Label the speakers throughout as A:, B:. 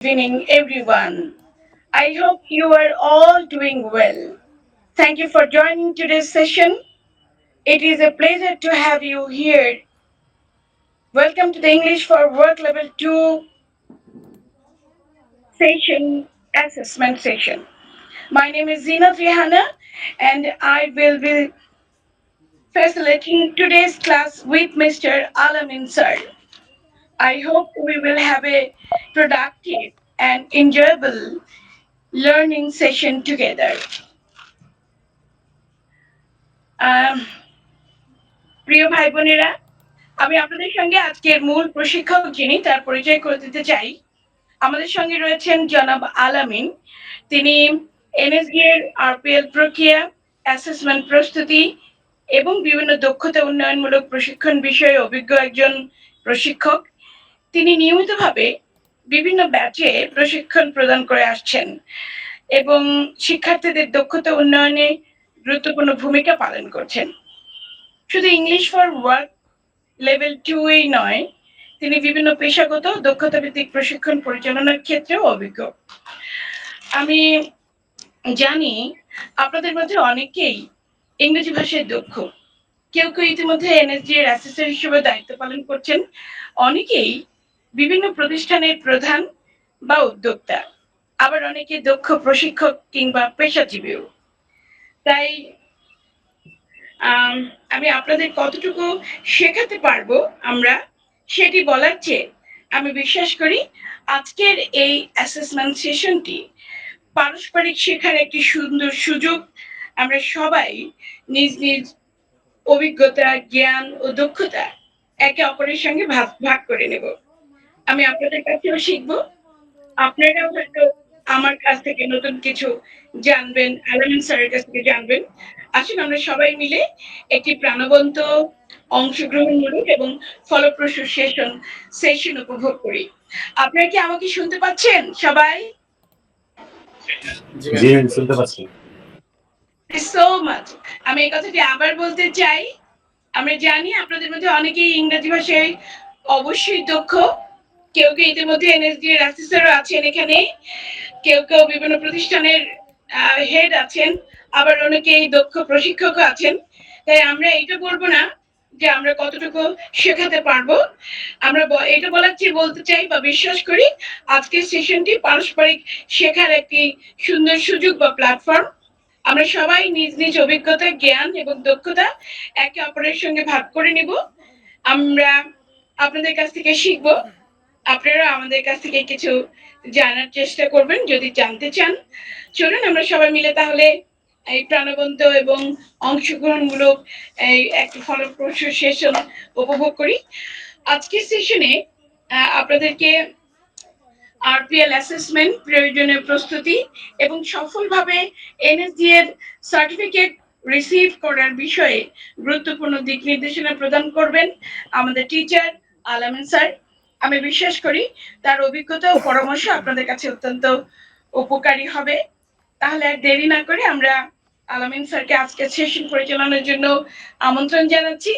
A: Evening, everyone. I hope you are all doing well. Thank you for joining today's session. It is a pleasure to have you here. Welcome to the English for Work Level 2 session, assessment session. My name is Zina Trihana, and I will be facilitating today's class with Mr. Alamin sir. I hope we will have a productive and enjoyable learning session together. Um, প্রিয় ভাই বোনেরা, আমি আপনাদের সঙ্গে আজকের মূল প্রশিক্ষক যিনি তার পরিচয় করে দিতে চাই। আমাদের সঙ্গে রয়েছেন জনাব আলামিন। তিনি এনএসডি এর আরপিএল প্রক্রিয়া, অ্যাসেসমেন্ট প্রস্তুতি এবং বিভিন্ন দক্ষতা উন্নয়নমূলক প্রশিক্ষণ বিষয়ে অভিজ্ঞ একজন প্রশিক্ষক। তিনি নিয়মিতভাবে বিভিন্ন ব্যাচে প্রশিক্ষণ প্রদান করে আসছেন এবং শিক্ষার্থীদের দক্ষতা উন্নয়নে গুরুত্বপূর্ণ ভূমিকা পালন করছেন। শুধু ইংলিশ ফর ওয়ার্ক লেভেল 2 এই নয়, তিনি বিভিন্ন পেশাগত দক্ষতা ভিত্তিক প্রশিক্ষণ পরিচালনার ক্ষেত্রেও অভিজ্ঞ। আমি জানি আপনাদের মধ্যে অনেকেই ইংরেজি ভাষায় দক্ষ। কেউ ইতিমধ্যে এনএসডি এর অ্যাসেসর হিসেবে দায়িত্ব পালন করছেন। অনেকেই বিভিন্ন প্রতিষ্ঠানের প্রধান বা উদ্যোক্তা। আবার অনেকে দক্ষ প্রশিক্ষক কিংবা পেশাজীবীও। তাই আমি আপনাদের কতটুকু শেখাতে পারবো আমরা সেটি বলার চেয়ে আমি বিশ্বাস করি আজকের এই অ্যাসেসমেন্ট সেশনটি পারস্পরিক শেখার একটি সুন্দর সুযোগ। আমরা সবাই নিজ নিজ অভিজ্ঞতা, জ্ঞান ও দক্ষতা একে অপরের সঙ্গে ভাগ করে নেব। আমি আপনাদের কাছেও শিখবো, আপনারাও হয়তো আমার কাছ থেকে নতুন কিছু জানবেন, আলামিন স্যারের কাছ থেকে জানবেন। আসুন আমরা সবাই মিলে একটি প্রাণবন্ত, অংশগ্রহণমূলক এবং ফলপ্রসূ সেশন উপভোগ করি। আপনারা কি আমাকে শুনতে পাচ্ছেন সবাই?
B: জি শুনতে পাচ্ছি।
A: So much. আমি এই কথাটি আবার বলতে চাই। আমরা জানি আপনাদের মধ্যে অনেকেই ইংরেজি ভাষায় অবশ্যই দক্ষ। কেউ ইতিমধ্যে এনএসডি এর অ্যাসেসরও আছেন এখানে। কেউ বিভিন্ন প্রতিষ্ঠানের হেড আছেন, আবার অনেকেই দক্ষ প্রশিক্ষকও আছেন। তাই আমরা এটা বলবো না যে আমরা কতটুকু শেখাতে পারবো। আমরা এটা বলার চেয়ে বলতে চাই বা বিশ্বাস করি আজকের সেশনটি পারস্পরিক শেখার একটি সুন্দর সুযোগ বা প্ল্যাটফর্ম। আমরা সবাই নিজ নিজ অভিজ্ঞতা, জ্ঞান এবং দক্ষতা একে অপরের সঙ্গে ভাগ করে নিব। আমরা আপনাদের কাছ থেকে শিখব, আপনারা আমাদের কাছ থেকে কিছু জানার চেষ্টা করবেন যদি জানতে চান। চলুন আমরা সবাই মিলে তাহলে এই প্রাণবন্ত এবং অংশগ্রহণমূলক এই একটি ফলপ্রসূ সেশন উপভোগ করি। আজকের সেশনে আপনাদেরকে আরপিএল অ্যাসেসমেন্ট, প্রয়োজনীয় প্রস্তুতি এবং সফলভাবে এনএসডি এর সার্টিফিকেট রিসিভ করার বিষয়ে গুরুত্বপূর্ণ দিক নির্দেশনা প্রদান করবেন আমাদের টিচার আলামিন স্যার। আমি বিশ্বাস করি তার অভিজ্ঞতা ও পরামর্শ আপনাদের কাছে অত্যন্ত উপকারী হবে। তাহলে আর দেরি না করে আমরা আলামিন স্যারকে আজকের সেশন পরিচালনার জন্য আমন্ত্রণ জানাচ্ছি।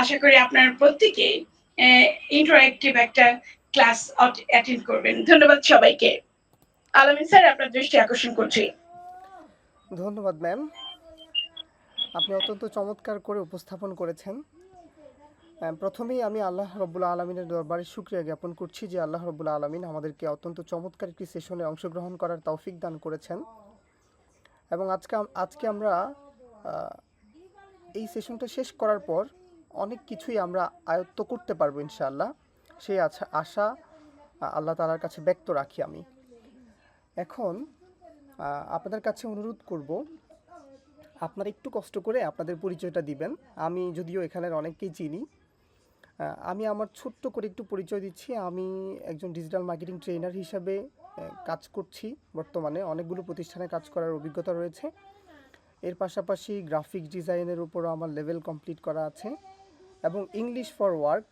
A: আশা করি আপনারা প্রত্যেকে ইন্টারঅ্যাক্টিভ একটা ক্লাস অ্যাটেন্ড করবেন। ধন্যবাদ সবাইকে। আলামিন স্যার, আপনার দৃষ্টি আকর্ষণ করছি।
C: ধন্যবাদ ম্যাম, আপনি অত্যন্ত চমৎকার করে উপস্থাপন করেছেন। প্রথমেই আমি আল্লাহ রব্বুল আলমিনের দরবারে শুকরিয়া জ্ঞাপন করছি যে আল্লাহ রব্বুল আলমিন আমাদেরকে অত্যন্ত চমৎকার একটি সেশনে অংশগ্রহণ করার তৌফিক দান করেছেন এবং আজকে আমরা এই সেশনটা শেষ করার পর অনেক কিছুই আমরা আয়ত্ত করতে পারবো ইনশাআল্লাহ। সেই আশা আল্লাহ তাআলার কাছে ব্যক্ত রাখি আমি। এখন আপনাদের কাছে অনুরোধ করব আপনারা একটু কষ্ট করে আপনাদের পরিচয়টা দিবেন। আমি যদিও এখানের অনেককেই চিনি, আমি আমার ছোট্ট করে একটু পরিচয় দিচ্ছি। আমি একজন ডিজিটাল মার্কেটিং ট্রেনার হিসাবে কাজ করছি। বর্তমানে অনেকগুলো প্রতিষ্ঠানে কাজ করার অভিজ্ঞতা রয়েছে। এর পাশাপাশি গ্রাফিক্স ডিজাইনের উপরও আমার লেভেল কমপ্লিট করা আছে এবং ইংলিশ ফর ওয়ার্ক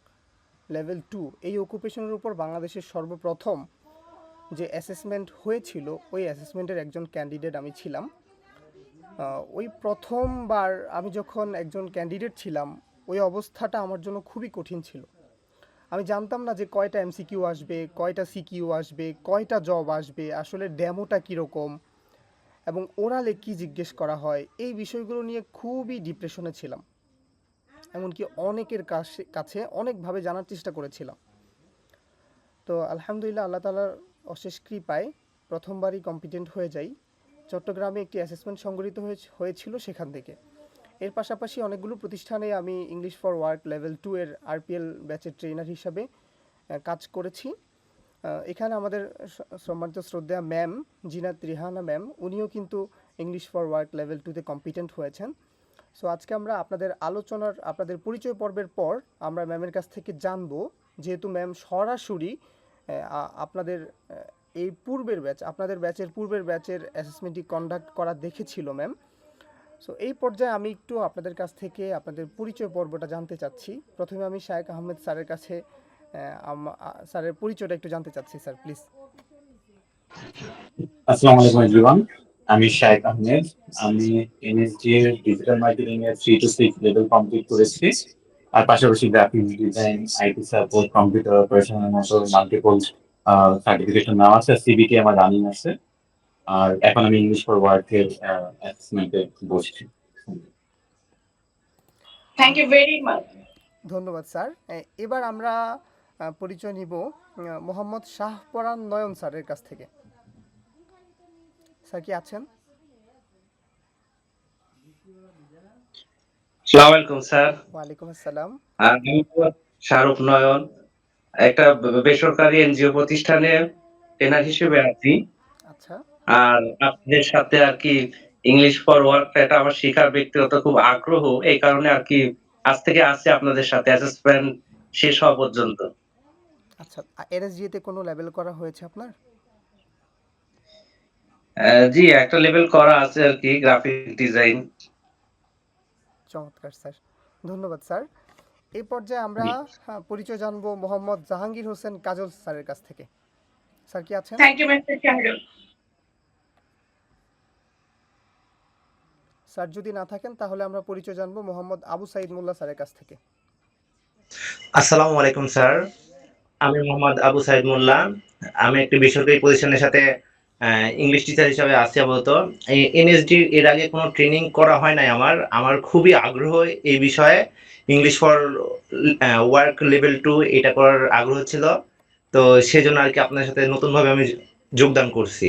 C: লেভেল 2 এই অকুপেশনের উপর বাংলাদেশের সর্বপ্রথম যে অ্যাসেসমেন্ট হয়েছিল ওই অ্যাসেসমেন্টের একজন ক্যান্ডিডেট আমি ছিলাম। ওই প্রথমবার আমি যখন একজন ক্যান্ডিডেট ছিলাম ওই অবস্থাটা আমার জন্য খুবই কঠিন ছিল। আমি জানতাম না যে কয়টা এমসিকিউ আসবে, কয়টা সিকিউ আসবে, কয়টা জব আসবে, আসলে ডেমোটা কীরকম এবং ওরালে কি জিজ্ঞেস করা হয়, এই বিষয়গুলো নিয়ে খুবই ডিপ্রেশনে ছিলাম। এমনকি অনেকের কাছে অনেকভাবে জানার চেষ্টা করেছিলাম। তো আলহামদুলিল্লাহ আল্লাহ তাআলার অশেষ কৃপায় প্রথমবারই কম্পিটেন্ট হয়ে যাই। চট্টগ্রামে একটি অ্যাসেসমেন্ট সংগঠিত হয়েছিল সেখান থেকে। এর পাশাপাশি অনেকগুলো প্রতিষ্ঠানে আমি ইংলিশ ফর ওয়ার্ক লেভেল 2 এর আরপিএল ব্যাচের ট্রেনার হিসাবে কাজ করেছি। এখানে আমাদের সম্মানিত শ্রদ্ধেয়া ম্যাম জিনাত রিহানা ম্যাম, উনিও কিন্তু ইংলিশ ফর ওয়ার্ক লেভেল 2 তে কম্পিটেন্ট হয়েছেন। সো আজকে আমরা আপনাদের পরিচয় পর্বের পর আমরা ম্যামের কাছ থেকে জানবো, যেহেতু ম্যাম সরাসরি আপনাদের আপনাদের ব্যাচের পূর্বের ব্যাচের অ্যাসেসমেন্টটি কন্ডাক্ট করা দেখেছিল ম্যাম। সো এই পর্যায়ে আমি একটু আপনাদের কাছ থেকে আপনাদের পরিচয় পর্বটা জানতে চাচ্ছি। প্রথমে আমি শায়েক আহমেদ স্যারের কাছে স্যারের পরিচয়টা একটু জানতে চাচ্ছি স্যার, প্লিজ।
B: আসসালামু আলাইকুম এভরিওয়ান। আমি শায়েক আহমেদ। আমি এনএসডি এর ডিজিটাল মার্কেটিং এর 3 to 6 লেভেল কমপ্লিট করেছি। আর পাশাপাশি graphics design, IT support, computer অপারেশনের মতো মাল্টিপল সার্টিফিকেশন নেওয়া আছে। সিবিটি আমার রানিং আছে। আর এখন আমি ইংলিশ ফর ওয়ার্ক এর অ্যাসেসমেন্টে বসছি।
A: Thank you very much.
C: ধন্যবাদ স্যার। এবার আমরা পরিচয় নিব মোহাম্মদ শাহপরান নয়ন স্যারের কাছ থেকে। স্যার কি আছেন?
D: আসসালামু আলাইকুম স্যার।
C: ওয়ালাইকুম আসসালাম।
D: আমি শাহরুখ নয়ন, একটা বেসরকারি এনজিও প্রতিষ্ঠানে ট্রেনার হিসেবে আছি।
C: আচ্ছা
D: আর আপনাদের সাথে আর কি ইংলিশ ফর ওয়ার্ক এটা আমার শেখার ব্যক্তিগত খুব আগ্রহ। এই কারণে আর কি আজ থেকে আছি আপনাদের সাথে অ্যাসেসমেন্ট শেষ হওয়া পর্যন্ত।
C: আচ্ছা, এনএসজি তে কোনো লেভেল করা হয়েছে আপনার?
D: জি, একটা লেভেল করা আছে আর কি গ্রাফিক ডিজাইন।
C: চমৎকার স্যার, ধন্যবাদ স্যার। এই পর্যায়ে আমরা পরিচয় জানবো মোহাম্মদ জাহাঙ্গীর হোসেন কাজল স্যারের কাছ থেকে। স্যার কি আছেন?
A: Thank you mister Shahrukh.
C: Sir যদি না থাকেন তাহলে আমরা পরিচয় জানবো মোহাম্মদ আবু সাইদ মোল্লা স্যারের কাছ থেকে।
E: আসসালামু আলাইকুম স্যার। আমি মোহাম্মদ আবু সাইদ মোল্লা। আমি একটি বেসরকারি প্রতিষ্ঠানের সাথে ইংলিশ টিচার হিসাবে আছি আপাতত। এনএসডি এর আগে কোনো ট্রেনিং করা হয় নাই আমার। আমার খুবই আগ্রহ এই বিষয়ে। ইংলিশ ফর ওয়ার্ক লেভেল 2 এটা করার আগ্রহ ছিল। তো সেজন্য আর কি আপনার সাথে নতুনভাবে আমি যোগদান করছি।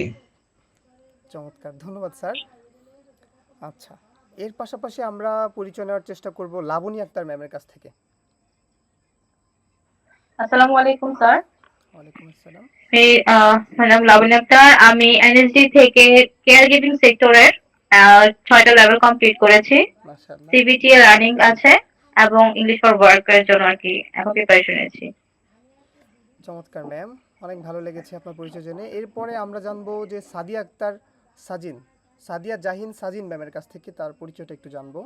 C: চমৎকার, ধন্যবাদ স্যার। আচ্ছা, এর পাশাপাশি আমরা পরিচয় নেওয়ার চেষ্টা করব লাবণী আক্তার ম্যামের কাছ থেকে।
F: আসসালামু আলাইকুম স্যার।
C: ওয়ালাইকুম আসসালাম।
F: আমার নাম লাবণী আক্তার। আমি এনএসডি থেকে কেয়ার গিভিং সেক্টরের 6টা লেভেল কমপ্লিট করেছি।
C: মাশাআল্লাহ,
F: সিবিটি এর রানিং আছে এবং ইংলিশ ফর ওয়ার্ক এর জন্য আর কি এখন প্রিপারেশন নিয়েছি।
C: চমৎকার ম্যাম, অনেক ভালো লেগেছে আপনার পরিচয় জেনে। এরপরে আমরা জানবো যে সাদিয়া আক্তার সাজিন, সাদিয়া জাহিন সাজিন ম্যামের কাছ থেকে তার পরিচয়টা একটু জানবো।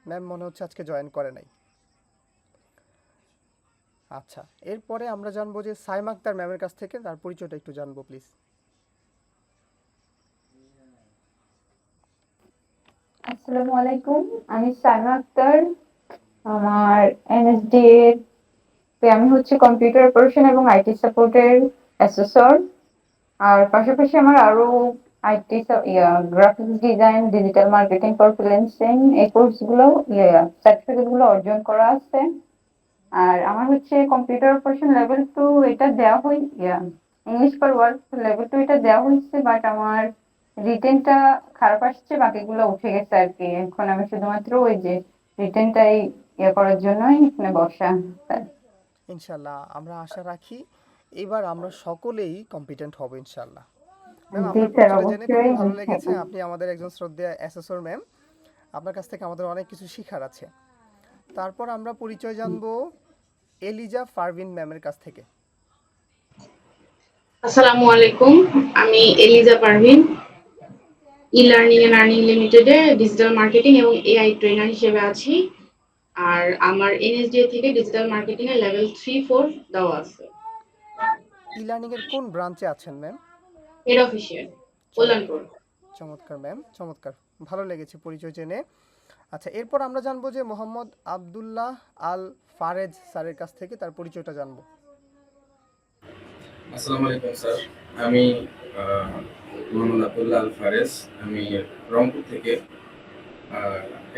C: ম্যাম মনে হচ্ছে আজকে জয়েন করে নাই। আচ্ছা, এরপরে আমরা জানবো যে সাইমা আক্তার ম্যামের কাছ থেকে তার পরিচয়টা একটু জানবো প্লিজ।
F: আসসালামু আলাইকুম, আমি সাইমা আক্তার। আমার এনএসডি তে আমি হচ্ছে কম্পিউটার অপারেশন এবং আইটি সাপোর্টের অ্যাসেসর। আর পাশাপাশি আমার আরো IT graphics design, digital marketing for freelancing এই কোর্সগুলো সার্টিফিকেট গুলো অর্জন করা আছে। আর আমার হচ্ছে কম্পিউটার অপারেশন লেভেল 2 এটা দেওয়া হয়, ইংলিশ ফর ওয়ার্ক লেভেল 2 এটা দেওয়া হয়েছে, বাট আমার রিটেনটা খারাপ আসছে, বাকিগুলো উঠে গেছে আর কি। এখন আমি শুধুমাত্র ওই যে রিটেনটাই করার জন্যই এখানে বসা।
C: ইনশাল্লাহ আমরা আশা রাখি এবার আমরা সকলেই কম্পিটেন্ট হব ইনশাল্লাহ। ম্যাম
F: জি
C: আপনার
F: স্যার,
C: পরিচয়টা জেনে খুবই
F: অবশ্যই।
C: ভালো লেগেছে। আপনি আমাদের একজন শ্রদ্ধেয় অ্যাসেসর ম্যাম, আপনার কাছ থেকে আমাদের অনেক কিছু শেখার আছে। তারপর আমরা পরিচয় জানবো এলিজা ফারভিন ম্যামের কাছ থেকে।
G: আসসালামু আলাইকুম, আমি Eliza Parvin, e learning and earning লিমিটেডে ডিজিটাল মার্কেটিং এবং এআই ট্রেনার হিসেবে আছি। আর আমার এনএসডিএ থেকে ডিজিটাল মার্কেটিং এর লেভেল 3-4 দেওয়া আছে।
C: ই লার্নিং এর কোন ব্রাঞ্চে আছেন ম্যাম?
G: Head official Kalyanpur.
C: চমৎকার ম্যাম, চমৎকার, ভালো লেগেছে পরিচয় জেনে। আচ্ছা, এরপর আমরা জানবো যে মোহাম্মদ আব্দুল্লাহ আল ফারেজ স্যারের কাছ থেকে তার পরিচয়টা জানবো।
H: আসসালামু আলাইকুম স্যার। আমি মোহাম্মদ আব্দুল্লাহ আল ফারেজ। আমি রংপুর থেকে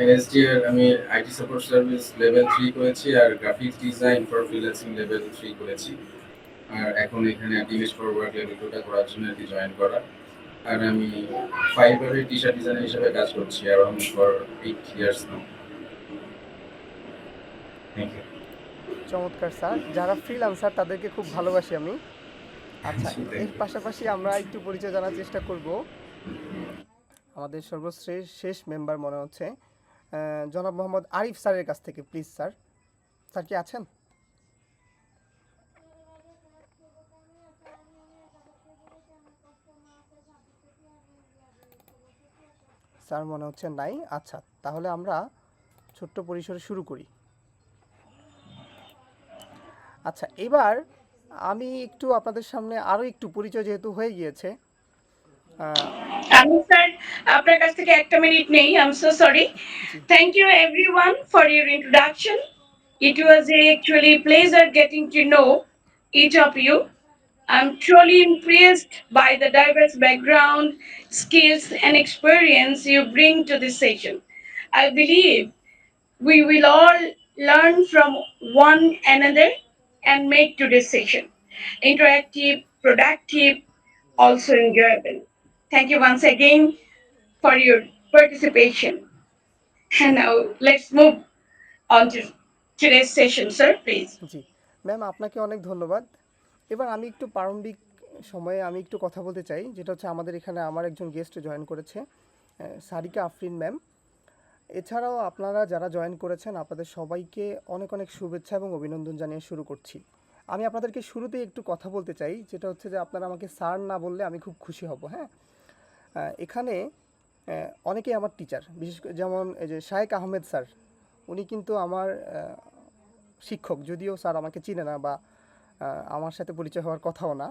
H: এনএসডি এর আমি আইটি সাপোর্ট সার্ভিস লেভেল 3 করেছি আর graphics design for freelancing level 3 করেছি। আর এখন এখানে ইংলিশ ফর ওয়ার্ক লেভেল 2টা করার জন্য আর কি জয়েন করা। আর আমি ফাইবারে টি-শার্ট ডিজাইনার হিসেবে কাজ করছি around for 8 years now. Thank you.
C: চমৎকার স্যার, যারা ফ্রিল্যান্সার তাদেরকে খুব ভালোবাসি আমি। আচ্ছা,
H: Thank
C: এর
H: you.
C: পাশাপাশি আমরা একটু পরিচয় জানার চেষ্টা করব আমাদের সর্বশ্রেষ্ঠ শেষ মেম্বার মনে হচ্ছে জনাব মোহাম্মদ আরিফ স্যারের কাছ থেকে। প্লিজ স্যার, স্যার কি আছেন? স্যার মনে হচ্ছে নাই। আচ্ছা, তাহলে আমরা ছোট্ট পরিসরে শুরু করি। আচ্ছা, এবার আমি একটু আপনাদের সামনে আরও একটু পরিচয় যেহেতু হয়ে গিয়েছে,
A: আমি স্যার আপনার কাছ থেকে একটা মিনিট নেই। I am so sorry. Thank you everyone for your introduction. It was actually pleasure getting to know each of you. I'm truly impressed by the diverse background, skills, and experience you bring to this session. I believe we will all learn from one another and make today's session interactive, productive, also enjoyable. Thank you once again for your participation. And now let's move on to today's session, sir, please.
C: G ma'am, আপনাকে অনেক ধন্যবাদ। এবার আমি একটু প্রারম্ভিক সময়ে আমি একটু কথা বলতে চাই, যেটা হচ্ছে আমাদের এখানে আমার একজন গেস্ট জয়েন করেছে, সারিকা আফরিন ম্যাম। এছাড়াও আপনারা যারা জয়েন করেছেন আপনাদের সবাইকে অনেক অনেক শুভেচ্ছা এবং অভিনন্দন জানিয়ে শুরু করছি। আমি আপনাদেরকে শুরুতেই একটু কথা বলতে চাই, যেটা হচ্ছে যে আপনারা আমাকে স্যার না বললে আমি খুব খুশি হব। হ্যাঁ, এখানে অনেকেই আমার টিচার, বিশেষ করে যেমন এই যে শায়েক আহমেদ স্যার, উনি কিন্তু আমার শিক্ষক, যদিও স্যার আমাকে চিনে না বা আমার সাথে পরিচয় হওয়ার কথাও না,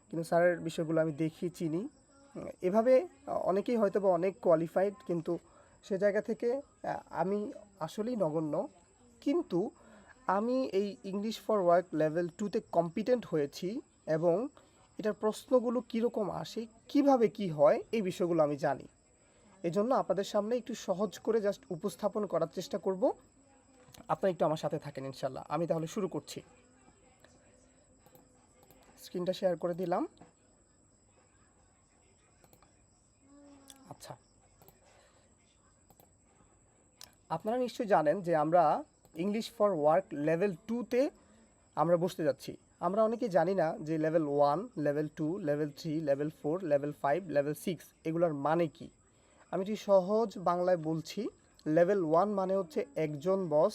C: কিন্তু স্যারের বিষয়গুলো আমি দেখি, চিনি। এভাবে অনেকেই হয়তো বা অনেক কোয়ালিফাইড, কিন্তু সে জায়গা থেকে আমি আসলেই নগণ্য। কিন্তু আমি এই ইংলিশ ফর ওয়ার্ক লেভেল 2তে কম্পিটেন্ট হয়েছি এবং এটার প্রশ্নগুলো কীরকম আসে, কিভাবে কি হয়, এই বিষয়গুলো আমি জানি। এই জন্য আপনাদের সামনে একটু সহজ করে জাস্ট উপস্থাপন করার চেষ্টা করব। আপনারা একটু আমার সাথে থাকেন ইনশাল্লাহ। আমি তাহলে শুরু করছি। স্ক্রিনটা শেয়ার করে দিলাম। আচ্ছা, আপনারা নিশ্চয়ই জানেন যে আমরা ইংলিশ ফর ওয়ার্ক লেভেল 2তে আমরা বসতে যাচ্ছি। আমরা অনেকেই জানি না যে level 1, level 2, level 3, level 4, level 5, level 6 এগুলোর মানে কি। আমি একটু সহজ বাংলায় বলছি। লেভেল 1 মানে হচ্ছে একজন বস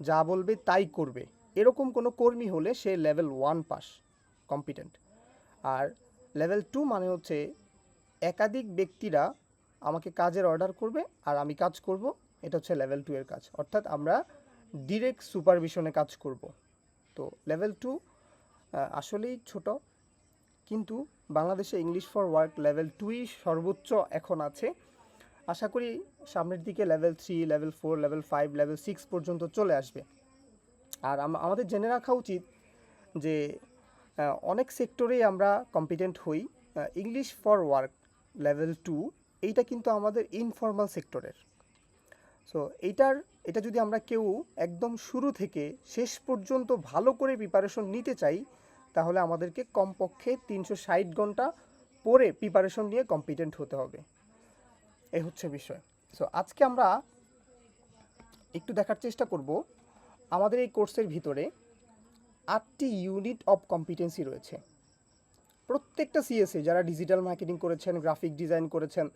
C: যা বলবে তাই করবে, এরকম কোনো কর্মী হলে সে লেভেল 1 পাস, কম্পিটেন্ট। আর লেভেল 2 মানে হচ্ছে একাধিক ব্যক্তিরা আমাকে কাজের অর্ডার করবে আর আমি কাজ করব, এটা হচ্ছে লেভেল 2 এর কাজ, অর্থাৎ আমরা ডিরেক্ট সুপারভিশনে কাজ করব। তো লেভেল 2 আসলেই ছোট, কিন্তু বাংলাদেশে ইংলিশ ফর ওয়ার্ক লেভেল 2ই সর্বোচ্চ এখন আছে। আশা করি সামনের দিকে লেভেল 3, লেভেল 4, লেভেল 5, লেভেল 6 পর্যন্ত চলে আসবে। আর আমাদের জেনে রাখা উচিত যে অনেক সেক্টরেই আমরা কম্পিটেন্ট হই। ইংলিশ ফর ওয়ার্ক লেভেল 2 এইটা কিন্তু আমাদের ইনফর্মাল সেক্টরের। সো এটা যদি আমরা কেউ একদম শুরু থেকে শেষ পর্যন্ত ভালো করে প্রিপারেশন নিতে চাই, তাহলে আমাদেরকে কমপক্ষে 360 ঘন্টা পরে প্রিপারেশন নিয়ে কম্পিটেন্ট হতে হবে। এই হচ্ছে বিষয়। সো আজকে আমরা একটু দেখার চেষ্টা করব আমাদের এই কোর্সের ভিতরে 8টি ইউনিট অফ কম্পিটেন্সি রয়েছে। প্রত্যেকটা সিএসএ যারা ডিজিটাল মার্কেটিং করেছেন, গ্রাফিক ডিজাইন করেছেন,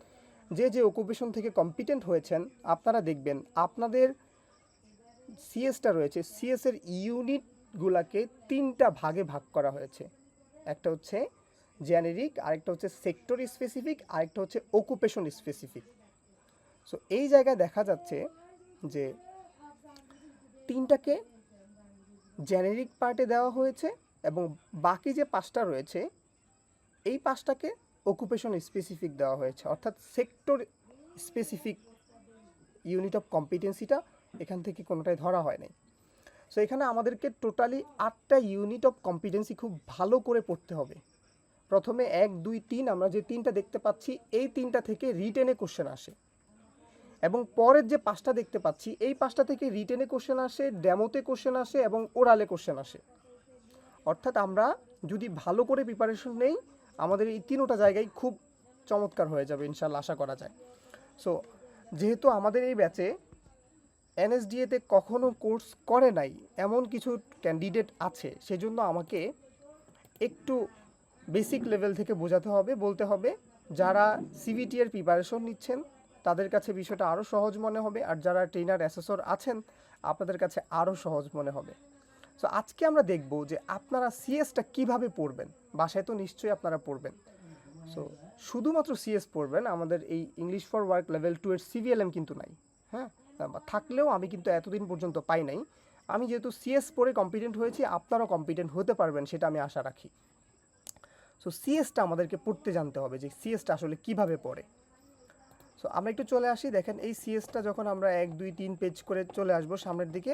C: যে অকুপেশন থেকে কম্পিটেন্ট হয়েছেন, আপনারা দেখবেন আপনাদের সিএসটা রয়েছে, সিএসের ইউনিটগুলোকে 3টা ভাগে ভাগ করা হয়েছে। একটা হচ্ছে জেনেরিক, আরেকটা হচ্ছে সেক্টর স্পেসিফিক, আরেকটা হচ্ছে অকুপেশন স্পেসিফিক। সো এই জায়গায় দেখা যাচ্ছে যে 3টাকে জেনেরিক পার্টে দেওয়া হয়েছে এবং বাকি যে 5টা রয়েছে এই 5টাকে অকুপেশন স্পেসিফিক দেওয়া হয়েছে, অর্থাৎ সেক্টর স্পেসিফিক ইউনিট অফ কম্পিটেন্সিটা এখান থেকে কোনোটাই ধরা হয় নাই। সো এখানে আমাদেরকে টোটালি 8টা ইউনিট অফ কম্পিটেন্সি খুব ভালো করে পড়তে হবে। প্রথমে 1, 2, 3 আমরা যে 3টা দেখতে পাচ্ছি এই 3টা থেকে রিটেনে কোশ্চেন আসে, এবং পরের যে 5টা দেখতে পাচ্ছি এই 5টা থেকে রিটেনে কোশ্চেন আসে, ডেমোতে কোশ্চেন আসে এবং ওরালে কোশ্চেন আসে। অর্থাৎ আমরা যদি ভালো করে প্রিপারেশন নেই আমাদের এই 3টা জায়গায় খুব চমৎকার হয়ে যাবে ইনশাল্লাহ, আশা করা যায়। সো যেহেতু আমাদের এই ব্যাচে এনএসডিএতে কখনো কোর্স করে নাই এমন কিছু ক্যান্ডিডেট আছে, সেজন্য আমাকে একটু বেসিক লেভেল থেকে বোঝাতে হবে, বলতে হবে। যারা সিভিটি এর প্রিপারেশন নিচ্ছেন তাদের কাছে বিষয়টা আরও সহজ মনে হবে, আর যারা ট্রেনার অ্যাসেসর আছেন আপনাদের কাছে আরও সহজ মনে হবে। সো আজকে আমরা দেখব যে আপনারা সিএসটা কিভাবে পড়বেন। বাসায় তো নিশ্চয়ই আপনারা পড়বেন। সো শুধুমাত্র সিএস পড়বেন, আমাদের এই ইংলিশ ফর ওয়ার্ক লেভেল 2 এর সিভিএলএম কিন্তু নাই, হ্যাঁ, বা থাকলেও আমি কিন্তু এতদিন পর্যন্ত পাই নাই। আমি যেহেতু সিএস পড়ে কম্পিটেন্ট হয়েছি, আপনারাও কম্পিটেন্ট হতে পারবেন সেটা আমি আশা রাখি। সো সিএসটা আমাদেরকে পড়তে জানতে হবে যে সিএসটা আসলে কিভাবে পড়ে। সো আমরা একটু চলে আসি, দেখেন এই সিএসটা যখন আমরা 1, 2, 3 পেজ করে চলে আসবো সামনের দিকে,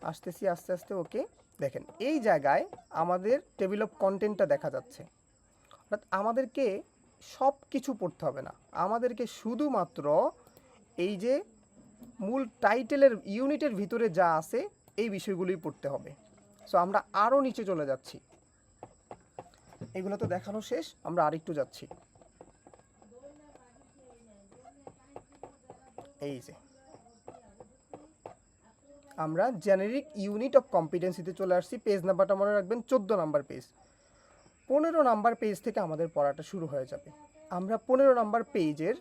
C: আসতেছি আস্তে আস্তে। ওকে, দেখেন এই জায়গায় আমাদের টেবিল অফ কন্টেন্টটা দেখা যাচ্ছে। অর্থাৎ আমাদেরকে সব কিছু পড়তে হবে না, আমাদেরকে শুধুমাত্র এই যে মূল টাইটেলের ইউনিটের ভিতরে যা আছে এই বিষয়গুলোই পড়তে হবে। সো আমরা আরও নিচে চলে যাচ্ছি, এগুলো তো দেখানো শেষ, আমরা আরেকটু যাচ্ছি। এই যে আমরা জেনারিক ইউনিট অফ কম্পিটেন্সিতে চলে আসছি। পেজ নাম্বারটা মনে রাখবেন 14 নাম্বার পেজ। 15 নাম্বার পেজ থেকে আমাদের পড়াটা শুরু হয়ে যাবে। আমরা 15 নাম্বার পেজের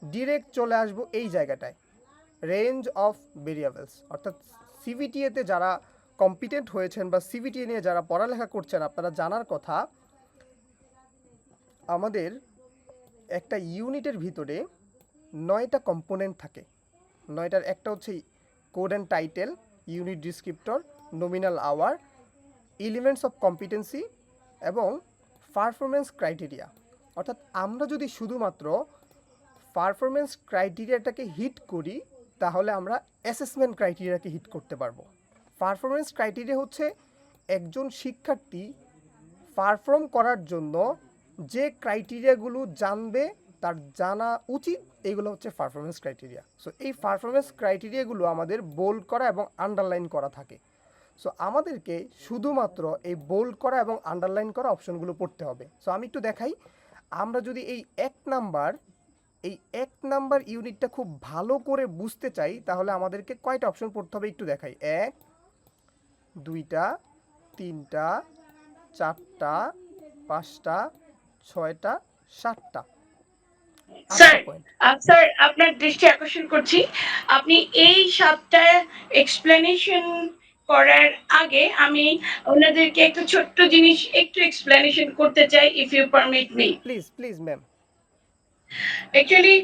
C: ডিরেক্ট চলে আসব এই জায়গাটায়, রেঞ্জ অফ ভেরিয়েবলস। অর্থাৎ সিভিটিএতে যারা কম্পিটেন্ট হয়েছেন বা সিভিটিএ নিয়ে যারা পড়ালেখা করছেন আপনারা জানার কথা, আমাদের একটা ইউনিটের ভিতরে 9টা কম্পোনেন্ট থাকে। 9টার একটা হচ্ছে code and title, unit descriptor, nominal hour, elements of competency এবং পারফরমেন্স ক্রাইটেরিয়া। অর্থাৎ আমরা যদি শুধুমাত্র পারফরমেন্স ক্রাইটেরিয়াটাকে হিট করি তাহলে আমরা অ্যাসেসমেন্ট ক্রাইটেরিয়াকে হিট করতে পারবো। পারফরমেন্স ক্রাইটেরিয়া হচ্ছে একজন শিক্ষার্থী পারফর্ম করার জন্য যে ক্রাইটেরিয়াগুলো জানবে, তার জানা উচিত, এগুলো হচ্ছে পারফরমেন্স ক্রাইটেরিয়া। সো এই পারফরমেন্স ক্রাইটেরিয়াগুলো আমাদের বোল্ড করা এবং আন্ডারলাইন করা থাকে। সো আমাদেরকে শুধুমাত্র এই বোল্ড করা এবং আন্ডারলাইন করা অপশনগুলো পড়তে হবে। সো আমি একটু দেখাই, আমরা যদি এই 1 নাম্বার ইউনিটটা খুব ভালো করে বুঝতে চাই তাহলে আমাদেরকে কয়টা অপশন পড়তে হবে একটু দেখাই। 1, 2টা, 3টা, 4টা, 5টা, 6টা, 7টা।
A: স্যার আপনার দৃষ্টি আকর্ষণ করছি, আপনি এই 7টা এক্সপ্লেনেশন করার আগে আমি ওনাদেরকে একটু ছোট্ট জিনিস একটু এক্সপ্লেনেশন করতে চাই, if you permit me.
C: Please ma'am.
A: Actually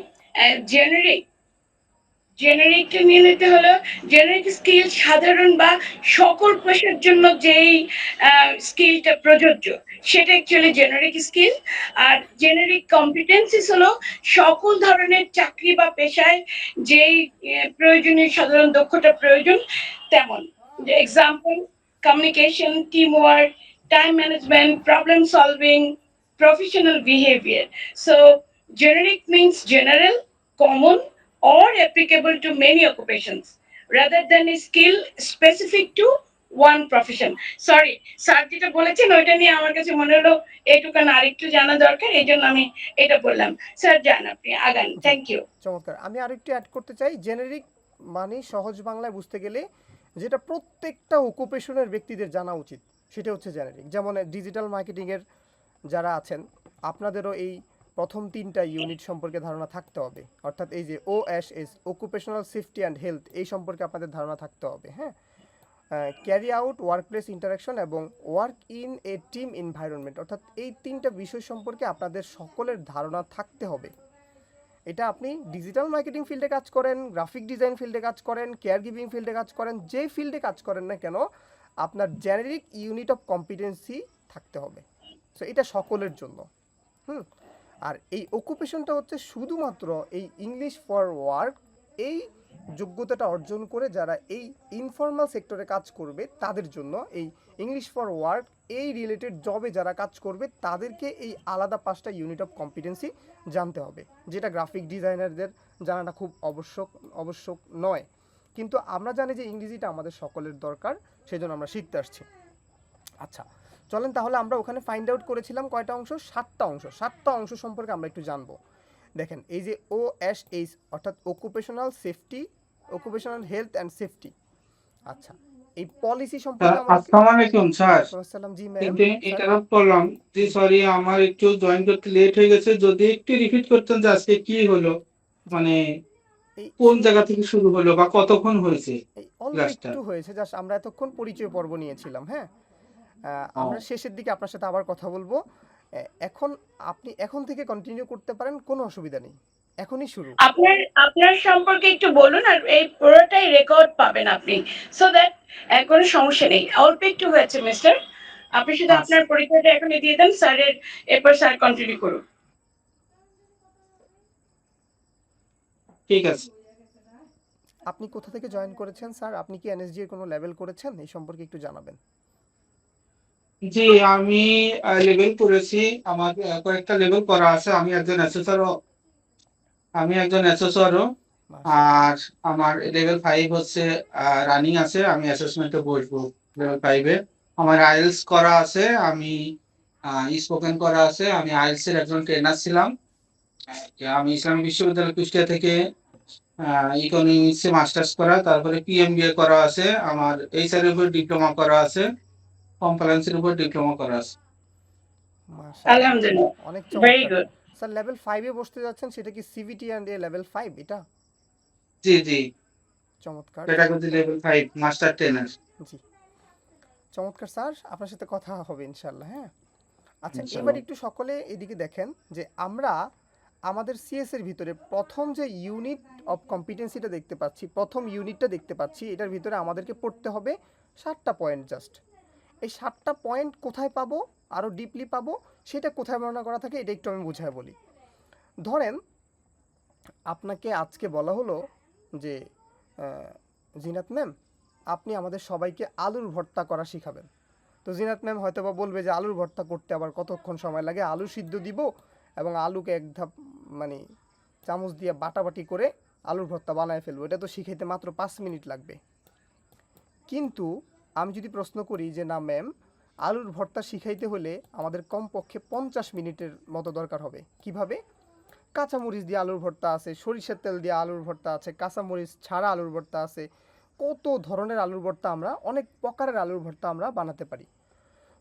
A: জেনারিকটা নিয়ে নিতে হলো। জেনারিক স্কিল সাধারণ বা সকল পেশার জন্য যেই স্কিলটা প্রযোজ্য সেটা অ্যাকচুয়ালি জেনারিক স্কিল। আর জেনারিক কম্পিটেন্সিস হলো সকল ধরনের চাকরি বা পেশায় যেই প্রয়োজনীয় সাধারণ দক্ষতা প্রয়োজন তেমন। Example, communication, team work, time management, problem solving, professional behavior. So generic means general, common or applicable to many occupations rather than a skill specific to one profession. Sorry, sir যেটা বলেছেন ওইটা নিয়ে আমার কাছে মনে হলো এইটুকান আরেকটু জানা দরকার, এই জন্য আমি এটা বললাম। স্যার যান, আপনি আগান। Thank you.
C: চমৎকার। আমি আরেকটু অ্যাড করতে চাই, জেনারিক মানে সহজ বাংলায় বুঝতে গেলে যেটা প্রত্যেকটা অকুপেশনের ব্যক্তিদের জানা উচিত সেটা হচ্ছে জেনারিক। যেমন ডিজিটাল মার্কেটিংয়ের যারা আছেন আপনাদেরও এই প্রথম 3টা ইউনিট সম্পর্কে ধারণা থাকতে হবে। অর্থাৎ এই যে OSS, occupational safety and health, এই সম্পর্কে আপনাদের ধারণা থাকতে হবে। হ্যাঁ, ক্যারি আউট ওয়ার্কপ্লেস ইন্টারাকশন এবং work in a team environment, অর্থাৎ এই 3টা বিষয় সম্পর্কে আপনাদের সকলের ধারণা থাকতে হবে। এটা আপনি ডিজিটাল মার্কেটিং ফিল্ডে কাজ করেন, গ্রাফিক ডিজাইন ফিল্ডে কাজ করেন, কেয়ার গিভিং ফিল্ডে কাজ করেন, যে ফিল্ডে কাজ করেন না কেন আপনার জেনারিক ইউনিট অফ কম্পিটেন্সি থাকতে হবে। সো এটা সকলের জন্য। আর এই অকুপেশনটা হচ্ছে শুধুমাত্র এই ইংলিশ ফর ওয়ার্ক এই যোগ্যতাটা অর্জন করে যারা এই ইনফর্মাল সেক্টরে কাজ করবে তাদের জন্য এই ইংলিশ ফর ওয়ার্ক এই রিলেটেড জবে যারা কাজ করবে তাদেরকে এই আলাদা 5টা ইউনিট অফ কম্পিটেন্সি জানতে হবে, যেটা গ্রাফিক ডিজাইনারদের জানাটা খুব আবশ্যক নয়, কিন্তু আমরা জানি যে ইংরেজিটা আমাদের সকলের দরকার, সেজন্য আমরা শিখতে আসছি। আচ্ছা চলেন তাহলে আমরা ওখানে ফাইন্ড আউট করেছিলাম কয়টা অংশ, 7টা অংশ সম্পর্কে আমরা একটু জানবো। দেখেন এই যে OSH অর্থাৎ অকুপেশনাল হেলথ অ্যান্ড সেফটি। আচ্ছা এই পলিসি সম্পর্কে
I: আসসালামু আলাইকুম স্যার,
C: আসসালাম জি ম্যাম।
I: কিন্তু ইন্টারাপ্ট করলাম, জি সরি আমার একটু জয়েন করতে লেট হয়ে গেছে, যদি একটু রিপিট করতেন যে আজকে কি হলো, মানে কোন জায়গা থেকে শুরু হলো বা কতক্ষণ হয়েছে
C: এই অল্প
I: ক্লাসটা?
C: একটু হয়েছে, জাস্ট আমরা এতক্ষণ পরিচয় পর্ব নিয়েছিলাম। হ্যাঁ আমরা শেষের দিকে আপনার সাথে আবার কথা বলবো। এখন আপনি এখন থেকে কন্টিনিউ করতে পারেন, কোনো অসুবিধা নেই, এখনই শুরু।
A: আপনার সম্পর্কে একটু বলুন, আর এই পুরোটাই রেকর্ড পাবেন আপনি, সো দ্যাট কোনো সমস্যা নেই। অল্প একটু হয়েছে মিস্টার, আপনি শুধু আপনার পরিচয়টা এখনই দিয়ে দেন, স্যারের এরপর স্যার কন্টিনিউ করুন।
I: ঠিক আছে।
C: আপনি কোথা থেকে জয়েন করেছেন স্যার? আপনি কি এনএসজি এর কোনো লেভেল করেছেন? এই সম্পর্কে একটু জানাবেন।
I: জি আমি লেভেল করেছি, আমার কয়েকটা লেভেল করা আছে, আমি একজন অ্যাসেসরও, আর আমার লেভেল 5 হচ্ছে রানিং আছে, আমি অ্যাসেসমেন্টে বসবো লেভেল 5-এ। আমার আইএলস করা আছে, আমি স্পোকেন করা আছে, আমি আইএলস এর একজন ট্রেনার ছিলাম। আমি ইসলামী বিশ্ববিদ্যালয় কুষ্টিয়া থেকে ইকোনমিক্সে মাস্টার্স করা, তারপরে পিএমবিএ করা আছে, আমার এইচআর এর উপর ডিপ্লোমা করা আছে, কমপ্লায়েন্সের উপর ডিপ্লোমা করা আছে।
C: মাশাআল্লাহ
A: আলহামদুলিল্লাহ,
C: অনেক
A: ভেরি
C: চমৎকার।
A: গুড।
C: স্যার লেভেল 5 এ বসতে যাচ্ছেন, সেটা কি সিভিটি এন্ড এ লেভেল 5 এটা?
I: জি
C: চমৎকার
I: পেডাগজি লেভেল 5 মাস্টার ট্রেনার।
C: জি চমৎকার স্যার, আপনার সাথে কথা হবে ইনশাআল্লাহ। হ্যাঁ আচ্ছা
I: ইনশাআল্লাহ।
C: এবার একটু সকলে এদিকে দেখেন যে আমরা আমাদের সিএস এর ভিতরে প্রথম যে ইউনিট অফ কম্পিটেন্সিটা দেখতে পাচ্ছি, প্রথম ইউনিটটা দেখতে পাচ্ছি, এটার ভিতরে আমাদেরকে পড়তে হবে 7টা পয়েন্ট জাস্ট। এই 7টা পয়েন্ট কোথায় পাবো, আরও ডিপলি পাবো, সেটা কোথায় বর্ণনা করা থাকে এটা একটু আমি বুঝায় বলি। ধরেন আপনাকে আজকে বলা হলো যে জিনাত ম্যাম আপনি আমাদের সবাইকে আলুর ভর্তা করা শিখাবেন। তো জিনাত ম্যাম হয়তো বা বলবে যে আলুর ভর্তা করতে আবার কতক্ষণ সময় লাগে, আলু সিদ্ধ দিব এবং আলুকে এক ধাপ মানে চামচ দিয়ে বাটাবাটি করে আলুর ভর্তা বানায় ফেলবো, এটা তো শিখাইতে মাত্র 5 মিনিট লাগবে। কিন্তু আমি যদি প্রশ্ন করি যে না ম্যাম আলুর ভর্তা শিখাইতে হলে আমাদের কমপক্ষে 50 মিনিটের মতো দরকার হবে। কিভাবে? কাঁচামরিচ দিয়ে আলুর ভর্তা আছে, সরিষার তেল দিয়ে আলুর ভর্তা আছে, কাঁচামরিচ ছাড়া আলুর ভর্তা আছে, কত ধরনের আলুর ভর্তা আমরা, অনেক প্রকারের আলুর ভর্তা আমরা বানাতে পারি।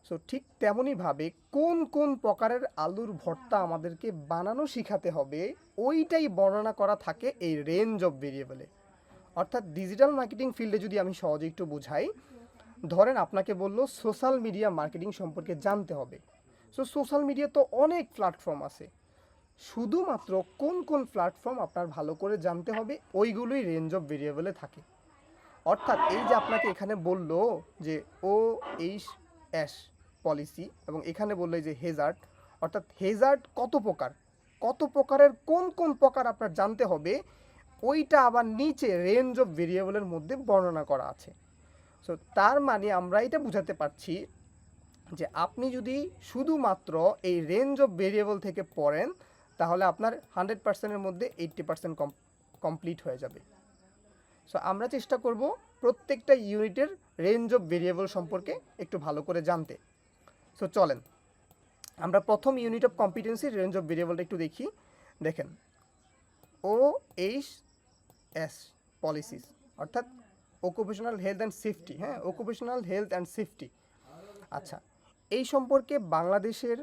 C: সো ঠিক তেমনইভাবে কোন কোন প্রকারের আলুর ভর্তা আমাদেরকে বানানো শিখাতে হবে ওইটাই বর্ণনা করা থাকে এই রেঞ্জ অফ ভেরিয়েবলে। অর্থাৎ ডিজিটাল মার্কেটিং ফিল্ডে যদি আমি সহজে একটু বোঝাই, ধরেন আপনাকে বললো সোশ্যাল মিডিয়া মার্কেটিং সম্পর্কে জানতে হবে। সো সোশ্যাল মিডিয়া তো অনেক প্ল্যাটফর্ম আছে, শুধুমাত্র কোন কোন প্ল্যাটফর্ম আপনার ভালো করে জানতে হবে ওইগুলোই রেঞ্জ অফ ভেরিয়েবলে থাকে। অর্থাৎ এই যে আপনাকে এখানে বললো যে OHS পলিসি এবং এখানে বললো যে হেজার্ড, অর্থাৎ হেজার্ড কত প্রকারের কোন কোন প্রকার আপনার জানতে হবে ওইটা আবার নিচে রেঞ্জ অফ ভেরিয়েবলের মধ্যে বর্ণনা করা আছে। সো তার মানে আমরা এটা বুঝাতে পারছি যে আপনি যদি শুধুমাত্র এই রেঞ্জ অফ ভেরিয়েবল থেকে পড়েন তাহলে আপনার 100%-এর মধ্যে 80% কমপ্লিট হয়ে যাবে। সো আমরা চেষ্টা করব প্রত্যেকটা ইউনিটের রেঞ্জ অফ ভেরিয়েবল সম্পর্কে একটু ভালো করে জানতে। সো চলেন আমরা প্রথম unit of competency range of ভেরিয়েবলটা একটু দেখি। দেখেন OHS পলিসিস অর্থাৎ অকুপেশনাল হেলথ অ্যান্ড সেফটি। হ্যাঁ অকুপেশনাল হেলথ অ্যান্ড সেফটি। আচ্ছা এই সম্পর্কে বাংলাদেশের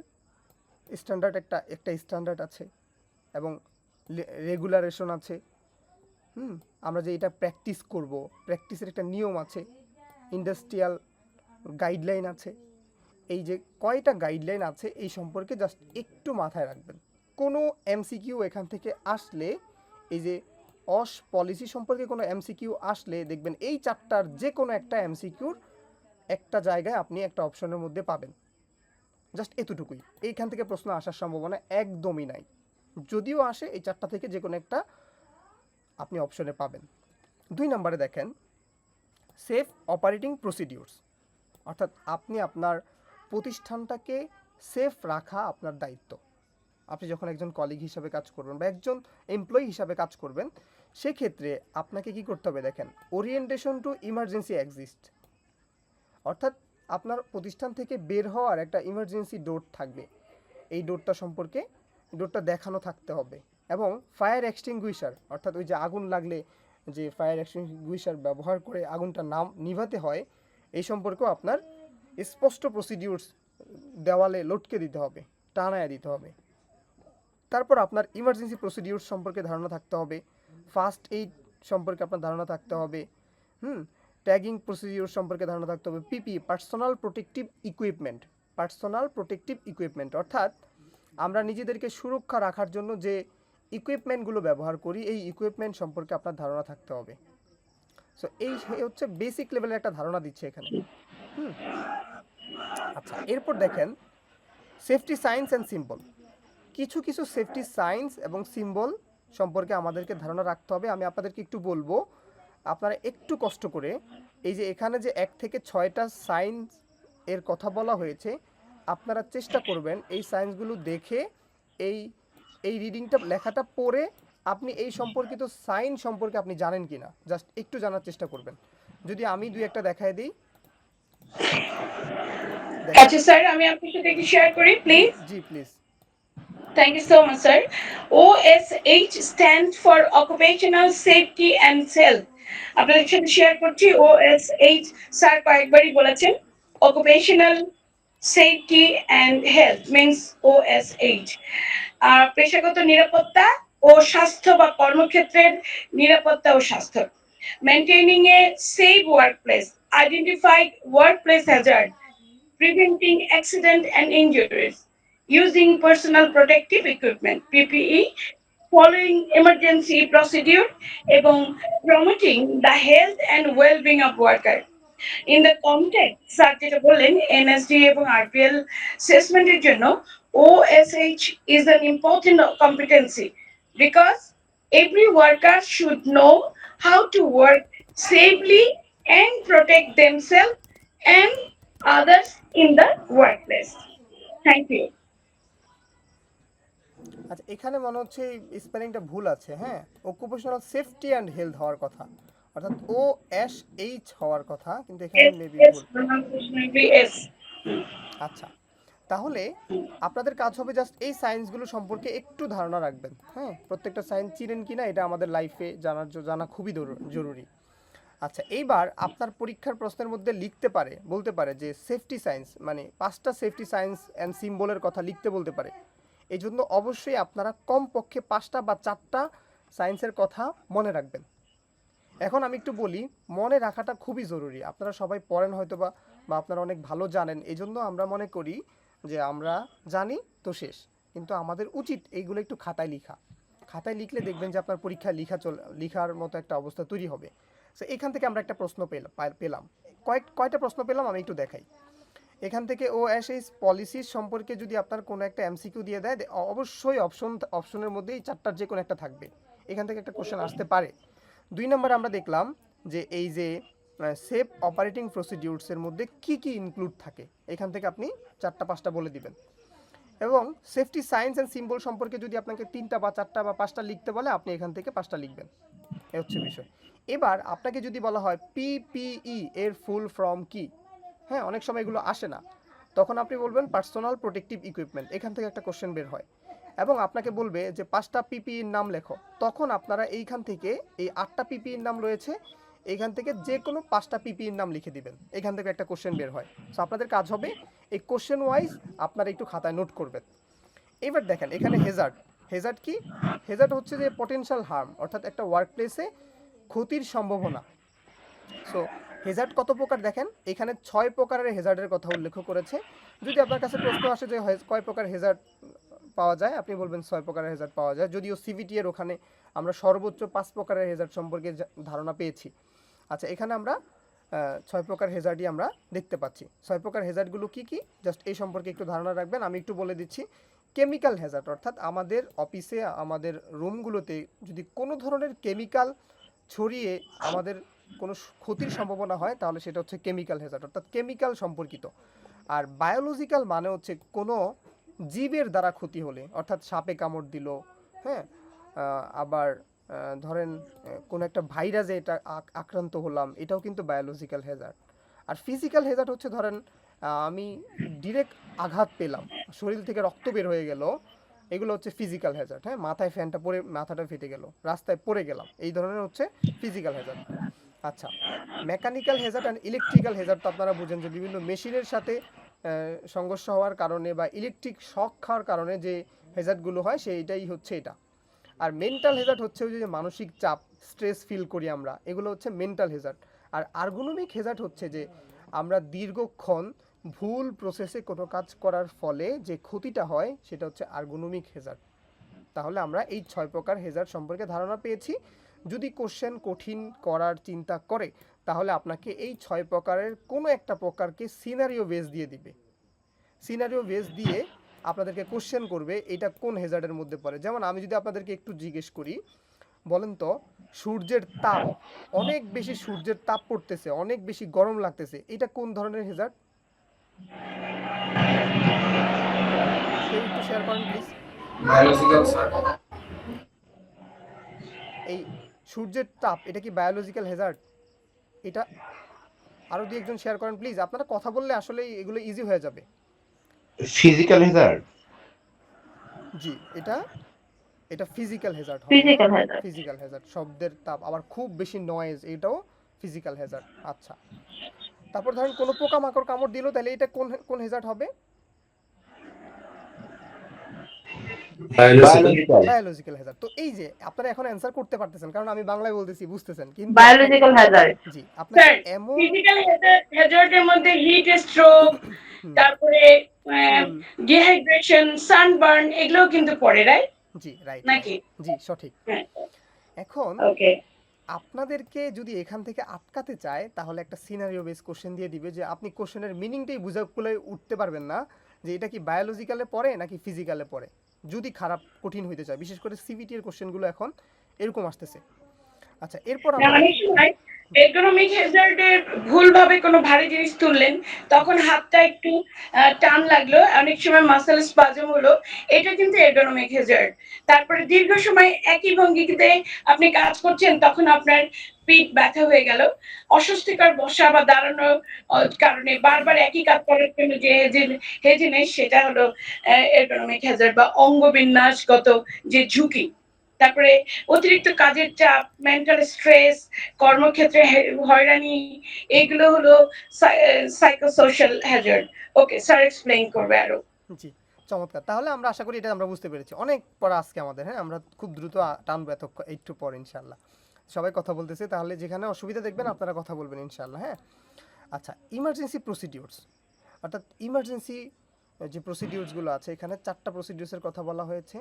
C: স্ট্যান্ডার্ড একটা স্ট্যান্ডার্ড আছে এবং রেগুলারেশন আছে। আমরা যে এটা প্র্যাকটিস করব, প্র্যাকটিসের একটা নিয়ম আছে, ইন্ডাস্ট্রিয়াল গাইডলাইন আছে। এই যে কয়টা গাইডলাইন আছে এই সম্পর্কে জাস্ট একটু মাথায় রাখবেন। কোনো এমসিকিউ এখান থেকে আসলে, এই যে অস পলিসি সম্পর্কে কোনো এমসিকিউ আসলে দেখবেন এই 4টার যে কোনো একটা এমসিকিউর একটা জায়গায় আপনি একটা অপশনের মধ্যে পাবেন। জাস্ট এতটুকুই, এইখান থেকে প্রশ্ন আসার সম্ভাবনা একদমই নাই। যদিও আসে এই 4টা থেকে যে কোনো একটা আপনি অপশনে পাবেন। 2 নম্বরে দেখেন সেফ অপারেটিং প্রসিডিউরস, অর্থাৎ আপনি আপনার প্রতিষ্ঠানটাকে সেফ রাখা আপনার দায়িত্ব। আপনি যখন একজন কলিগ হিসাবে কাজ করবেন বা একজন এমপ্লয়ি হিসাবে কাজ করবেন, সেক্ষেত্রে আপনাকে কি করতে হবে দেখেন, ওরিয়েন্টেশন টু ইমার্জেন্সি এক্সিস্ট, অর্থাৎ আপনার প্রতিষ্ঠান থেকে বের হওয়ার একটা ইমার্জেন্সি ডোর থাকবে, এই ডোরটা দেখানো থাকতে হবে। এবং ফায়ার এক্সটিংগুইশার, অর্থাৎ ওই যে আগুন লাগলে যে ফায়ার এক্সটিংগুইশার ব্যবহার করে আগুনটা নিভাতে হয়, এই সম্পর্কেও আপনার স্পষ্ট প্রসিডিউরস দেওয়ালে লটকে দিতে হবে, টানায় দিতে হবে। তারপর আপনার ইমার্জেন্সি প্রসিডিউরস সম্পর্কে ধারণা থাকতে হবে, ফার্স্ট এইড সম্পর্কে আপনার ধারণা থাকতে হবে, ট্যাগিং প্রসিডিউর সম্পর্কে ধারণা থাকতে হবে, পিপি পার্সোনাল প্রোটেক্টিভ ইকুইপমেন্ট, অর্থাৎ আমরা নিজেদেরকে সুরক্ষা রাখার জন্য যে ইকুইপমেন্টগুলো ব্যবহার করি, এই ইকুইপমেন্ট সম্পর্কে আপনার ধারণা থাকতে হবে। সো এই হচ্ছে বেসিক লেভেলের একটা ধারণা দিচ্ছে এখানে। আচ্ছা, এরপর দেখেন সেফটি সাইন্স অ্যান্ড সিম্বল। কিছু সেফটি সাইন্স এবং সিম্বল সম্পর্কে আমাদেরকে ধারণা রাখতে হবে। আমি আপনাদেরকে একটু বলবো, আপনারা একটু কষ্ট করে এই যে এখানে যে 1 থেকে 6টা সাইন্স এর কথা বলা হয়েছে, আপনারা চেষ্টা করবেন এই সাইন্সগুলো দেখে এই রিডিংটা লেখাটা পড়ে আপনি এই সম্পর্কিত সাইন সম্পর্কে আপনি জানেন কিনা জাস্ট একটু জানার চেষ্টা করবেন। যদি আমি 2-1টা দেখায় দিই।
A: আচ্ছা স্যার, আমি আপনার সাথে একটু শেয়ার করি please.
C: G please.
A: Thank you so much, sir. OSH stands for Occupational Safety and Health. আপনাদের সাথে শেয়ার করছি, OSH স্যার কয়েকবারই বলেছেন, Occupational Safety and Health means OSH. আর পেশাগত নিরাপত্তা ও স্বাস্থ্য বা কর্মক্ষেত্রের নিরাপত্তা ও স্বাস্থ্য। Maintaining a safe workplace, identifying workplace hazard, preventing accident and injuries, using personal protective equipment PPE, following emergency procedure এবং promoting the health and well-being of worker. In the context sir যেটা বললেন NSD এবং RPL assessment এর জন্য OSH is an important competency because every worker should know how to work safely and protect themselves and others in the workplace. Thank you.
C: আচ্ছা, এখানে মনে হচ্ছে স্পেলিংটা ভুল আছে। হ্যাঁ, অকুপেশনাল সেফটি অ্যান্ড হেলথ হওয়ার কথা, অর্থাৎ OSH হওয়ার কথা, কিন্তু এখানে মেবি ভুল। আচ্ছা, তাহলে আপনাদের কাজ হবে জাস্ট এই সায়েন্সগুলো সম্পর্কে একটু ধারণা রাখবেন। হ্যাঁ, প্রত্যেকটা সায়েন্স চিনেন কিনা এটা আমাদের লাইফে জানা খুবই জরুরি। আচ্ছা, এইবার আপনার পরীক্ষার প্রশ্নের মধ্যে বলতে পারে যে সেফটি সায়েন্স মানে 5টা সেফটি সায়েন্স অ্যান্ড সিম্বলের কথা লিখতে বলতে পারে। এই জন্য অবশ্যই আপনারা কমপক্ষে 5টা বা 4টা সায়েন্সের কথা মনে রাখবেন। এখন আমি একটু বলি, মনে রাখাটা খুবই জরুরি। আপনারা সবাই পড়েন হয়তো বা আপনারা অনেক ভালো জানেন, এই জন্য আমরা মনে করি যে আমরা জানি তো শেষ, কিন্তু আমাদের উচিত এইগুলো একটু খাতায় খাতায় লিখলে দেখবেন যে আপনার পরীক্ষায় লিখার মতো একটা অবস্থা তৈরি হবে। সো এখান থেকে আমরা একটা প্রশ্ন পেলাম। কয়টা প্রশ্ন পেলাম আমি একটু দেখাই। এখান থেকে OSH পলিসির সম্পর্কে যদি আপনার কোনো একটা MCQ দিয়ে দেয়, অবশ্যই অপশনের মধ্যে এই 4টার যে কোনো একটা থাকবে, এখান থেকে একটা কোশ্চেন আসতে পারে। 2 নম্বরে আমরা দেখলাম যে এই যে সেফ অপারেটিং প্রসিডিউরসের মধ্যে কি ইনক্লুড থাকে, এখান থেকে আপনি 4টা-5টা বলে দিবেন। এবং সেফটি সায়েন্স অ্যান্ড সিম্বল সম্পর্কে যদি আপনাকে 3টা বা 4টা বা 5টা লিখতে বলে, আপনি এখান থেকে 5টা লিখবেন। এ হচ্ছে বিষয়। এবার আপনাকে যদি বলা হয় PPE এর ফুল ফর্ম কি, হ্যাঁ, অনেক সময় এগুলো আসে না, তখন আপনি বলবেন পার্সোনাল প্রোটেক্টিভ ইকুইপমেন্ট। এখান থেকে একটা কোশ্চেন বের হয় এবং আপনাকে বলবে যে 5টা PPE-র নাম লেখো, তখন আপনারা এইখান থেকে এই 8টা PPE-র নাম রয়েছে, এইখান থেকে যে কোনো 5টা PPE-র নাম লিখে দিবেন। এখান থেকে একটা কোশ্চেন বের হয়। সো আপনাদের কাজ হবে এই কোশ্চেন ওয়াইজ আপনারা একটু খাতায় নোট করবেন। এবার দেখেন এখানে হেজার্ড কি? হেজার্ড হচ্ছে যে পটেনশিয়াল হার্ম, অর্থাৎ একটা ওয়ার্কপ্লেসে ক্ষতির সম্ভাবনা। সো হেজার্ড কত প্রকার দেখেন, এখানে 6 প্রকারের হেজার্ডের কথা উল্লেখ করেছে। যদি আপনার কাছে প্রশ্ন আসে যে কয় প্রকার হেজার্ড পাওয়া যায়, আপনি বলবেন 6 প্রকারের হেজার্ড পাওয়া যায়। যদিও CVT এর ওখানে আমরা সর্বোচ্চ 5 প্রকারের হেজার্ড সম্পর্কে ধারণা পেয়েছি। আচ্ছা, এখানে আমরা 6 প্রকার হেজার্ডই আমরা দেখতে পাচ্ছি। 6 প্রকার হেজার্ডগুলো কি জাস্ট এই সম্পর্কে একটু ধারণা রাখবেন। আমি একটু বলে দিচ্ছি। কেমিক্যাল হ্যাজার্ড, অর্থাৎ আমাদের অফিসে আমাদের রুমগুলোতে যদি কোনো ধরনের কেমিক্যাল ছড়িয়ে আমাদের কোনো ক্ষতির সম্ভাবনা হয় তাহলে সেটা হচ্ছে কেমিক্যাল হ্যাজার্ড, অর্থাৎ কেমিক্যাল সম্পর্কিত। আর বায়োলজিক্যাল মানে হচ্ছে কোনো জীবের দ্বারা ক্ষতি হলে, অর্থাৎ সাপে কামড় দিল, হ্যাঁ, আবার ধরেন কোনো একটা ভাইরাসে এটা আক্রান্ত হলাম, এটাও কিন্তু বায়োলজিক্যাল হ্যাজার্ড। আর ফিজিক্যাল হ্যাজার্ড হচ্ছে ধরেন আমি ডিরেক্ট আঘাত পেলাম, শরীর থেকে রক্ত বের হয়ে গেল, এগুলো হচ্ছে ফিজিক্যাল হ্যাজার্ড। হ্যাঁ, মাথায় ফ্যানটা পড়ে মাথাটা ফেটে গেল, রাস্তায় পড়ে গেলাম, এই ধরনের হচ্ছে ফিজিক্যাল হ্যাজার্ড। আচ্ছা, mechanical Hazard and electrical Hazard তো আপনারা বুঝেন যে বিভিন্ন মেশিনের সাথে সংঘর্ষ হওয়ার কারণে বা ইলেকট্রিক শক খাওয়ার কারণে যে হ্যাজার্ডগুলো হয় সেইটাই হচ্ছে এটা। আর মেন্টাল হ্যাজার্ড হচ্ছে ওই যে মানসিক চাপ, স্ট্রেস ফিল করি আমরা, এগুলো হচ্ছে মেন্টাল হ্যাজার্ড। আর আর্গোনমিক হ্যাজার্ড হচ্ছে যে আমরা দীর্ঘক্ষণ ভুল প্রসেসে কোনো কাজ করার ফলে যে ক্ষতিটা হয় সেটা হচ্ছে আর্গোনমিক হ্যাজার্ড। তাহলে আমরা এই 6 প্রকার হ্যাজার্ড সম্পর্কে ধারণা পেয়েছি। যদি কোশ্চেন কঠিন করার চিন্তা করে তাহলে আপনাকে এই 6 প্রকারের কোনো একটা প্রকারকে সিনারিও বেস দিয়ে দিবে। সিনারিও বেস দিয়ে আপনাদেরকে কোশ্চেন করবে এটা কোন হ্যাজার্ডের মধ্যে পড়ে। যেমন আমি যদি আপনাদেরকে একটু জিজ্ঞেস করি, বলেন তো সূর্যের তাপ, অনেক বেশি সূর্যের তাপ পড়তেছে, অনেক বেশি গরম লাগতেছে, এটা কোন ধরনের হ্যাজার্ড? কেউ একটু শেয়ার করেন প্লিজ।
H: Biological sir.
C: এই সূর্যের তাপ এটা কি বায়োলজিক্যাল হ্যাজার্ড? এটা আরো দুই একজন শেয়ার করেন প্লিজ। আপনারা কথা বললে আসলে এগুলো ইজি হয়ে যাবে।
E: Physical hazard.
C: জি, এটা ফিজিক্যাল হ্যাজার্ড হবে।
F: Physical hazard.
C: ফিজিক্যাল হ্যাজার্ড, শব্দের তাপ, আবার খুব বেশি নয়েজ, এটাও ফিজিক্যাল হ্যাজার্ড। আচ্ছা, তারপর ধরেন কোনো পোকামাকড় কামড় দিল, তাহলে এটা কোন কোন হ্যাজার্ড হবে?
E: বায়োলজিক্যাল।
C: Biological Hazard. তো এই যে আপনারা এখন অ্যানসার করতে পারতেছেন কারণ আমি বাংলায় বলতেছি, বুঝতেছেন, কিন্তু
F: বায়োলজিক্যাল হ্যাজার্ড।
C: জি আপনাকে
A: স্যার,
C: এমন
A: ফিজিক্যাল হ্যাজার্ডের মধ্যে হিট স্ট্রোক, তারপরে ডিহাইড্রেশন, সানবার্ন এগুলোও কিন্তু পড়ে, রাইট?
C: জি রাইট,
A: নাকি?
C: জি সঠিক।
A: হ্যাঁ,
C: এখন
A: ওকে।
C: আপনাদেরকে যদি এখান থেকে আটকাতে চায় তাহলে একটা সিনারিও বেস কোশ্চেন দিয়ে দিবে যে আপনি কোশ্চেনের মিনিংটাই বুঝে উঠতে পারবেন না যে এটা কি বায়োলজিক্যালে পড়ে নাকি ফিজিক্যালে পড়ে, যদি খারাপ কঠিন হইতে চায়। বিশেষ করে সিবিটি এর কোশ্চেনগুলো এখন এরকম আসতেছে। আচ্ছা, এরপর
A: না,
C: আমরা
A: অনেক সময় এরগোনমিক হ্যাজার্ডের ভুলভাবে কোনো ভারী জিনিস তুললেন, তখন হাতটা একটু টান লাগলো, অনেক সময় মাসেল স্পাজম হলো, এটা কিন্তু এরগোনমিক হ্যাজার্ড। তারপরে দীর্ঘ সময় একই ভঙ্গিতে আপনি কাজ করছেন, তখন আপনার পিঠ ব্যথা হয়ে গেল, অস্বস্তিকর বসা বা দাঁড়ানো কারণে বারবার একই কাজ করার জন্য যে হেজিনেস, সেটা হলো এরগোনমিক হ্যাজার্ড বা অঙ্গবিন্যাসগত যে ঝুঁকি। তারপরে অতিরিক্ত কাজের চাপ, মেন্টাল স্ট্রেস, কর্মক্ষেত্রে হয়রানি, এগুলো হলো সাইকোসোশ্যাল হ্যাজার্ড। ওকে, স্যার এক্সপ্লেইন করবে আরো।
C: জি চমৎকার। তাহলে আমরা আশা করি এটা আমরা বুঝতে পেরেছি। অনেক পড়া আজকে আমাদের, হ্যাঁ, আমরা খুব দ্রুত টানবো একটু পর ইনশাল্লাহ। সবাই কথা বলতেছে, তাহলে যেখানে অসুবিধা দেখবেন আপনারা কথা বলবেন ইনশাল্লাহ। হ্যাঁ, আচ্ছা, ইমার্জেন্সি প্রসিডিউরস, অর্থাৎ ইমার্জেন্সি যে প্রসিডিউরসগুলো আছে, এখানে 4টা প্রসিডিউরসের কথা বলা হয়েছে।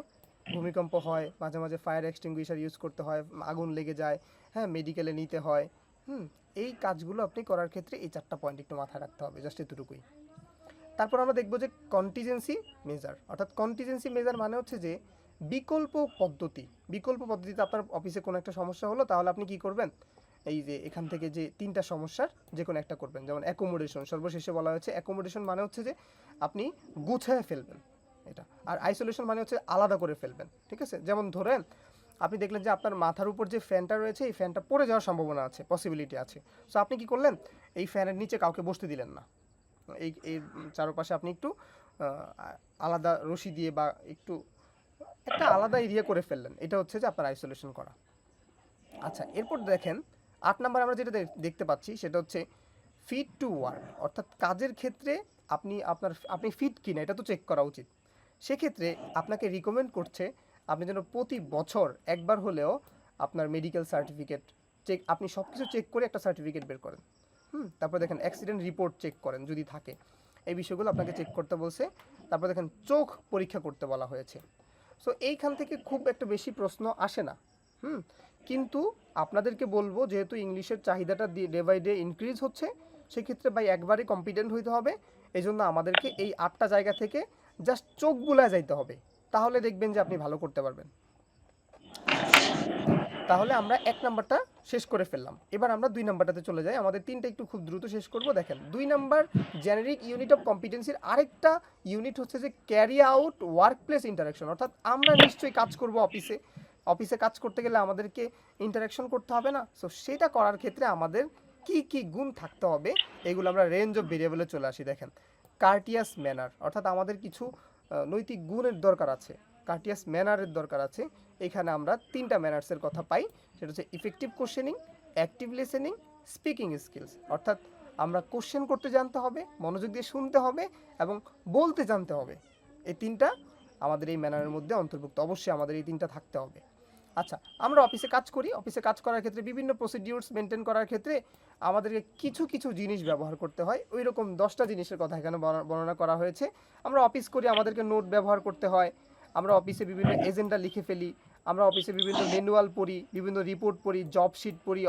C: ভূমিকম্প হয়, মাঝে মাঝে ফায়ার এক্সটিংগুইশার ইউজ করতে হয়, আগুন লেগে যায়, হ্যাঁ, মেডিকেলে নিতে হয়। এই কাজগুলো আপনি করার ক্ষেত্রে এই 4টা পয়েন্ট একটু মাথায় রাখতে হবে, জাস্ট এতটুকুই। তারপর আমরা দেখব যে কন্টিজেন্সি মেজার, অর্থাৎ কন্টিজেন্সি মেজার মানে হচ্ছে যে বিকল্প পদ্ধতিতে আপনার অফিসে কোনো একটা সমস্যা হলো, তাহলে আপনি কি করবেন? এই যে এখান থেকে যে 3টা সমস্যার যে কোনো একটা করবেন। যেমন অ্যাকোমোডেশন, সর্বশেষে বলা হয়েছে অ্যাকোমোডেশন মানে হচ্ছে যে আপনি গুছায় ফেলবেন এটা, আর আইসোলেশন মানে হচ্ছে আলাদা করে ফেলবেন। ঠিক আছে, যেমন ধরেন আপনি দেখলেন যে আপনার মাথার উপর যে ফ্যানটা রয়েছে, এই ফ্যানটা পড়ে যাওয়ার সম্ভাবনা আছে, পসিবিলিটি আছে। সো আপনি কি করলেন? এই ফ্যানের নিচে কাউকে বসতে দিলেন না, এই চারপাশে আপনি একটু আলাদা রশি দিয়ে বা একটু একটা আলাদা এরিয়া করে ফেললেন, এটা হচ্ছে যে আপনার আইসোলেশন করা। আচ্ছা, এরপর দেখেন 8 নাম্বার আমরা যেটা দেখতে পাচ্ছি সেটা হচ্ছে ফিট টু ওয়ার্ক, অর্থাৎ কাজের ক্ষেত্রে আপনি ফিট কিনা এটা তো চেক করা উচিত। সেক্ষেত্রে আপনাকে রিকমেন্ড করছে আপনি যেন প্রতি বছর একবার হলেও আপনার মেডিকেল সার্টিফিকেট আপনি সব কিছু চেক করে একটা সার্টিফিকেট বের করেন। তারপর দেখেন অ্যাক্সিডেন্ট রিপোর্ট চেক করেন যদি থাকে, এই বিষয়গুলো আপনাকে চেক করতে বলছে। তারপর দেখেন চোখ পরীক্ষা করতে বলা হয়েছে। সো এইখান থেকে খুব একটা বেশি প্রশ্ন আসে না, কিন্তু আপনাদেরকে বলবো যেহেতু ইংলিশের চাহিদাটা ডে বাই ডে ইনক্রিজ হচ্ছে, সেক্ষেত্রে একবারে কম্পিটেন্ট হইতে হবে। এই জন্য আমাদেরকে এই 8টা জায়গা থেকে জাস্ট চোখ বুলায় যাইতে হবে, তাহলে দেখবেন যে আপনি ভালো করতে পারবেন। তাহলে আমরা 1 নাম্বারটা শেষ করে ফেললাম। এবার আমরা 2 নাম্বারটাতে চলে যাই। আমাদের 3টা একটু খুব দ্রুত শেষ করব। দেখেন 2 নাম্বার জেনারিক ইউনিট অফ কম্পিটেন্সির আরেকটা ইউনিট হচ্ছে যে ক্যারি আউট ওয়ার্কপ্লেস ইন্টারাকশন, অর্থাৎ আমরা নিশ্চয়ই কাজ করব অফিসে। অফিসে কাজ করতে গেলে আমাদেরকে ইন্টারাকশন করতে হবে না? সো সেটা করার ক্ষেত্রে আমাদের কি কি গুণ থাকতে হবে এগুলো আমরা রেঞ্জ অফ ভেরিয়েবলে চলে আসি। দেখেন কার্টিয়াস ম্যানার, অর্থাৎ আমাদের কিছু নৈতিক গুণের দরকার আছে, কার্টিয়াস ম্যানারের দরকার আছে। এখানে আমরা 3টা ম্যানার্সের কথা পাই, সেটা হচ্ছে effective questioning, active listening, speaking skills. অর্থাৎ আমরা কোশ্চেন করতে জানতে হবে, মনোযোগ দিয়ে শুনতে হবে এবং বলতে জানতে হবে। এই 3টা আমাদের এই ম্যানারের মধ্যে অন্তর্ভুক্ত, অবশ্যই আমাদের এই 3টা থাকতে হবে। আচ্ছা, আমরা অফিসে কাজ করি, অফিসে কাজ করার ক্ষেত্রে বিভিন্ন প্রসিডিউরস মেনটেন করার ক্ষেত্রে আমাদেরকে কিছু কিছু জিনিস ব্যবহার করতে হয়। ওই রকম 10টা জিনিসের কথা এখানে বর্ণনা করা হয়েছে। আমরা অফিস করি, আমাদেরকে নোট ব্যবহার করতে হয়, আমরা অফিসে বিভিন্ন এজেন্ডা লিখে ফেলি, আমরা অফিসে বিভিন্ন ম্যানুয়াল পড়ি, বিভিন্ন রিপোর্ট পড়ি, জব শিট পড়ি,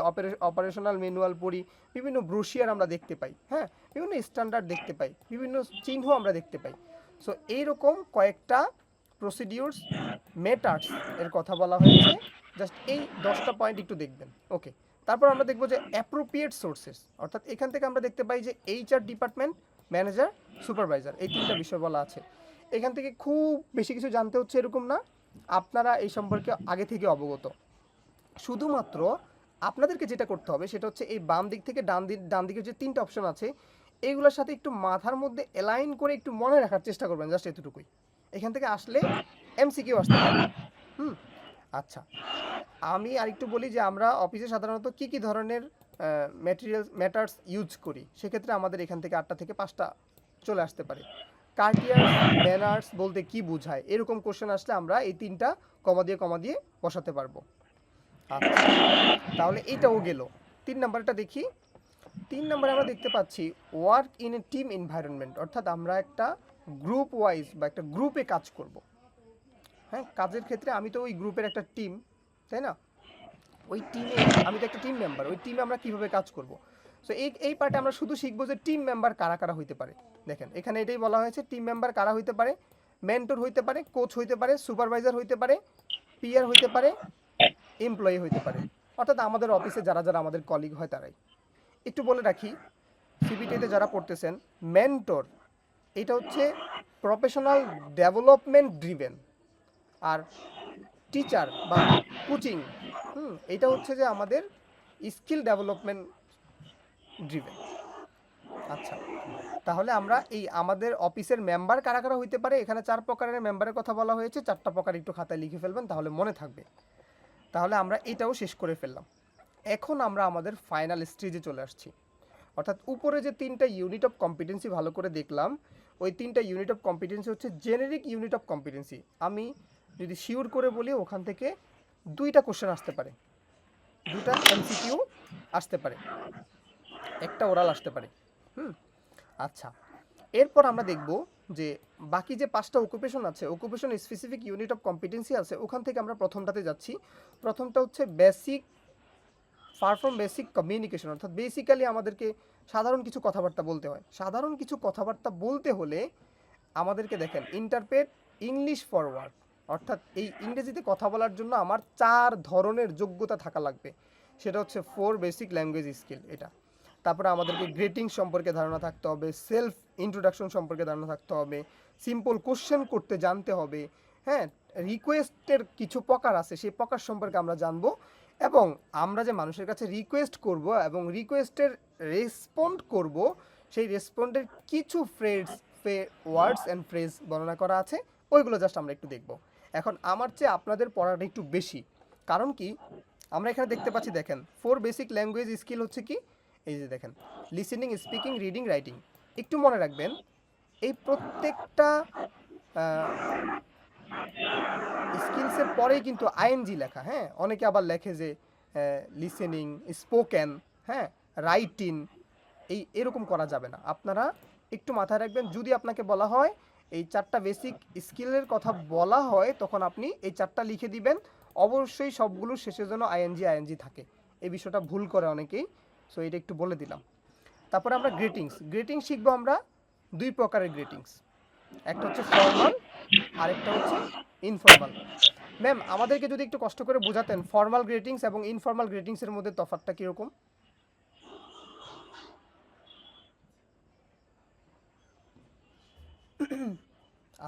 C: অপারেশনাল ম্যানুয়াল পড়ি, বিভিন্ন ব্রোশিয়ার আমরা দেখতে পাই, হ্যাঁ, বিভিন্ন স্ট্যান্ডার্ড দেখতে পাই, বিভিন্ন চিহ্ন আমরা দেখতে পাই। সো এইরকম কয়েকটা প্রসিডিউরস মেটার্স এর কথা বলা হয়েছে। জাস্ট এই 10টা পয়েন্ট একটু দেখবেন। ওকে, তারপর আমরা দেখব যে অ্যাপ্রোপ্রিয়েট সোর্সেস, অর্থাৎ এখান থেকে আমরা দেখতে পাই যে এইচআর ডিপার্টমেন্ট, ম্যানেজার, সুপারভাইজার, এই 3টা বিষয় বলা আছে। এখান থেকে খুব বেশি কিছু জানতে হচ্ছে এরকম না, আপনারা এই সম্পর্কে আগে থেকে অবগত। শুধুমাত্র আপনাদেরকে যেটা করতে হবে সেটা হচ্ছে এই বাম দিক থেকে ডান দিকের যে 3টা অপশন আছে এইগুলোর সাথে একটু মাথার মধ্যে অ্যালাইন করে একটু মনে রাখার চেষ্টা করবেন, জাস্ট এতটুকুই। এখান থেকে আসলে এমসিকিউ আসতে পারে। আচ্ছা, আমি আরেকটু বলি যে আমরা অফিসে সাধারণত কি কি ধরনের ম্যাটার্স ইউজ করি। সেক্ষেত্রে আমাদের এখান থেকে 8টা থেকে 5টা চলে আসতে পারে। কার্টিয়াস ম্যানার্স বলতে কি বোঝায়, এরকম কোশ্চেন আসলে আমরা এই 3টা কমা দিয়ে বসাতে পারবো। আচ্ছা, তাহলে এইটাও গেল। 3 নাম্বারটা দেখি। 3 নম্বরে আমরা দেখতে পাচ্ছি work in a team environment, অর্থাৎ আমরা একটা গ্রুপ ওয়াইজ বা একটা গ্রুপে কাজ করব। হ্যাঁ, কাজের ক্ষেত্রে আমি তো ওই গ্রুপের একটা টিম, তাই না? ওই টিমে আমি তো একটা টিম মেম্বার, ওই টিমে আমরা কিভাবে কাজ করব। সো এই পার্টে আমরা শুধু শিখবো যে টিম মেম্বার কারা কারা হইতে পারে। দেখেন এখানে এটাই বলা হয়েছে, টিম মেম্বার কারা হইতে পারে, মেন্টর হইতে পারে, কোচ হইতে পারে, সুপারভাইজার হইতে পারে, পিয়ার হইতে পারে, এমপ্লয়ি হইতে পারে, অর্থাৎ আমাদের অফিসে যারা যারা আমাদের কলিগ হয় তারাই। একটু বলে রাখি, সিবিটিতে যারা পড়তেছেন, মেন্টর এটা হচ্ছে প্রফেশনাল ডেভেলপমেন্ট ড্রিভেন, আর টিচার বা কোচিং এটা হচ্ছে যে আমাদের স্কিল ডেভেলপমেন্ট ড্রিভেন। আচ্ছা, তাহলে আমরা এই আমাদের অফিসের মেম্বার কারা কারা হইতে পারে, এখানে 4 প্রকারের মেম্বারের কথা বলা হয়েছে, 4টা প্রকার একটু খাতায় লিখে ফেলবেন, তাহলে মনে থাকবে। তাহলে আমরা এটাও শেষ করে ফেললাম। এখন আমরা আমাদের ফাইনাল স্টেজে চলে আসছি, অর্থাৎ উপরে যে 3টা ইউনিট অফ কম্পিটেন্সি ভালো করে দেখলাম, ওই 3টা ইউনিট অফ কম্পিটেন্সি হচ্ছে জেনেরিক ইউনিট অফ কম্পিটেন্সি। আমি যদি শিওর করে বলি ওখান থেকে 2টা কোশ্চেন আসতে পারে, 2টা এমসিকিউ আসতে পারে, একটা ওরাল আসতে পারে। আচ্ছা, এরপর আমরা দেখব যে বাকি যে 5টা অকুপেশন আছে, occupation specific unit of competency আছে, ওখান থেকে আমরা প্রথমটাতে যাচ্ছি। প্রথমটা হচ্ছে ফার ফ্রম বেসিক কমিউনিকেশন, অর্থাৎ বেসিক্যালি আমাদেরকে সাধারণ কিছু কথাবার্তা বলতে হয়। সাধারণ কিছু কথাবার্তা বলতে হলে আমাদেরকে দেখেন ইন্টারপ্রেট ইংলিশ ফর ওয়ার্ক, অর্থাৎ এই ইংরেজিতে কথা বলার জন্য আমার 4 ধরনের যোগ্যতা থাকা লাগবে। সেটা হচ্ছে 4 বেসিক ল্যাঙ্গুয়েজ স্কিল এটা। তারপরে আমাদেরকে গ্রেটিং সম্পর্কে ধারণা থাকতে হবে, সেলফ ইন্ট্রোডাকশন সম্পর্কে ধারণা থাকতে হবে, সিম্পল কোশ্চেন করতে জানতে হবে, হ্যাঁ, রিকোয়েস্টের কিছু প্রকার আছে সেই প্রকার সম্পর্কে আমরা জানবো, এবং আমরা যে মানুষের কাছে রিকোয়েস্ট করব এবং রিকোয়েস্টের রেসপন্ড করব, সেই রেসপন্ডের কিছু ওয়ার্ডস অ্যান্ড ফ্রেজ বর্ণনা করা আছে, ওইগুলো জাস্ট আমরা একটু দেখব। এখন আমার চেয়ে আপনাদের পড়াটা একটু বেশি, কারণ কি আমরা এখানে দেখতে পাচ্ছি, দেখেন 4 বেসিক ল্যাঙ্গুয়েজ স্কিল হচ্ছে কি, এই যে দেখেন লিসেনিং, স্পিকিং, রিডিং, রাইটিং। একটু মনে রাখবেন এই প্রত্যেকটা স্কিলসের পরেই কিন্তু আইএনজি লেখা। হ্যাঁ, অনেকে আবার লেখে যে লিসেনিং, স্পোকেন, হ্যাঁ, রাইটিং, এরকম করা যাবে না। আপনারা একটু মাথায় রাখবেন, যদি আপনাকে বলা হয় এই 4টা বেসিক স্কিলের কথা বলা হয়, তখন আপনি এই 4টা লিখে দিবেন, অবশ্যই সবগুলোর শেষে যেন আইএনজি থাকে। এই বিষয়টা ভুল করে অনেকেই, সো এটা একটু বলে দিলাম। তারপরে আমরা গ্রিটিংস শিখবো। আমরা 2 প্রকারের গ্রিটিংস, একটা হচ্ছে ফর্মাল, আরেকটা হচ্ছে ইনফর্মাল। ম্যাম আমাদেরকে যদি একটু কষ্ট করে বোঝাতেন ফর্মাল গ্রিটিংস এবং ইনফর্মাল গ্রিটিংসের মধ্যে তফাৎটা কীরকম?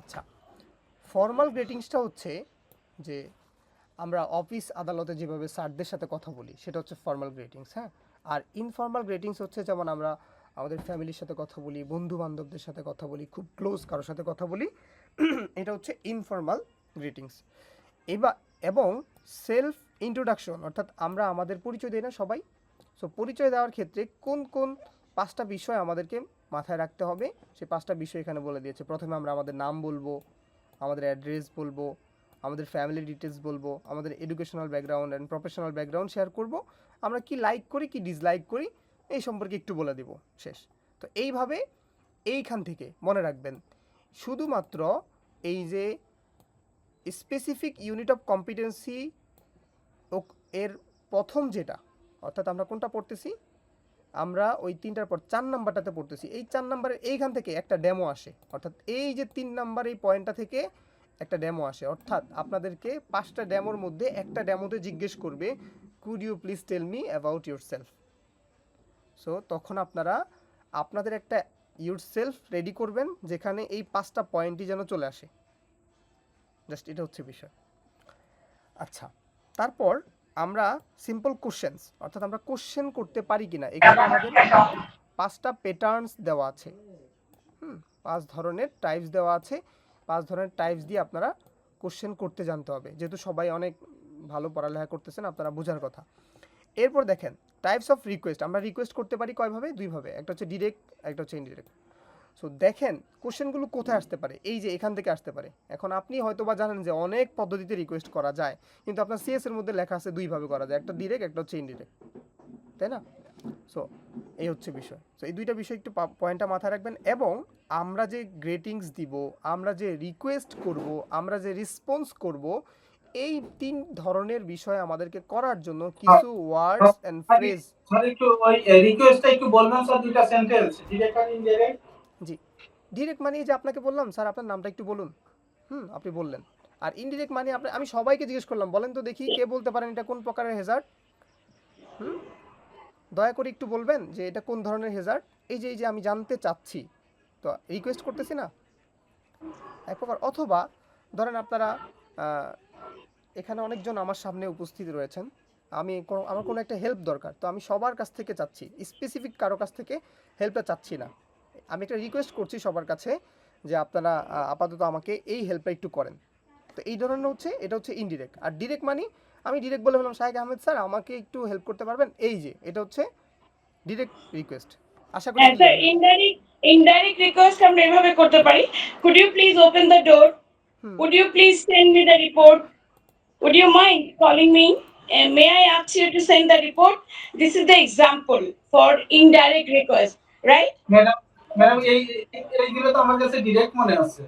C: আচ্ছা, ফর্মাল গ্রিটিংসটা হচ্ছে যে আমরা অফিস আদালতে যেভাবে স্যারদের সাথে কথা বলি সেটা হচ্ছে ফর্মাল গ্রিটিংস, হ্যাঁ। আর ইনফর্মাল গ্রিটিংস হচ্ছে যেমন আমরা আমাদের ফ্যামিলির সাথে কথা বলি, বন্ধু বান্ধবদের সাথে কথা বলি, খুব ক্লোজ কারোর সাথে কথা বলি, এটা হচ্ছে ইনফর্মাল গ্রিটিংস। এবং সেলফ ইন্ট্রোডাকশন, অর্থাৎ আমরা আমাদের পরিচয় দিই না সবাই, সো পরিচয় দেওয়ার ক্ষেত্রে কোন কোন 5টা বিষয় আমাদেরকে মাথায় রাখতে হবে সেই 5টা বিষয় এখানে বলে দিয়েছে। প্রথমে আমরা আমাদের নাম বলবো, আমাদের অ্যাড্রেস বলবো, আমাদের ফ্যামিলি ডিটেলস বলবো, আমাদের educational background and professional background share করব, আমরা কি লাইক করি কি ডিসলাইক করি এই সম্পর্কে একটু বলে দেব, শেষ। তো এইভাবে এইখান থেকে মনে রাখবেন শুধুমাত্র এই যে স্পেসিফিক ইউনিট অফ কম্পিটেন্সি এর প্রথম যেটা, অর্থাৎ আমরা কোনটা পড়তেছি, আমরা ওই 3টার পর 4 নাম্বারটাতে পড়তেছি। এই 4 নাম্বারের এইখান থেকে একটা ডেমো আসে, অর্থাৎ এই যে 3 নাম্বার এই পয়েন্টটা থেকে একটা ডেমো আসে, অর্থাৎ আপনাদেরকে 5টা ডেমোর মধ্যে একটা ডেমোতে জিজ্ঞেস করবে could you please tell me about yourself. So তখন আপনারা আপনাদের একটা ইউর সেলফ রেডি করবেন যেখানে এই 5টা পয়েন্টই যেন চলে আসে, জাস্ট এটা হচ্ছে বিষয়। আচ্ছা, তারপর আমরা সিম্পল কোশ্চেন্স, অর্থাৎ আমরা কোশ্চেন করতে পারি কিনা, এখানে আমাদের 5টা প্যাটার্নস দেওয়া আছে, 5 ধরনের টাইপস দেওয়া আছে। 5 ধরনের টাইপস দিয়ে আপনারা কোশ্চেন করতে জানতে হবে, যেহেতু সবাই অনেক ভালো পড়ালেখা করতেছেন আপনারা বোঝার কথা। এরপর দেখেন টাইপস অফ রিকোয়েস্ট, আমরা রিকোয়েস্ট করতে পারি কয়ভাবে, 2ভাবে, একটা হচ্ছে ডিরেক্ট, একটা হচ্ছে ইনডিরেক্ট। সো দেখেন কোশ্চেনগুলো কোথায় আসতে পারে, এই যে এখান থেকে আসতে পারে। এখন আপনি হয়তো বা জানেন যে অনেক পদ্ধতিতে রিকোয়েস্ট করা যায়, কিন্তু আপনার সিএস এর মধ্যে লেখা আছে 2ভাবে করা যায়, একটা ডিরেক্ট একটা হচ্ছে ইনডিরেক্ট, তাই না? সো এই হচ্ছে বিষয়। সো এই 2টা বিষয় একটু পয়েন্টটা মাথায় রাখবেন। এবং আমরা যে গ্রেটিংস দিব, আমরা যে রিকোয়েস্ট করব, আমরা যে রেসপন্স করব, এই 3 ধরনের বিষয় আমাদেরকে করার জন্য কিছু ওয়ার্ডস এন্ড ফ্রেজ।
I: স্যার একটু ওই রিকোয়েস্টটা একটু বলবেন স্যার, 2টা সেন্টেন্স, ডিরেক্ট আর ইনডিরেক্ট।
C: জি, ডিরেক্ট মানে এই যে আপনাকে বললাম স্যার আপনার নামটা একটু বলুন, আপনি বললেন। আর ইনডিরেক্ট মানে আমি সবাইকে জিজ্ঞেস করলাম বলেন তো দেখি কে বলতে পারেন এটা কোন প্রকারের হ্যাজার্ড, দয়া করে একটু বলবেন যে এটা কোন ধরনের হ্যাজার্ড। এই যে আমি জানতে চাচ্ছি, তো রিকোয়েস্ট করতেছি না এক প্রকার। অথবা ধরেন আপনারা এখানে অনেকজন আমার সামনে উপস্থিত রয়েছেন, আমার কোনো একটা হেল্প দরকার, তো আমি সবার কাছ থেকে চাচ্ছি, স্পেসিফিক কারো কাছ থেকে হেল্পটা চাচ্ছি না, আমি একটা রিকোয়েস্ট করছি সবার কাছে যে আপনারা আপাতত আমাকে এই হেল্পটা একটু করেন। তো এই ধরনের হচ্ছে এটা হচ্ছে ইনডিরেক্ট। আর ডিরেক্ট মানে আমি ডিরেক্ট বলে বললাম শাহেক আহমেদ স্যার আমাকে একটু হেল্প করতে পারবেন, এই যে এটা হচ্ছে ডিরেক্ট রিকোয়েস্ট। আশা করি
A: হ্যাঁ স্যার, ইনডাইরেক্ট রিকোয়েস্ট আমরা এভাবে করতে পারি, could you please open the door, would you please send me the report, would you mind calling me, and may I ask you to send the report. This is the example for indirect request, right?
I: Madam madam এইগুলো তো আমার কাছে direct মনে হচ্ছে,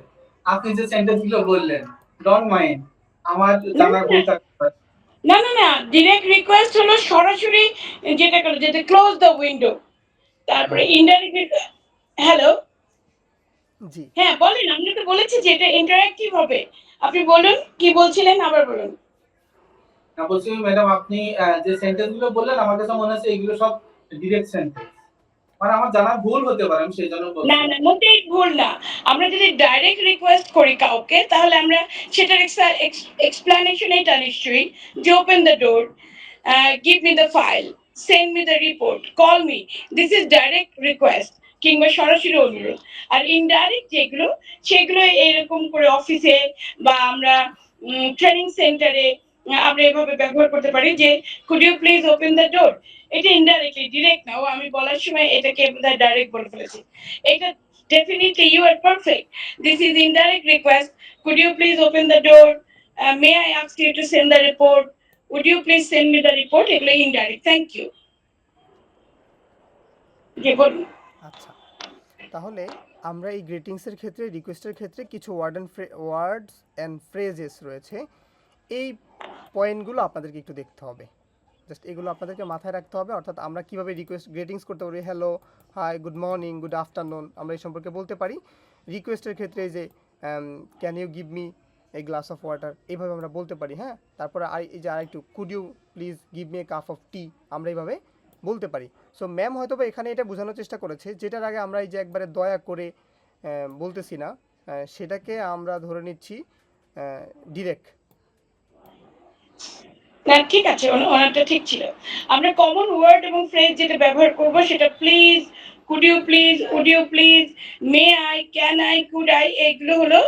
I: আপনি যে সেন্টেন্সগুলো বললেন, don't mind, আমার জানার ভুল থাকতে পারে।
A: না, ডিরেক্ট রিকোয়েস্ট হলো সরাসরি যেটা করে, যেটা ক্লোজ দ্য উইন্ডো। তারপরে ইনডাইরেক্ট, হ্যালো,
C: জি
A: হ্যাঁ বলেন, আমি তো বলেছি যে এটা ইন্টারঅ্যাক্টিভ হবে। আপনি বলুন কি বলছিলেন, আবার বলুন।
I: না বলছি ম্যাডাম, আপনি যে সেন্টেন্সগুলো বললেন আমার কাছে মনে হচ্ছে এগুলো সব ডিরেক্ট সেন্টেন্স, মানে আমার জানার ভুল হতে পারে, আমি সেই জন্য বলছি।
A: না, মোটেই ভুল না। আমরা যদি ডাইরেক্ট রিকোয়েস্ট করি কাউকে, তাহলে আমরা সেটার এক্সপ্লানেশন এটা নিশ্চয়ই, যে open the door, give me the file, send me the report, call me, this is direct request, কিংবা সরাসরি অনুরোধ। আর ইনডাইরেক্ট যেগুলো, সেগুলো এরকম করে অফিসে বা আমরা ট্রেনিং সেন্টারে আমরা এভাবে ব্যবহার করতে পারি যে could you please open the door. এটা ইনডাইরেক্টলি, ডিরেক্ট না। ও আমি বলার সময় এটাকে ডাইরেক্ট বলে ফেলেছি। এটা definitely you are perfect. This is indirect request. Could you please open the door? May I ask you to send the report? Would you please send me the report? এগুলো indirect. Thank you. জি বলুন।
C: আচ্ছা, তাহলে আমরা এই গ্রিটিংসের ক্ষেত্রে রিকোয়েস্টের ক্ষেত্রে কিছু words and phrases রয়েছে, এই পয়েন্টগুলো আপনাদেরকে একটু দেখতে হবে, জাস্ট এগুলো আপনাদেরকে মাথায় রাখতে হবে। অর্থাৎ আমরা কীভাবে গ্রিটিংস করতে পারি, hello, hi, good morning, good afternoon, আমরা এই সম্পর্কে বলতে পারি। রিকোয়েস্টের ক্ষেত্রে এই যে can you give me a glass of water, এইভাবে আমরা বলতে পারি। হ্যাঁ, তারপরে আর এই যে আরেকটু could you please give me a cup of tea, আমরা এইভাবে বলতে পারি। সো ম্যাম হয়তো বা এখানে এটা বোঝানোর চেষ্টা করেছে, যেটার আগে আমরা এই যে একবারে দয়া করে বলতেছি না, সেটাকে আমরা ধরে নিচ্ছি ডিরেক্ট।
A: না ঠিক আছে, ওনারটা ঠিক ছিল। আমরা কমন ওয়ার্ড এবং ফ্রেজ যেটা ব্যবহার করব সেটা please, could you please, would you please, may I, can I, could I, এগুলো হলো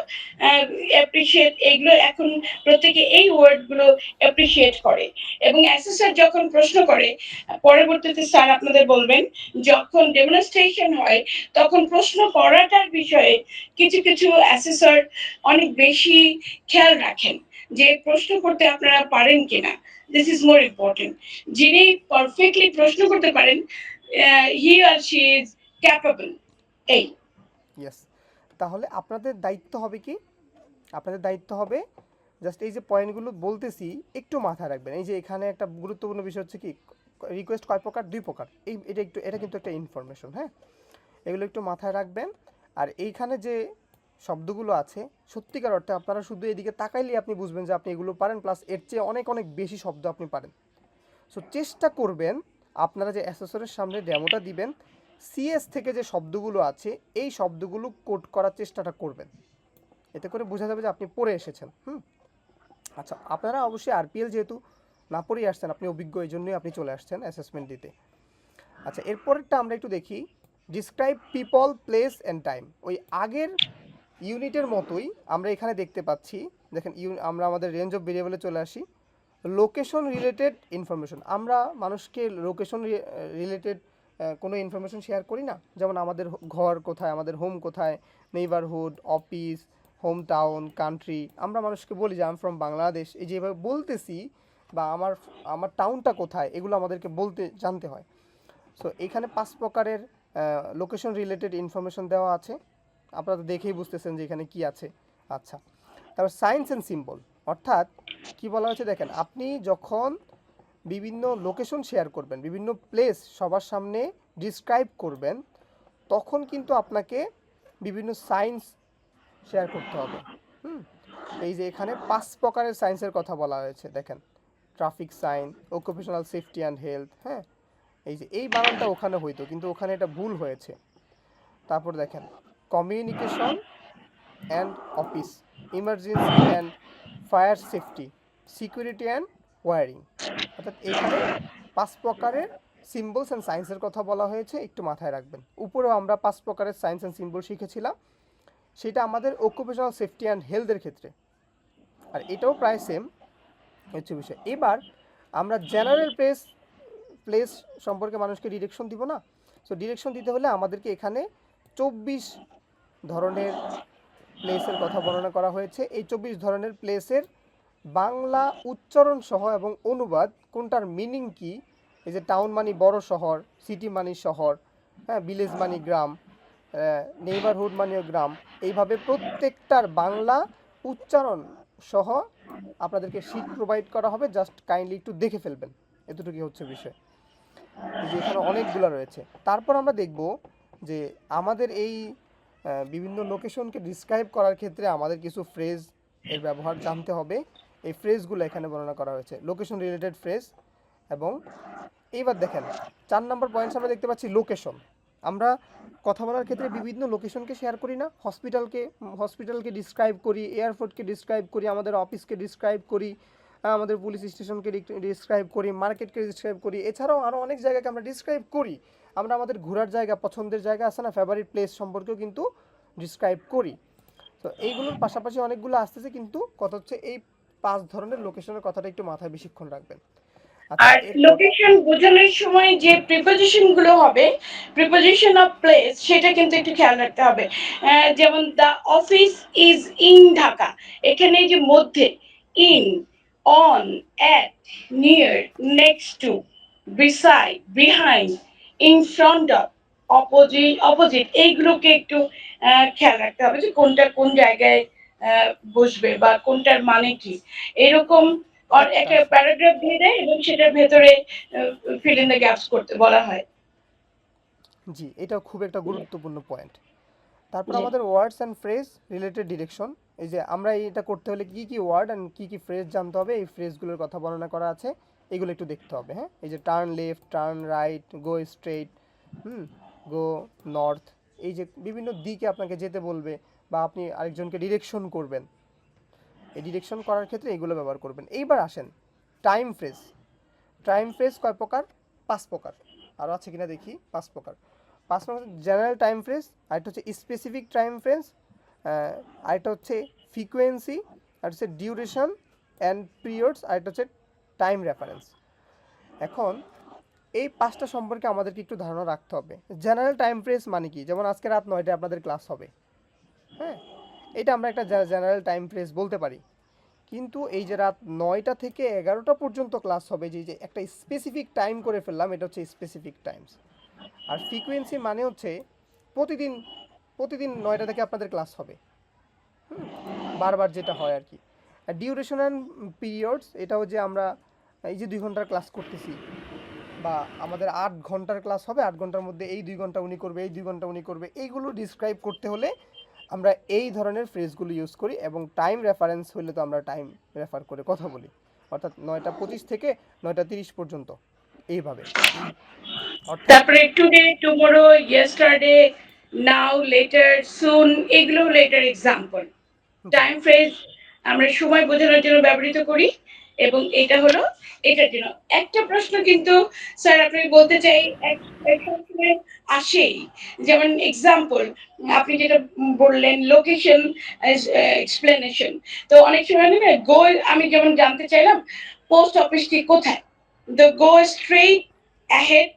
A: অ্যাপ্রিশিয়েট। এগুলো এখন প্রত্যেকে এই ওয়ার্ডগুলো অ্যাপ্রিশিয়েট করে। এবং অ্যাসেসর যখন প্রশ্ন করে, পরবর্তীতে স্যার আপনাদের বলবেন, যখন ডেমনস্ট্রেশন হয় তখন প্রশ্ন করাটার বিষয়ে কিছু কিছু অ্যাসেসর অনেক বেশি খেয়াল রাখেন যে প্রশ্ন করতে আপনারা পারেন কিনা। This is more important. যিনি পারফেক্টলি প্রশ্ন করতে পারেন, হি আর শি ইজ ক্যাপেবল। এই
C: ইয়েস, তাহলে আপনাদের দায়িত্ব হবে কি, আপনাদের দায়িত্ব হবে জাস্ট এই যে পয়েন্টগুলো বলতেছি একটু মাথায় রাখবেন। এই যে এখানে একটা গুরুত্বপূর্ণ বিষয় হচ্ছে কি, রিকোয়েস্ট কয় প্রকার, 2 প্রকার। এটা কিন্তু একটা ইনফরমেশন। হ্যাঁ, এগুলো একটু মাথায় রাখবেন। আর এইখানে যে শব্দগুলো আছে সত্যিকার অর্থে আপনারা শুধু এদিকে তাকাইলেই আপনি বুঝবেন যে আপনি এগুলো পারেন, প্লাস এর চেয়ে অনেক অনেক বেশি শব্দ আপনি পারেন। সো চেষ্টা করবেন আপনারা যে অ্যাসেসরের সামনে ডেমোটা দিবেন, সিএস থেকে যে শব্দগুলো আছে এই শব্দগুলো কোড করার চেষ্টাটা করবেন, এতে করে বোঝা যাবে যে আপনি পড়ে এসেছেন। আচ্ছা, আপনারা অবশ্যই আরপিএল যেহেতু না পড়েই আসছেন, আপনি অভিজ্ঞ, এই জন্যই আপনি চলে আসছেন অ্যাসেসমেন্ট দিতে। আচ্ছা, এরপরেরটা আমরা একটু দেখি, describe people, place and time. ওই আগের ইউনিটের মতোই আমরা এখানে দেখতে পাচ্ছি। দেখেন আমরা আমাদের রেঞ্জ অফ ভেরিয়েবলে চলে আসি, লোকেশন রিলেটেড ইনফরমেশন। আমরা মানুষকে লোকেশন রিলেটেড কোনো ইনফরমেশন শেয়ার করি না, যেমন আমাদের ঘর কোথায়, আমাদের হোম কোথায়, neighbourhood, office, home town, country. আমরা মানুষকে বলি যে আই এম ফ্রম বাংলাদেশ, এই যেভাবে বলতেছি, বা আমার টাউনটা কোথায়, এগুলো আমাদেরকে বলতে জানতে হয়। সো এখানে 5 প্রকারের লোকেশন রিলেটেড ইনফরমেশন দেওয়া আছে, আপনারা তো দেখেই বুঝতেছেন যে এখানে কি আছে। আচ্ছা, তারপর সাইন্স অ্যান্ড সিম্বল, অর্থাৎ কি বলা হয়েছে দেখেন, আপনি যখন বিভিন্ন লোকেশন শেয়ার করবেন, বিভিন্ন প্লেস সবার সামনে ডিসক্রাইব করবেন, তখন কিন্তু আপনাকে বিভিন্ন সাইন্স শেয়ার করতে হবে। এই যে এখানে 5 প্রকারের সায়েন্সের কথা বলা হয়েছে, দেখেন traffic sign, occupational safety and health. হ্যাঁ, এই যে এই বানানটা ওখানে হইতো, কিন্তু ওখানে এটা ভুল হয়েছে। তারপর দেখেন communication and office, emergency and fire safety, security and warning. অর্থাৎ এইখানে 5 প্রকারের সিম্বলস অ্যান্ড সায়েন্সের কথা বলা হয়েছে, একটু মাথায় রাখবেন। উপরেও আমরা 5 প্রকারের সায়েন্স অ্যান্ড সিম্বল শিখেছিলাম, সেটা আমাদের অকুপেশনাল সেফটি অ্যান্ড হেলথের ক্ষেত্রে, আর এটাও প্রায় সেম হচ্ছে বিষয়। এবার আমরা জেনারেল প্লেস সম্পর্কে মানুষকে ডিরেকশন দিব না। সো ডিরেকশন দিতে হলে আমাদেরকে এখানে 24 ধরনের প্লেসের কথা বর্ণনা করা হয়েছে। এই 24 ধরনের প্লেসের বাংলা উচ্চারণ সহ এবং অনুবাদ, কোনটার মিনিং কি, এই যে টাউন মানি বড় শহর, সিটি মানি শহর, হ্যাঁ, ভিলেজ মানি গ্রাম, নেইবারহুড মানিও গ্রাম, এইভাবে প্রত্যেকটার বাংলা উচ্চারণ সহ আপনাদেরকে শীট প্রোভাইড করা হবে, জাস্ট কাইন্ডলি একটু দেখে ফেলবেন, এতটুকুই হচ্ছে বিষয়। এই যে এখানে অনেকগুলো রয়েছে। তারপর আমরা দেখব যে আমাদের এই বিভিন্ন লোকেশনকে ডিসক্রাইব করার ক্ষেত্রে আমাদের কিছু ফ্রেজ এর ব্যবহার জানতে হবে। এই ফ্রেজগুলো এখানে বর্ণনা করা হয়েছে, লোকেশন রিলেটেড ফ্রেজ। এবং এইবার দেখেন 4 নম্বর পয়েন্টস আমরা দেখতে পাচ্ছি লোকেশন। আমরা কথা বলার ক্ষেত্রে বিভিন্ন লোকেশনকে শেয়ার করি না, হসপিটালকে ডিসক্রাইব করি, এয়ারপোর্টকে ডিসক্রাইব করি, আমাদের অফিসকে ডিসক্রাইব করি, আমাদের পুলিশ স্টেশনকে ডিসক্রাইব করি, মার্কেটকে ডিসক্রাইব করি, এছাড়াও আরও অনেক জায়গাকে আমরা ডিসক্রাইব করি। আমরা আমাদের ঘোরার জায়গা, পছন্দের জায়গা আছে না, ফেভারিট প্লেস সম্পর্কেও কিন্তু ডিসক্রাইব করি। তো এইগুলোর পাশাপাশি অনেকগুলো আসতেছে, কিন্তু কথা হচ্ছে এই 5 ধরনের লোকেশনের কথাটা একটু মাথায় বেশিক্ষণ রাখবেন।
A: আর লোকেশন বোঝানোর সময় যে প্রিপোজিশন গুলো হবে, প্রিপোজিশন অফ প্লেস, সেটা কিন্তু একটু খেয়াল রাখতে হবে। যেমন the office is in Dhaka, এখানে যে মধ্যে, in, on, at, near, next to, beside, behind, in front of, opposite, এইগুলোকে একটু খেয়াল রাখতে হবে যে কোনটা কোন জায়গায় বসবে বা কোনটার মানে কি। এরকম একটা প্যারাগ্রাফ দিয়ে দেয় এবং সেটার ভেতরে ফিল ইন দ্য গ্যাপস করতে বলা হয়।
C: জি, এটা খুব একটা গুরুত্বপূর্ণ পয়েন্ট। তারপর
A: জি।
C: আমাদের words and phrase related direction, এই যে আমরা এটা করতে হলে কি কি ওয়ার্ড অ্যান্ড কি কি ফ্রেজ জানতে হবে, এই ফ্রেজগুলোর কথা বর্ণনা করা আছে, এগুলো একটু দেখতে হবে। হ্যাঁ, এই যে turn left, turn right, go straight, go north, এই যে বিভিন্ন দিকে আপনাকে যেতে বলবে বা আপনি আরেকজনকে ডিরেকশন করবেন, এই ডিরেকশন করার ক্ষেত্রে এগুলো ব্যবহার করবেন। এইবার আসেন টাইম ফ্রেজ। টাইম ফ্রেজ কয় প্রকার? 5 প্রকার। আরও আছে কিনা দেখি। 5 প্রকার। 5 প্রকার জেনারেল টাইম ফ্রেজ, আরেকটা হচ্ছে স্পেসিফিক টাইম ফ্রেজ, আরেকটা হচ্ছে ফ্রিকোয়েন্সি, আর হচ্ছে ডিউরেশন অ্যান্ড পিরিয়ডস, আরেকটা হচ্ছে টাইম রেফারেন্স। এখন এই 5টা সম্পর্কে আমাদেরকে একটু ধারণা রাখতে হবে। জেনারেল টাইম ফ্রেজ মানে কি? যেমন আজকে রাত 9টায় আপনাদের ক্লাস হবে, হ্যাঁ, এটা আমরা একটা জেনারেল টাইম ফ্রেজ বলতে পারি। কিন্তু এই যে রাত 9টা থেকে 11টা পর্যন্ত ক্লাস হবে, যে যে একটা স্পেসিফিক টাইম করে ফেললাম, এটা হচ্ছে স্পেসিফিক টাইমস। আর ফ্রিকোয়েন্সি মানে হচ্ছে প্রতিদিন প্রতিদিন 9টা থেকে আপনাদের ক্লাস হবে, বারবার যেটা হয় আর কি। আর ডিউরেশন অ্যান্ড পিরিয়ডস, এটাও যে আমরা এই যে 2 ঘন্টার ক্লাস করতেছি, বা আমাদের 8 ঘন্টার ক্লাস হবে, 8 ঘন্টার মধ্যে এই 2 ঘন্টা উনি করবে, এই 2 ঘন্টা উনি করবে, এইগুলো ডিসক্রাইব করতে হলে আমরা এই ধরনের ফ্রেজগুলো ইউজ করি। এবং টাইম রেফারেন্স হলে তো আমরা টাইম রেফার করে কথা বলি, অর্থাৎ 9টা 25 থেকে 9টা 30 পর্যন্ত, এইভাবে। অর্থাৎ
A: তারপরে টুডে, টুমরো, ইয়েস্টারডে, নাও, লেটার, সুন, এগুলো লেটার এক্সাম্পল। টাইম ফ্রেজ আমরা সময় বোঝানোর জন্য ব্যবহৃত করি, এবং এটা হলো এটার জন্য। একটা প্রশ্ন কিন্তু স্যার আপনি বলতে চাই, সবসময় আসেই, যেমন এক্সাম্পল আপনি যেটা বললেন লোকেশন এক্সপ্লেনেশন, তো অনেক সময় না গো, আমি যেমন জানতে চাইলাম পোস্ট অফিসটি কোথায়, the go straight ahead,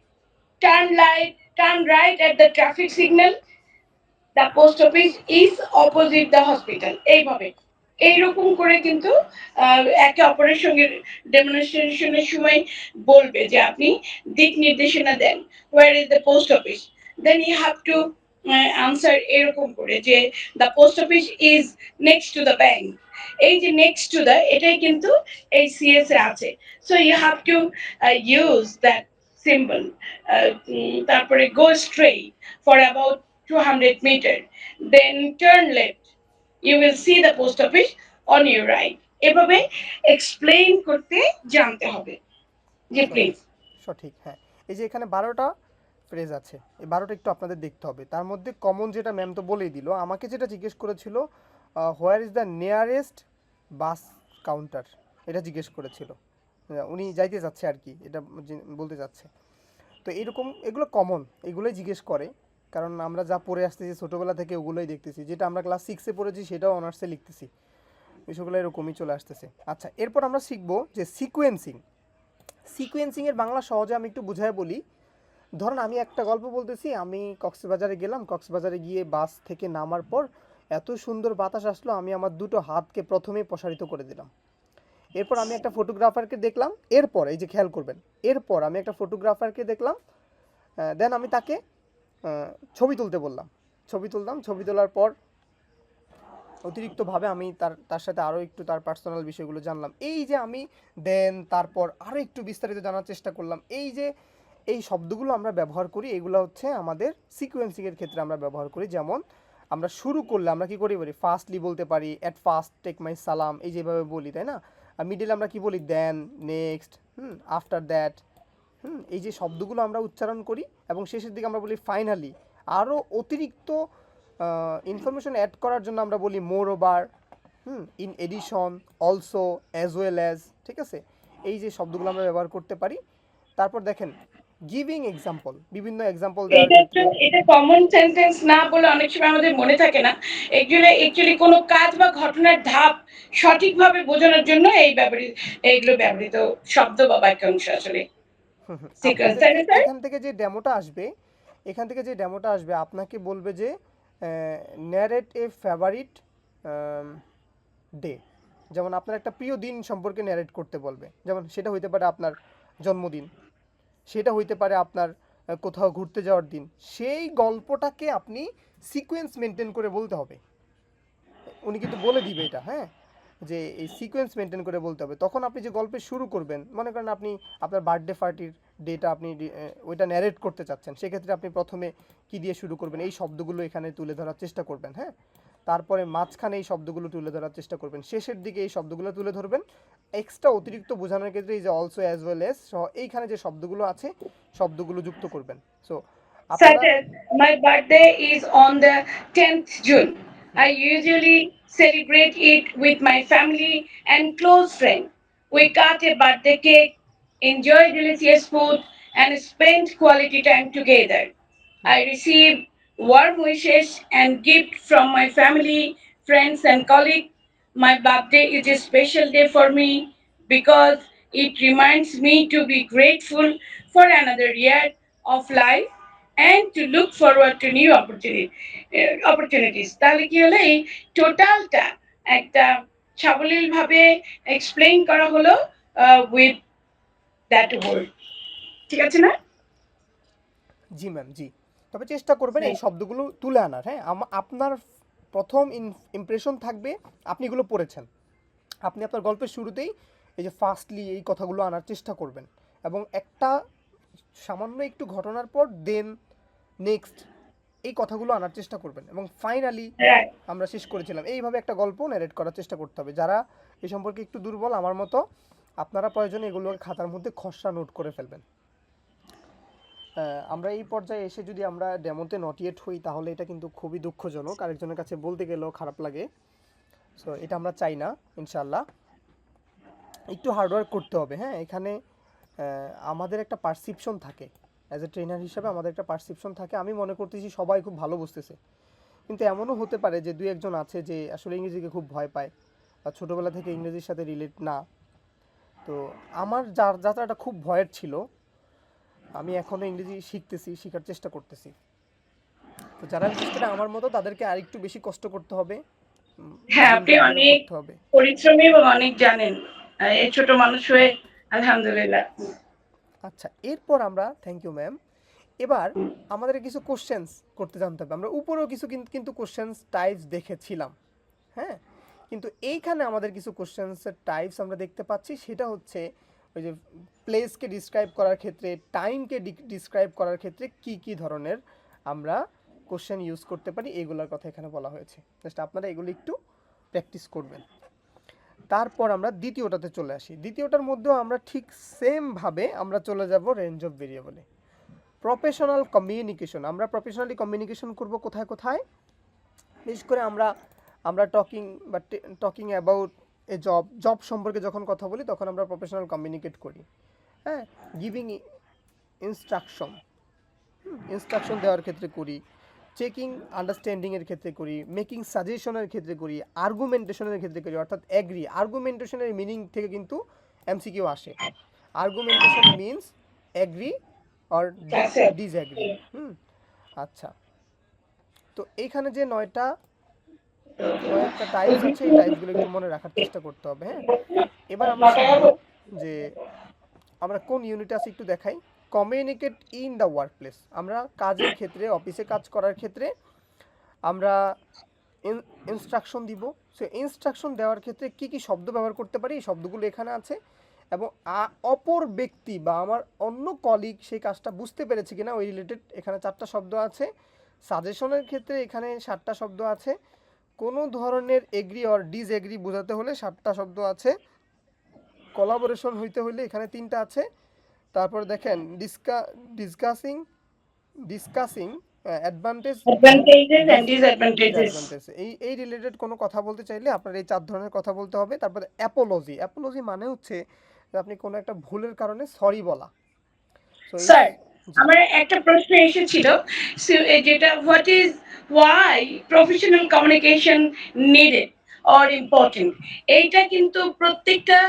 A: turn right at the traffic signal, the post office is opposite the hospital, এইভাবে এইরকম করে কিন্তু একে অপরের সঙ্গে ডেমনস্ট্রেশনের সময় বলবে যে আপনি দিক নির্দেশনা দেন, where is the post office, then you have to answer এরকম করে যে the post office is next to the bank। এই যে next to the, এটাই কিন্তু এই সিএস এ আছে, so you have to use that symbol। তারপরে go straight for about 200 meter, then turn left, you will see the post office on your right। এভাবে explain করতে জানতে হবে। জি প্লিজ।
C: সঠিক, হ্যাঁ। এই যে এখানে 12টা ফ্রেজ আছে, এই 12টা একটু আপনাদের দেখতে হবে। তার মধ্যে কমন যেটা ম্যাম তো বলেই দিল, আমাকে যেটা জিজ্ঞেস করেছিল where is the nearest bus counter, এটা জিজ্ঞেস করেছিল। উনি যাইতে যাচ্ছে আর কি, এটা বলতে যাচ্ছে। তো এইরকম এগুলো কমন, এগুলোই জিজ্ঞেস করে, কারণ আমরা যা পড়ে আসতেছি ছোটোবেলা থেকে ওগুলোই দেখতেছি, যেটা আমরা ক্লাস 6-এ পড়েছি সেটাও অনার্সে লিখতেছি, বিষয়গুলো এরকমই চলে আসতেছে। আচ্ছা, এরপর আমরা শিখবো যে সিকোয়েন্সিং। সিকোয়েন্সিংয়ের বাংলা সহজে আমি একটু বুঝায় বলি। ধরুন আমি একটা গল্প বলতেছি, আমি কক্সবাজারে গেলাম, কক্সবাজারে গিয়ে বাস থেকে নামার পর এত সুন্দর বাতাস আসলো, আমি আমার দুটো হাতকে প্রথমেই প্রসারিত করে দিলাম। এরপর আমি একটা ফটোগ্রাফারকে দেখলাম, এরপর এই যে খেয়াল করবেন, এরপর আমি একটা ফটোগ্রাফারকে দেখলাম, দেন আমি তাকে ছবি তুলতে বললাম, ছবি তুললাম, ছবি তোলার পর অতিরিক্তভাবে আমি তার সাথে আরও একটু তার পার্সোনাল বিষয়গুলো জানলাম। এই যে আমি দেন তারপর আরও একটু বিস্তারিত জানার চেষ্টা করলাম, এই যে এই শব্দগুলো আমরা ব্যবহার করি, এগুলো হচ্ছে আমাদের সিকোয়েন্সিংয়ের ক্ষেত্রে আমরা ব্যবহার করি। যেমন আমরা শুরু করলে আমরা কি করি বলি, ফার্স্টলি বলতে পারি, অ্যাট ফার্স্ট টেক মাই সালাম, এই যেভাবে বলি, তাই না? আর মিডিলে আমরা কি বলি, দেন, নেক্সট, আফটার দ্যাট, এই যে শব্দগুলো আমরা উচ্চারণ করি, এবং শেষের দিকে আমরা বলি ফাইনালি। আরও অতিরিক্ত ইনফরমেশন অ্যাড করার জন্য আমরা বলি moreover, in addition, also, as well as, ঠিক আছে? এই যে শব্দগুলো আমরা ব্যবহার করতে পারি। তারপর দেখেন গিভিং এক্সাম্পল, বিভিন্ন এক্সাম্পল দেওয়ার ক্ষেত্রে,
A: এটা কমন সেন্টেন্স না বলে অনেক সময় আমাদের মনে থাকে না, অ্যাকচুয়ালি কোনো কাজ বা ঘটনার ধাপ সঠিকভাবে বোঝানোর জন্য এইগুলো ব্যবহৃত শব্দ বা বাক্যাংশ আসলে সিকোয়েন্স।
C: এখান থেকে যে ডেমোটা আসবে, আপনাকে বলবে যে ন্যারেট এ ফেভারিট ডে, যেমন আপনার একটা প্রিয় দিন সম্পর্কে ন্যারেট করতে বলবে, যেমন সেটা হইতে পারে আপনার জন্মদিন, সেটা হইতে পারে আপনার কোথাও ঘুরতে যাওয়ার দিন। সেই গল্পটাকে আপনি সিকোয়েন্স মেনটেন করে বলতে হবে, উনি কিন্তু বলে দিবে এটা, হ্যাঁ, যে এই সিকোয়েন্স মেনটেন করে বলতে হবে। তখন আপনি যে গল্পে শুরু করবেন, মনে করেন আপনি আপনার বার্থডে পার্টির ডেটা আপনি ওইটা ন্যারেট করতে চাচ্ছেন, সেক্ষেত্রে আপনি প্রথমে কি দিয়ে শুরু করবেন, এই শব্দগুলো এখানে তুলে ধরার চেষ্টা করবেন। হ্যাঁ, তারপরে মাঝখানে এই শব্দগুলো তুলে ধরার চেষ্টা করবেন, শেষের দিকে এই শব্দগুলো তুলে ধরবেন। এক্সট্রা অতিরিক্ত বোঝানোর ক্ষেত্রে এই যে অলসো, অ্যাজ ওয়েল এস, এইখানে যে শব্দগুলো আছে শব্দগুলো যুক্ত করবেন। সো আপনারা
A: Certain. My birthday is on the 10th June. I usually celebrate it with my family and close friends. We cut a birthday cake, enjoy delicious food, and spend quality time together. I receive warm wishes and gifts from my family, friends, and colleagues. My birthday is a special day for me because it reminds me to be grateful for another year of life and to look forward to new opportunities. তাহলে কি হলো, এই টোটালটা একটা সাবলীল ভাবে explain করা হলো উইথ দ্যাট ওয়ার্ড। ঠিক আছে না?
C: জি ম্যাম, জি। তবে চেষ্টা করবেন এই শব্দগুলো তুলে আনার। হ্যাঁ, আপনার প্রথম ইমপ্রেশন থাকবে আপনি এগুলো পড়েছেন, আপনি আপনার গল্পের শুরুতেই এই যে ফার্স্টলি এই কথাগুলো আনার চেষ্টা করবেন, এবং একটা সামান্য একটু ঘটনার পর দেন নেক্সট এই কথাগুলো আনার চেষ্টা করবেন, এবং ফাইনালি আমরা শেষ করেছিলাম, এইভাবে একটা গল্প ন্যারেট করার চেষ্টা করতে হবে। যারা এই সম্পর্কে একটু দুর্বল আমার মতো, আপনারা প্রয়োজনে এগুলোকে খাতার মধ্যে খসড়া নোট করে ফেলবেন। আমরা এই পর্যায়ে এসে যদি আমরা ডেমোতে নট ইয়েট হই তাহলে এটা কিন্তু খুবই দুঃখজনক, আরেকজনের কাছে বলতে গেলেও খারাপ লাগে। সো এটা আমরা চাই না। ইনশাল্লাহ একটু হার্ডওয়ার্ক করতে হবে। হ্যাঁ, এখানে আমাদের একটা পারসিপশন থাকে, অ্যাজ এ ট্রেনার হিসাবে আমাদের একটা পারসিপশন থাকে। আমি মনে করতেছি সবাই খুব ভালো বুঝতেছে, কিন্তু এমনও হতে পারে যে দুই একজন আছে যে আসলে ইংরেজিকে খুব ভয় পায় বা ছোটোবেলা থেকে ইংরেজির সাথে রিলেট না। তো আমার যাত্রাটা খুব ভয়ের ছিল, আমি এখনও ইংরেজি শিখতেছি, শেখার চেষ্টা করতেছি। তো যারা বিশেষ করে আমার মতো তাদেরকে আরেকটু বেশি কষ্ট করতে হবে।
A: হ্যাঁ, আপনি অনেক পরিশ্রমী এবং অনেক জানেন, এই ছোট মানুষ হয়ে আলহামদুলিল্লাহ।
C: আচ্ছা, এরপর আমরা থ্যাংক ইউ ম্যাম, এবার আমাদের কিছু কোশ্চেন্স করতে জানতে হবে। আমরা উপরেও কিছু কিন্তু কোশ্চেন্স টাইপস দেখেছিলাম। হ্যাঁ, কিন্তু এইখানে আমাদের কিছু কোশ্চেন্সের টাইপস আমরা দেখতে পাচ্ছি, সেটা হচ্ছে ওই যে প্লেসকে ডিসক্রাইব করার ক্ষেত্রে, টাইমকে ডিসক্রাইব করার ক্ষেত্রে কি কি ধরনের আমরা কোশ্চেন ইউজ করতে পারি, এগুলোর কথা এখানে বলা হয়েছে। জাস্ট আপনারা এগুলো একটু প্র্যাকটিস করবেন। তারপর আমরা দ্বিতীয়টাতে চলে আসি। দ্বিতীয়টার মধ্যেও আমরা ঠিক সেমভাবে আমরা চলে যাব রেঞ্জ অফ ভেরিয়েবলে। প্রফেশনাল কমিউনিকেশন, আমরা প্রফেশনালি কমিউনিকেশন করব কোথায় কোথায়? বিশেষ করে আমরা টকিং অ্যাবাউট এ জব সম্পর্কে যখন কথা বলি তখন আমরা প্রফেশনাল কমিউনিকেট করি। হ্যাঁ, গিভিং ইনস্ট্রাকশন দেওয়ার ক্ষেত্রে করি, চেকিং আন্ডারস্ট্যান্ডিংয়ের ক্ষেত্রে করি, মেকিং সাজেশনের ক্ষেত্রে করি, আর্গুমেন্টেশনের ক্ষেত্রে করি। অর্থাৎ অ্যাগ্রি, আর্গুমেন্টেশনের মিনিং থেকে কিন্তু এমসিকিউ আসে। আর্গুমেন্টেশন মিনস অ্যাগ্রি অর ডিসঅ্যাগ্রি। আচ্ছা, তো এইখানে যে নয়টা টাইপস আছে, এই টাইপসগুলো একটু মনে রাখার চেষ্টা করতে হবে। হ্যাঁ, এবার আমরা শিখব যে আমরা কোন ইউনিটে আছে একটু দেখাই। Communicate in the work place, আমরা কাজের ক্ষেত্রে, অফিসে কাজ করার ক্ষেত্রে আমরা ইনস্ট্রাকশন দিব। সো ইনস্ট্রাকশন দেওয়ার ক্ষেত্রে কি কি শব্দ ব্যবহার করতে পারি, এই শব্দগুলো এখানে আছে, এবং অপর ব্যক্তি বা আমার অন্য কলিগ সেই কাজটা বুঝতে পেরেছে কিনা ওই রিলেটেড এখানে 4টা শব্দ আছে। সাজেশনের ক্ষেত্রে এখানে 7টা শব্দ আছে। কোনো ধরনের এগ্রি অর ডিসএগ্রি বোঝাতে হলে 7টা শব্দ আছে। কোলাবোরেশন হইতে হলে এখানে 3টা আছে। তারপর দেখেন ডিসকাসিং অ্যাডভান্টেজ
A: এন্ড ডিসঅ্যাডভান্টেজেস,
C: এই রিলেটেড কোনো কথা বলতে চাইলে আপনার এই 4 ধরনের কথা বলতে হবে। তারপরে অ্যাপোলজি মানে হচ্ছে যে আপনি কোনো একটা ভুলের কারণে সরি বলা।
A: স্যার, আমার একটা প্রশ্ন এসেছিল, যেটা what is Y professional communication needed or important. এইটা কিন্তু প্রত্যেকটা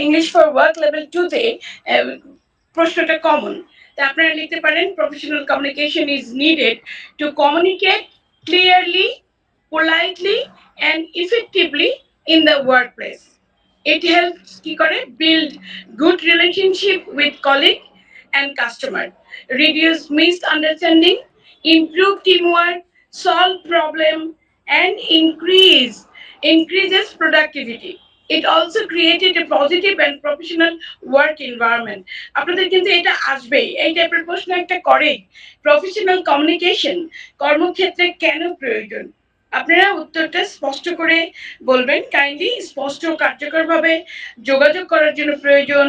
A: ইংলিশ ফর ওয়ার্ক লেভেল 2-তে প্রশ্নটা কমন। তা আপনারা লিখতে পারেন, professional communication is needed to communicate clearly, politely and effectively in the workplace. It helps কি করে build good relationship with colleague and customer, reduce misunderstanding, improve teamwork, solve problem and increases productivity. it also created a positive and professional work environment. আপনাদের কিন্তু এটা আসবেই, এই টাইপের প্রশ্ন একটা করে, প্রফেশনাল কমিউনিকেশন কর্মক্ষেত্রে কেন প্রয়োজন? আপনারা উত্তরটা স্পষ্ট করে বলবেন কাইন্ডলি। স্পষ্ট কার্যকরভাবে যোগাযোগ করার জন্য প্রয়োজন,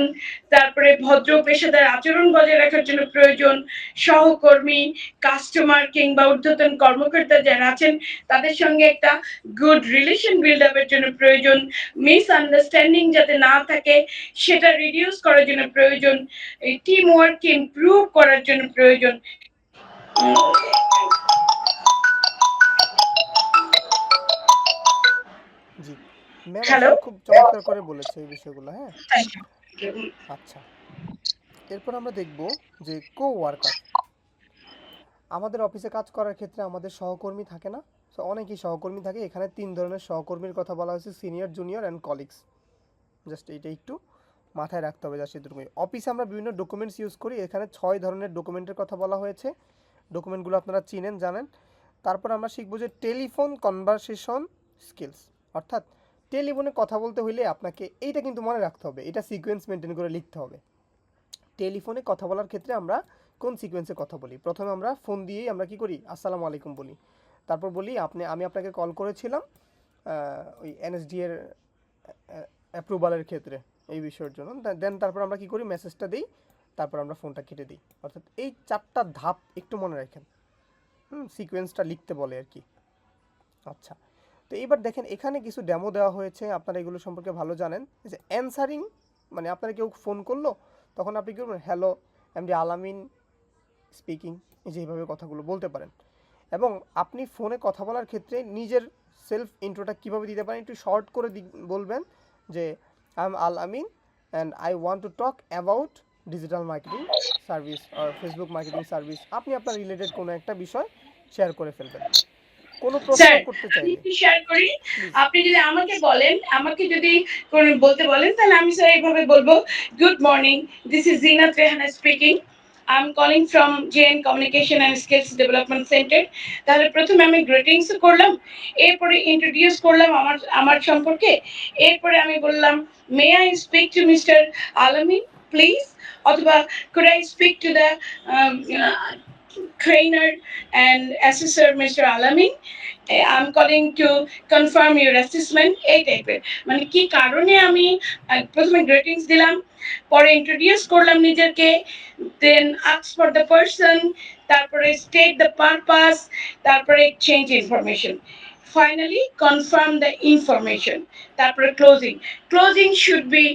A: তারপরে ভদ্র পেশাদার আচরণ বজায় রাখার জন্য প্রয়োজন, সহকর্মী, কাস্টমার কিংবা ঊর্ধ্বতন কর্মকর্তা যারা আছেন তাদের সঙ্গে একটা গুড রিলেশন বিল্ড আপের জন্য প্রয়োজন, মিস আন্ডারস্ট্যান্ডিং যাতে না থাকে সেটা রিডিউস করার জন্য প্রয়োজন, এই টিম ওয়ার্ক ইমপ্রুভ করার জন্য প্রয়োজন।
C: জি ম্যাম
A: হ্যালো,
C: আসলে খুব চমৎকার করে বলেছে এই বিষয়গুলো। হ্যাঁ,
A: থ্যাংক ইউ।
C: আচ্ছা, এরপর আমরা দেখব যে কো ওয়ার্কার। আমাদের অফিসে কাজ করার ক্ষেত্রে আমাদের সহকর্মী থাকে না? সো অনেকেই সহকর্মী থাকে। এখানে 3 ধরনের সহকর্মীর কথা বলা হয়েছে: senior, junior and colleagues. Just এইটা একটু মাথায় রাখতে হবে। জাস্ট এটুকুই। অফিসে আমরা বিভিন্ন ডকুমেন্টস ইউজ করি, এখানে 6 ধরনের ডকুমেন্টের কথা বলা হয়েছে। ডকুমেন্টগুলো আপনারা চিনেন, জানেন। তারপর আমরা শিখবো যে টেলিফোন কনভারসেশন স্কিলস, অর্থাৎ টেলিফোনে কথা বলতে হইলে আপনাকে এইটা কিন্তু মনে রাখতে হবে, এটা সিকোয়েন্স মেনটেন করে লিখতে হবে। টেলিফোনে কথা বলার ক্ষেত্রে আমরা কোন সিকোয়েন্সে কথা বলি? প্রথমে আমরা ফোন দিয়েই আমরা কি করি? আসসালামু আলাইকুম বলি। তারপর বলি আমি আপনাকে কল করেছিলাম ওই এনএসডি এর অ্যাপ্রুভালের ক্ষেত্রে এই বিষয়ের জন্য। দেন তারপর আমরা কি করি? মেসেজটা দিই, তারপর আমরা ফোনটা কেটে দিই। অর্থাৎ এই 4টা ধাপ একটু মনে রাখেন। সিকোয়েন্সটা লিখতে বলে আর কি। আচ্ছা, তো এইবার দেখেন এখানে কিছু ডেমো দেওয়া হয়েছে, আপনারা এগুলো সম্পর্কে ভালো জানেন। যে অ্যানসারিং, মানে আপনারা কেউ ফোন করলো, তখন আপনি কি করবেন? হ্যালো, এমডি আলামিন স্পিকিং, এইভাবে কথাগুলো বলতে পারেন। এবং আপনি ফোনে কথা বলার ক্ষেত্রে নিজের সেলফ ইন্ট্রোটা কীভাবে দিতে পারেন একটু শর্ট করে বলবেন যে I am Al Amin and I want to talk about digital marketing service আর ফেসবুক মার্কেটিং সার্ভিস। আপনি আপনার রিলেটেড কোনো একটা বিষয় শেয়ার করে ফেলবেন, কোনো প্রশ্ন
A: স্যার
C: করতে
A: আমি
C: চাইলে।
A: একটু শেয়ার করি।
C: প্লিজ।
A: আপনি যদি আমাকে বলেন, আমাকে যদি কোন বলতে বলেন, তাহলে আমি স্যার এইভাবে বলবো, good morning, this is Zinat Rehana speaking, I am calling from JN communication and skills development centre. তাহলে প্রথমে আমি গ্রিটিংস করলাম, এরপরে ইন্ট্রোডিউস করলাম আমার সম্পর্কে, এরপরে আমি বললাম may I speak to mister আলামিন প্লিজ, অথবা could I speak to the trainer and assessor Mr. Alamin, I'm calling to confirm your assessment, এই টাইপের। মানে কি কারণে আমি প্রথমে গ্রিটিংস দিলাম, পরে ইন্ট্রোডিউস করলাম নিজেকে, then ask for the person, তারপরে স্টেট দ্য পারপাস, তারপরে exchange information, finally confirm the information, তারপরে closing should be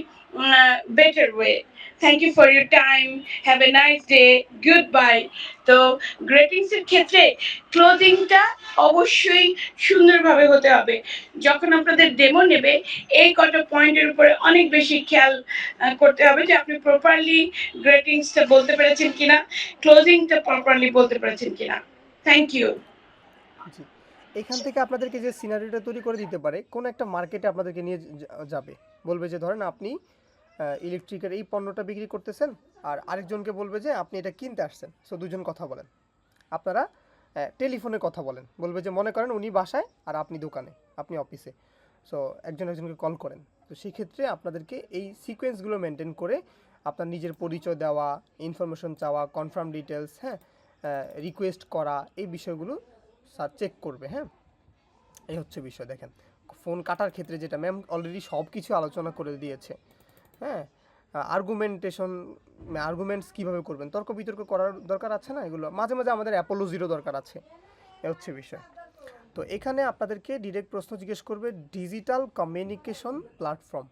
A: better way. Thank you for your time, have a nice day, good bye. তো greetings এর ক্ষেত্রে ক্লোজিংটা অবশ্যই সুন্দরভাবে হতে হবে। যখন আপনাদের ডেমো নেবে, এই কটা পয়েন্টের উপরে অনেক বেশি খেয়াল করতে হবে যে আপনি প্রপারলি গ্রিটিংসটা বলতে পেরেছেন কিনা, ক্লোজিংটা প্রপারলি বলতে পেরেছেন কিনা। Thank you.
C: জি, এখান থেকে আপনাদেরকে যে সিনারিওটা তৈরি করে দিতে পারে, কোন একটা মার্কেটে আপনাদেরকে নিয়ে যাবে, বলবে যে ধরেন আপনি ইলেকট্রিকের এই পণ্যটা বিক্রি করতেছেন, আর আরেকজনকে বলবে যে আপনি এটা কিনতে আসছেন। সো দুজন কথা বলেন, আপনারা টেলিফোনে কথা বলেন। বলবে যে মনে করেন উনি বাসায় আর আপনি দোকানে, আপনি অফিসে। সো একজনকে কল করেন। তো সেক্ষেত্রে আপনাদেরকে এই সিকোয়েন্সগুলো মেনটেন করে আপনার নিজের পরিচয় দেওয়া, ইনফরমেশন চাওয়া, কনফার্ম ডিটেলস, হ্যাঁ, রিকোয়েস্ট করা, এই বিষয়গুলো স্যার চেক করবে। হ্যাঁ, এই হচ্ছে বিষয়। দেখেন ফোন কাটার ক্ষেত্রে যেটা ম্যাম অলরেডি সব কিছু আলোচনা করে দিয়েছে। হ্যাঁ, আর্গুমেন্টস কীভাবে করবেন, তর্ক বিতর্ক করার দরকার আছে না, এগুলো মাঝে মাঝে আমাদের অ্যাপোলজিরও দরকার আছে। এ হচ্ছে বিষয়। তো এখানে আপনাদেরকে ডিরেক্ট প্রশ্ন জিজ্ঞেস করবে digital communication platform.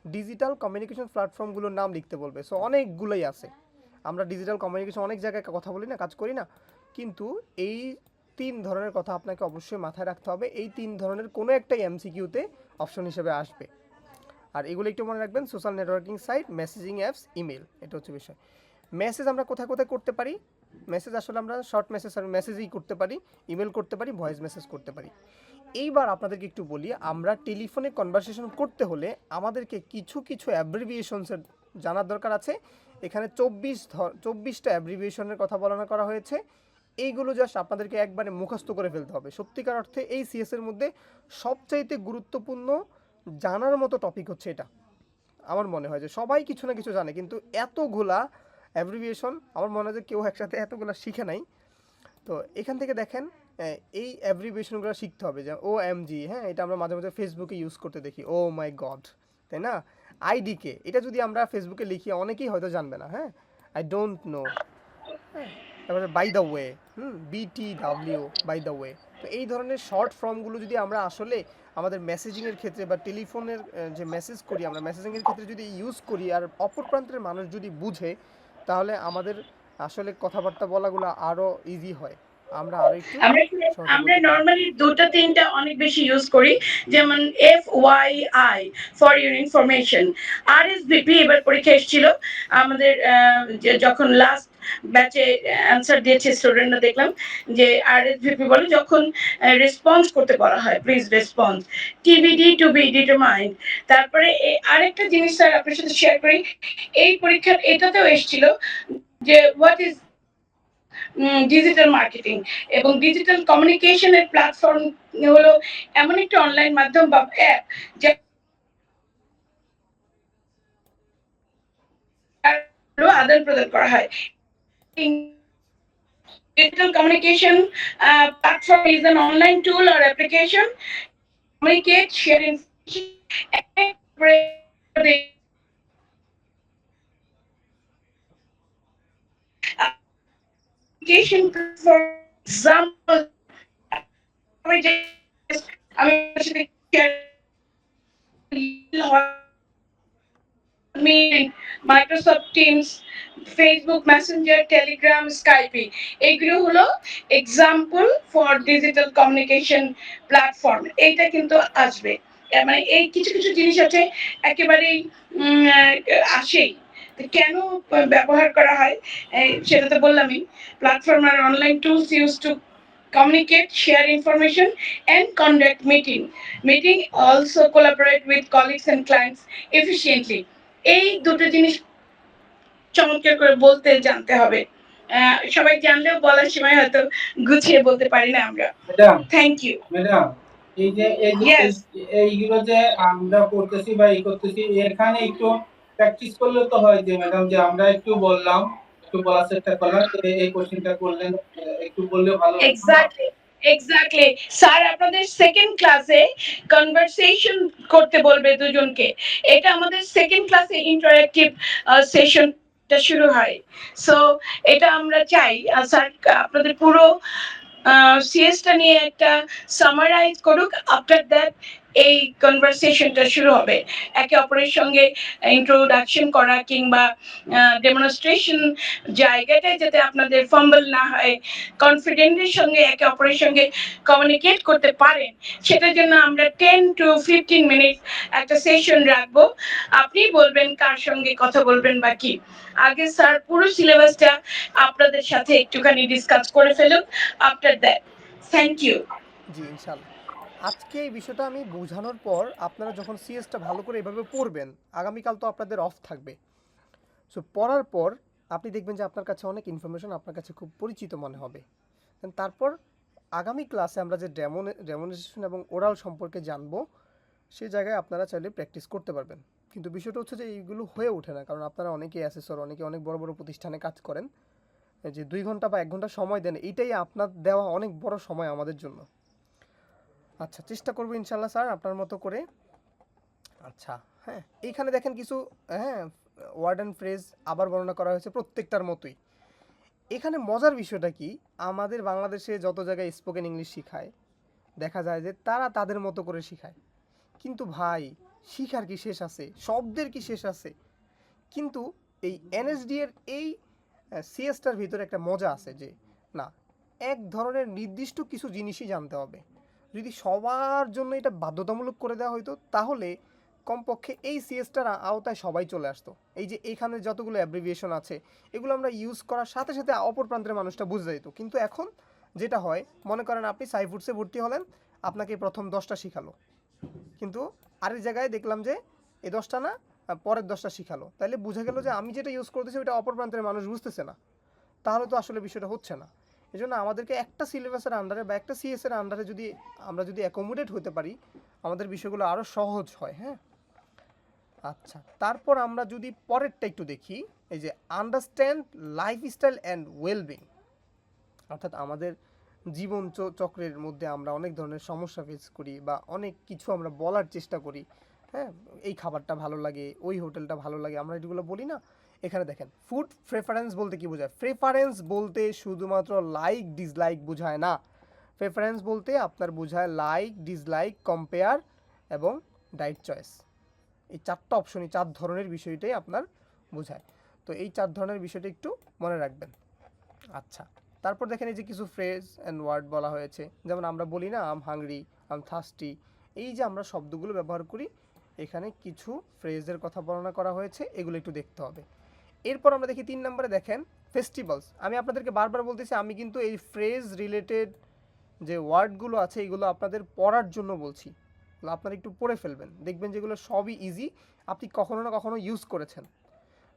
C: Digital communication প্ল্যাটফর্মগুলোর নাম লিখতে বলবে। সো অনেকগুলোই আছে। আমরা ডিজিটাল কমিউনিকেশন অনেক জায়গায় কথা বলি না, কাজ করি না, কিন্তু এই 3 ধরনের কথা আপনাকে অবশ্যই মাথায় রাখতে হবে। এই 3 ধরনের কোনো একটাই এমসিকিউতে অপশন হিসেবে আসবে। আর এগুলো একটু মনে রাখবেন: social networking site, messaging apps, email. এটা হচ্ছে বিষয়। মেসেজ আমরা কোথায় কোথায় করতে পারি? মেসেজ আসলে আমরা শর্ট মেসেজই করতে পারি, ইমেল করতে পারি, ভয়েস মেসেজ করতে পারি। এইবার আপনাদেরকে একটু বলি, আমরা টেলিফোনে কনভারসেশন করতে হলে আমাদেরকে কিছু অ্যাব্রিভিয়েশনসের জানার দরকার আছে। এখানে 24টা অ্যাব্রিভিয়েশনের কথা বর্ণনা করা হয়েছে। এইগুলো জাস্ট আপনাদেরকে একবারে মুখস্থ করে ফেলতে হবে। সত্যিকার অর্থে এই সিএসের মধ্যে সবচাইতে গুরুত্বপূর্ণ জানার মতো টপিক হচ্ছে এটা। আমার মনে হয় যে সবাই কিছু না কিছু জানে, কিন্তু এতগুলা অ্যাব্রিভিয়েশন আমার মনে হয় যে কেউ একসাথে এতগুলা শিখে নাই। তো এখান থেকে দেখেন এই অ্যাব্রিভিয়েশনগুলো শিখতে হবে, যে OMG, হ্যাঁ, এটা আমরা মাঝে মাঝে ফেসবুকে ইউজ করতে দেখি, ও মাই গড, তাই না? IDK, এটা যদি আমরা ফেসবুকে লিখি অনেকেই হয়তো জানবে না, হ্যাঁ, আই ডোন্ট নো, হ্যাঁ, তারপরে by the way, BTW, by the way. তো এই ধরনের শর্ট ফর্মগুলো যদি আমরা আসলে আমাদের মেসেজিংয়ের ক্ষেত্রে বা টেলিফোনের যে মেসেজ করি আমরা, মেসেজিংয়ের ক্ষেত্রে যদি ইউজ করি আর অপর প্রান্তের মানুষ যদি বুঝে, তাহলে আমাদের আসলে কথাবার্তা বলাগুলো আরও ইজি হয়, আমরা আরও একটু
A: আমরা
C: সহজে
A: আমরা
C: বলতে পারি।
A: নরমালি দুটো তিনটা অনেক বেশি ইউজ করি, যেমন FYI for your information. RSVP এবার পরীক্ষা এসেছিল আমাদের, যখন লাস্ট ব্যাচে অ্যান্সার দিয়েছে স্টুডেন্টরা, দেখলাম যে RSVP বলে যখন রেসপন্স করতে বলা হয়, please response, TBD to be determined. তারপরে আরেকটা জিনিস স্যার আপনার সাথে শেয়ার করি, এই পরীক্ষার এটাতেও এসেছিল যে হোয়াট ইজ ডিজিটাল মার্কেটিং এবং ডিজিটাল কমিউনিকেশনের প্ল্যাটফর্ম হলো এমন একটা অনলাইন মাধ্যম বা অ্যাপ যা আদান প্রদান করা হয়। Digital communication platform is an online tool or application communicate, share information, application for example, আমি Microsoft teams, Facebook Messenger, Telegram, Skype, এগুলো হলো example for digital communication platform. এইটা কিন্তু আসবে, মানে এই কিছু কিছু জিনিস আছে একেবারেই আসেই। কেন ব্যবহার করা হয় সেটা তো বললামই। প্ল্যাটফর্ম আর online tools use to communicate, share information, and conduct meeting also collaborate with colleagues and clients efficiently. এই দুটো জিনিস চমৎকার করে বলতে জানতে হবে। সবাই জানলেও বলার সময় হয়তো গুছিয়ে বলতে পারি না আমরা।
I: Madam,
A: thank you.
I: Madam,
A: Yes.
I: এইগুলো যে আমরা করতেছি বা করতেছি, এখানে একটু প্র্যাকটিস করলে তো হয় যে ম্যাডাম, যে আমরা একটু বললাম, একটু বলার চেষ্টা করলাম, এই কোশ্চেনটা করলেন, একটু বললে ভালো হতো না?
A: এক্স্যাক্টলি স্যার আপনাদের সেকেন্ড ক্লাসে কনভারসেশন করতে বলবে দুজনকে। এটা আমাদের সেকেন্ড ক্লাসে ইন্টারঅ্যাক্টিভ সেশনটা শুরু হয়। সো এটা আমরা চাই স্যার আপনাদের পুরো সিএসটা নিয়ে একটা সামারাইজ করুক, আফটার দ্যাট এই কনভারসেশনটা শুরু হবে। একে অপরের সঙ্গে ইন্ট্রোডাকশন করা কিংবা ডেমনস্ট্রেশন জায়গাটায় যাতে আপনাদের ফাম্বল না হয়, কনফিডেন্টের সঙ্গে একে অপরের সঙ্গে কমিউনিকেট করতে পারেন, সেটার জন্য আমরা 10 to 15 মিনিট একটা সেশন রাখবো। আপনি বলবেন কার সঙ্গে কথা বলবেন বা কি। আগে স্যার পুরো সিলেবাসটা আপনাদের সাথে একটুখানি ডিসকাস করে ফেলুন, আফটার দ্যাট। Thank you.
C: জি, ইনশাল্লাহ। আজকে এই বিষয়টা আমি বোঝানোর পর আপনারা যখন সিএসটা ভালো করে এভাবে পড়বেন, আগামীকাল তো আপনাদের অফ থাকবে, সো পড়ার পর আপনি দেখবেন যে আপনার কাছে অনেক ইনফরমেশন আপনার কাছে খুব পরিচিত মনে হবে। তারপর আগামী ক্লাসে আমরা যে ডেমনস্ট্রেশন এবং ওরাল সম্পর্কে জানবো, সেই জায়গায় আপনারা চাইলে প্র্যাকটিস করতে পারবেন। কিন্তু বিষয়টা হচ্ছে যে এইগুলো হয়ে ওঠে না, কারণ আপনারা অনেকেই অ্যাসেসর, অনেকে অনেক বড় বড় প্রতিষ্ঠানে কাজ করেন, যে 2 ঘন্টা বা 1 ঘন্টা সময় দেন, এইটাই আপনার দেওয়া অনেক বড় সময় আমাদের জন্য। আচ্ছা, চেষ্টা করবো ইনশাল্লাহ স্যার আপনার মতো করে। আচ্ছা, হ্যাঁ, এইখানে দেখেন কিছু, হ্যাঁ, ওয়ার্ড অ্যান্ড ফ্রেজ আবার বর্ণনা করা হয়েছে প্রত্যেকটার মতোই। এখানে মজার বিষয়টা কি, আমাদের বাংলাদেশে যত জায়গায় স্পোকেন ইংলিশ শেখায়, দেখা যায় যে তারা তাদের মতো করে শেখায়। কিন্তু ভাই, শিখার কি শেষ আছে? শব্দের কি শেষ আছে? কিন্তু এই এনএসডি এর এই সিএসটার ভিতরে একটা মজা আছে যে না, এক ধরনের নির্দিষ্ট কিছু জিনিসই জানতে হবে। যদি সবার জন্য এটা বাধ্যতামূলক করে দেওয়া হতো, তাহলে কমপক্ষে এই সিএসটার আওতায় সবাই চলে আসতো। এই যে এইখানে যতগুলো অ্যাব্রিভিয়েশন আছে, এগুলো আমরা ইউজ করার সাথে সাথে অপর প্রান্তের মানুষটা বুঝতে যেত। কিন্তু এখন যেটা হয়, মনে করেন আপনি সাইফুডসে ভর্তি হলেন, আপনাকে প্রথম 10টা শিখালো, কিন্তু আরেক জায়গায় দেখলাম যে এই 10টা না, পরের 10টা শিখালো, তাহলে বোঝা গেল যে আমি যেটা ইউজ করতেছি ওটা অপর প্রান্তের মানুষ বুঝতেছে না, তাহলে তো আসলে বিষয়টা হচ্ছে না। এই জন্য আমাদেরকে একটা সিলেবাসের আন্ডারে বা একটা সিএস এর আন্ডারে যদি আমরা অ্যাকোমোডেট হতে পারি, আমাদের বিষয়গুলো আরও সহজ হয়। হ্যাঁ, আচ্ছা, তারপর আমরা যদি পরেরটা একটু দেখি, এই যে আন্ডারস্ট্যান্ড লাইফস্টাইল অ্যান্ড ওয়েলবিং, অর্থাৎ আমাদের জীবন চক্রের মধ্যে আমরা অনেক ধরনের সমস্যা ফেস করি বা অনেক কিছু আমরা বলার চেষ্টা করি। হ্যাঁ, এই খাবারটা ভালো লাগে, ওই হোটেলটা ভালো লাগে, আমরা এগুলো বলি না। এখানে দেখেন, ফুড প্রেফারেন্স বলতে কি বোঝায়? প্রেফারেন্স বলতে শুধুমাত্র লাইক ডিসলাইক বোঝায় না। প্রেফারেন্স বলতে আপনার বোঝায় লাইক, ডিসলাইক, কম্পেয়ার এবং ডায়েট চয়েস। এই চারটা অপশনই, 4 ধরনের বিষয়টাই আপনার বোঝায়। তো এই 4 ধরনের বিষয়টা একটু মনে রাখবেন। আচ্ছা, তারপর দেখেন এই যে কিছু ফ্রেজ অ্যান্ড ওয়ার্ড বলা হয়েছে, যেমন আমরা বলি না আম হাংরি, আম থার্স্টি, এই যে আমরা শব্দগুলো ব্যবহার করি, এখানে কিছু ফ্রেজের কথা বর্ণনা করা হয়েছে, এগুলো একটু দেখতে হবে। এরপর আমরা দেখি 3 নম্বরে দেখেন ফেস্টিভ্যালস। আমি আপনাদেরকে বারবার বলতেছি, আমি কিন্তু এই ফ্রেজ রিলেটেড যে ওয়ার্ডগুলো আছে এগুলো আপনাদের পড়ার জন্য বলছি, আপনারা একটু পড়ে ফেলবেন, দেখবেন যেগুলো সবই ইজি, আপনি কখনো না কখনো ইউজ করেছেন।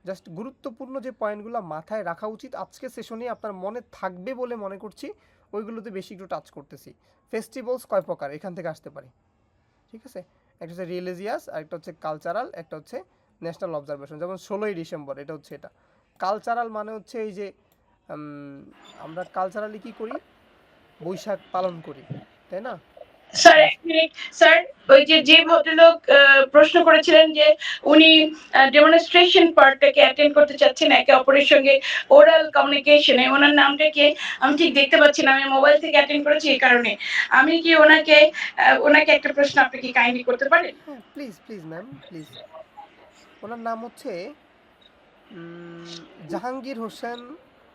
C: জাস্ট গুরুত্বপূর্ণ যে পয়েন্টগুলো মাথায় রাখা উচিত, আজকে সেশনে আপনার মনে থাকবে বলে মনে করছি, ওইগুলোতে বেশি একটু টাচ করতেছি। ফেস্টিভ্যালস কয় প্রকার এখান থেকে আসতে পারে, ঠিক আছে? একটা হচ্ছে রিলিজিয়াস, আরেকটা হচ্ছে কালচারাল, একটা হচ্ছে ন্যাশনাল অবজারভেশন। যেমন 16ই ডিসেম্বর, এটা হচ্ছে এটা কালচারাল, মানে হচ্ছে এই যে আমরা কালচারালি কী করি, বৈশাখ পালন করি, তাই না?
A: স্যার এক মিনিট স্যার, ওই যে ভদ্রলোক প্রশ্ন করেছিলেন যে উনি ডেমনস্ট্রেশন পার্টটাকে অ্যাটেন্ড করতে চাচ্ছেন একে অপরের সঙ্গে ওরাল কমিউনিকেশনে, ওনার নামটা কি আমি ঠিক দেখতে পাচ্ছি না, আমি মোবাইল থেকে অ্যাটেন্ড করেছি এই কারণে। আমি কি ওনাকে একটা প্রশ্ন আপনি কি কাইন্ডলি করতে পারেন?
C: হ্যাঁ, প্লিজ প্লিজ ম্যাম, প্লিজ। ওনার নাম হচ্ছে Jahangir Hossain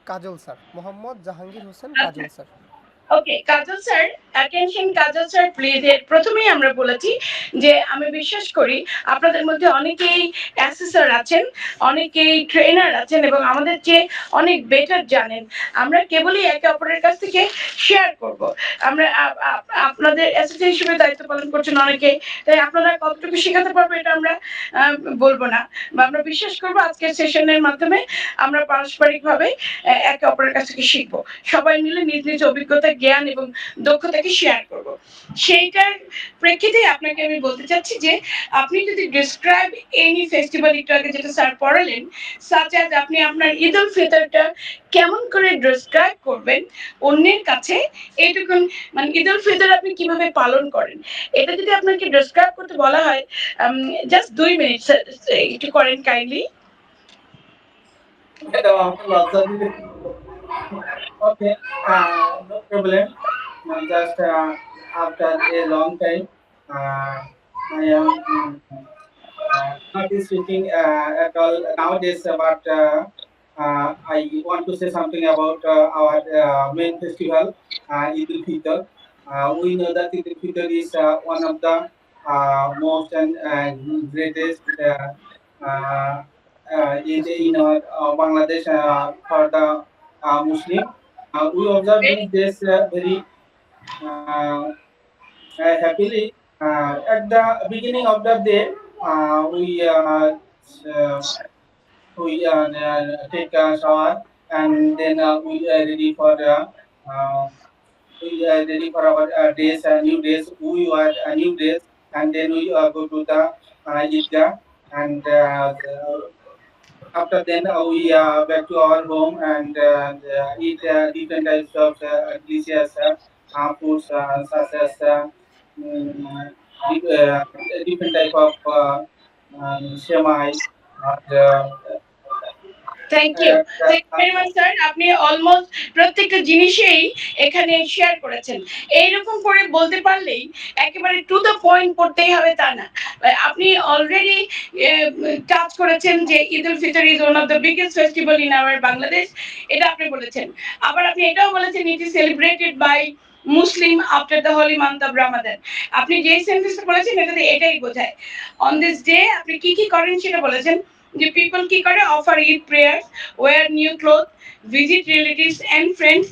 C: Kajal sir, Mohammad Jahangir Hossain Kajal sir.
A: Okay, Kajal sir, attention Kajal sir please. এর প্রথমেই আমরা বলেছি যে আমি বিশ্বাস করি আপনাদের মধ্যে অনেকেই অ্যাসেসর আছেন, অনেকেই ট্রেনার আছেন এবং আমাদের চেয়ে অনেক বেটার জানেন। আমরা কেবলই একে অপরের কাছ থেকে শেয়ার করব। আমরা আপনাদের অ্যাসেসর হিসেবে দায়িত্ব পালন করছেন অনেকে, তাই আপনারা কতটুকু শেখাতে পারবো এটা আমরা বলবো না, বা আমরা বিশ্বাস করবো আজকের সেশনের মাধ্যমে আমরা পারস্পরিকভাবে একে অপরের কাছ থেকে শিখবো, সবাই মিলে নিজ নিজ অভিজ্ঞতা, জ্ঞান এবং দক্ষতাকে শেয়ার করব। সেইটার প্রেক্ষিতে আপনাকে আমি বলতে চাচ্ছি যে আপনি যদি ডিসক্রাইব এনি ফেস্টিভ্যাল, একটু আগে যেটা স্যার পড়ালেন, সাচ অ্যাজ আপনি আপনার ঈদ উল ফিতরটা কেমন করে ডিসক্রাইব করবেন অন্যের কাছে, এইটুকুন, মানে ঈদ উল ফিতর আপনি কিভাবে পালন করেন, এটা যদি আপনাকে ডিসক্রাইব করতে বলা হয়, জাস্ট 2 মিনিট একটু করেন kindly.
I: Okay, no problem. Just after a long time, I am not speaking at all nowadays, but I want to say something about our main festival, Eid al-Fitr. We know that Eid al-Fitr is one of the most and greatest in our Bangladesh for the Muslim. We observe these days very happily. At the beginning of the day, we take a shower, and then we are ready for our days, new days. We wear new days, and then we go to the Eidgah, and after then we back to our home and eat different types of delicious foods such as different type of shemai and
A: thank you very much sir, আপনি almost প্রত্যেকটা জিনিসেই এখানে share করেছেন। এইরকম করে বলতে পারলেই একেবারে টু দ্য পয়েন্ট করতেই হবে তা না, আপনি অলরেডি টাচ করেছেন যে Eid ul Fitr is one of the biggest festival in our Bangladesh, এটা আপনি বলেছেন। আবার আপনি এটাও বলেছেন it is celebrated by Muslim after the holy month of Ramadan. আপনি যেই সেন্টেন্সটা বলেছেন এটাতে এটাই বোঝায়। অন দিস ডে আপনি কি কি করেন সেটা বলেছেন, যে পিপল কি করে, offer Eid prayers, wear new cloth, visit relatives and friends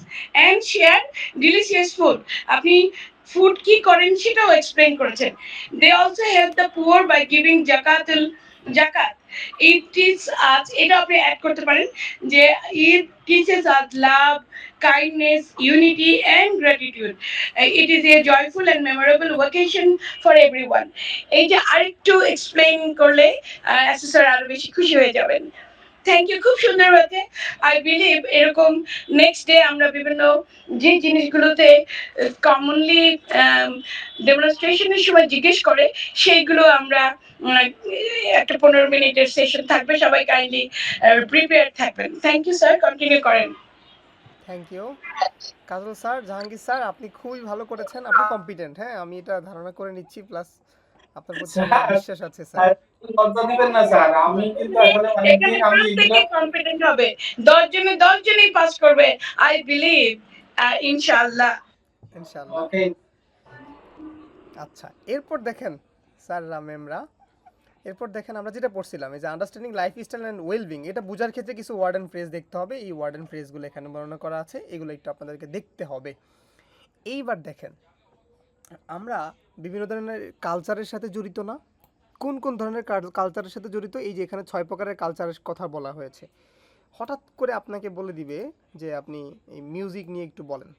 A: and share delicious food. আপনি ফুড কি করেন সেটাও এক্সপ্লেন করেছেন। They also help the poor by giving জাকাতুল জাকাত, it is us, এটা আপনি অ্যাড করতে পারেন যে it teaches us love, kindness, unity and gratitude. It is a joyful and memorable vacation for everyone. এই যে আরেকটু এক্সপ্লেইন করলে অ্যাসেসর আরো বেশি খুশি হয়ে যাবেন। থ্যাংক ইউ, খুব সুন্দর হয়েছে। আই বিলিভ এরকম নেক্সট ডে আমরা বিভিন্ন যে জিনিসগুলোতে কমনলি ডেমনস্ট্রেশনের সময় জিজ্ঞেস করে সেইগুলো আমরা একটা 15 মিনিটের সেশন থাকবে, সবাই কাইন্ডলি প্রিপেয়ার থাকবেন। থ্যাংক ইউ স্যার, কন্টিনিউ করেন।
C: Thank you Kajal sir, Jahangir sir, আপনি খুবই ভালো করেছেন, আপনি কম্পিটেন্ট, হ্যাঁ আমি এটা ধারণা করে নিচ্ছি, প্লাস আপনার প্রতি আমার বিশ্বাস আছে স্যার।
I: লজ্জা দিবেন না স্যার, আমি কিন্তু আসলে
A: এখানে
I: আমি
A: প্রত্যেকে কম্পিটেন্ট হবে, 10 জনেই পাস করবে, আই বিলিভ, ইনশাআল্লাহ।
C: ইনশাআল্লাহ।
I: ওকে।
C: আচ্ছা, এরপর দেখেন স্যাররা ম্যামরা, এরপর দেখেন আমরা যেটা পড়ছিলাম এই যে আন্ডারস্ট্যান্ডিং লাইফস্টাইল অ্যান্ড ওয়েলবিং, এটা বোঝার ক্ষেত্রে কিছু ওয়ার্ড অ্যান্ড ফ্রেজ দেখতে হবে। এই ওয়ার্ড অ্যান্ড ফ্রেজগুলো এখানে বর্ণনা করা আছে, এগুলো একটু আপনাদেরকে দেখতে হবে। এইবার দেখেন আমরা বিভিন্ন ধরনের কালচারের সাথে জড়িত না? কোন কোন ধরনের কালচারের সাথে জড়িত? এই যে এখানে 6 প্রকারের কালচারের কথা বলা হয়েছে। হঠাৎ করে আপনাকে বলে দিবে যে আপনি এই মিউজিক নিয়ে একটু বলেন,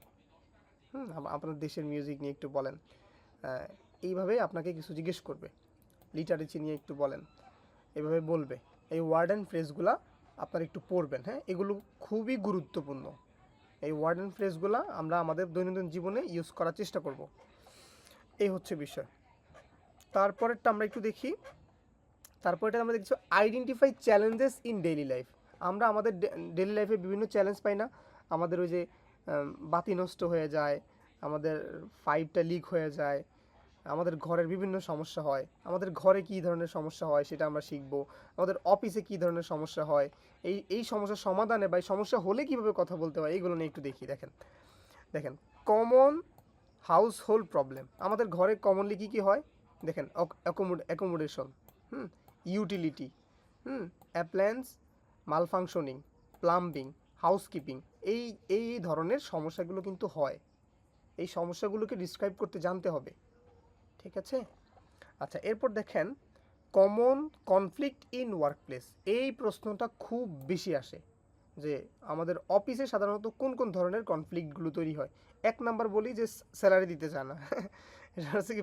C: আপনার দেশের মিউজিক নিয়ে একটু বলেন, এইভাবে আপনাকে কিছু জিজ্ঞেস করবে, লিটারেচার নিয়ে একটু বলেন, এভাবে বলবে। এই ওয়ার্ড অ্যান্ড ফ্রেজগুলো আপনারা একটু পড়বেন, হ্যাঁ এগুলো খুবই গুরুত্বপূর্ণ। এই ওয়ার্ড অ্যান্ড ফ্রেজগুলো আমরা আমাদের দৈনন্দিন জীবনে ইউজ করার চেষ্টা করব, এই হচ্ছে বিষয়। তারপরেরটা আমরা একটু দেখি। তারপরেটা আমরা দেখছি identify challenges in daily life. আমরা আমাদের ডেইলি লাইফে বিভিন্ন চ্যালেঞ্জ পাই না? আমাদের ওই যে বাতি নষ্ট হয়ে যায়, আমাদের পাইপটা লিক হয়ে যায়, আমাদের ঘরের বিভিন্ন সমস্যা হয়, আমাদের ঘরে কী ধরনের সমস্যা হয় সেটা আমরা শিখব, আমাদের অফিসে কী ধরনের সমস্যা হয়, এই সমস্যার সমাধানে বা এই সমস্যা হলে কীভাবে কথা বলতে হয়, এইগুলো নিয়ে একটু দেখি। দেখেন কমন হাউস হোল্ড প্রবলেম, আমাদের ঘরে কমনলি কী কী হয় দেখেন, accommodation, utility, appliance malfunctioning, plumbing, housekeeping, এই ধরনের সমস্যাগুলো কিন্তু হয়। এই সমস্যাগুলোকে ডিসক্রাইব করতে জানতে হবে, ঠিক আছে? আচ্ছা, এরপর দেখেন কমন কনফ্লিক্ট ইন ওয়ার্কপ্লেস। এই প্রশ্নটা খুব বেশি আসে যে আমাদের অফিসে সাধারণত কোন কোন ধরনের কনফ্লিক্টগুলো তৈরি হয়। 1 নাম্বার বলি যে স্যালারি দিতে চায় না এটা হচ্ছে কি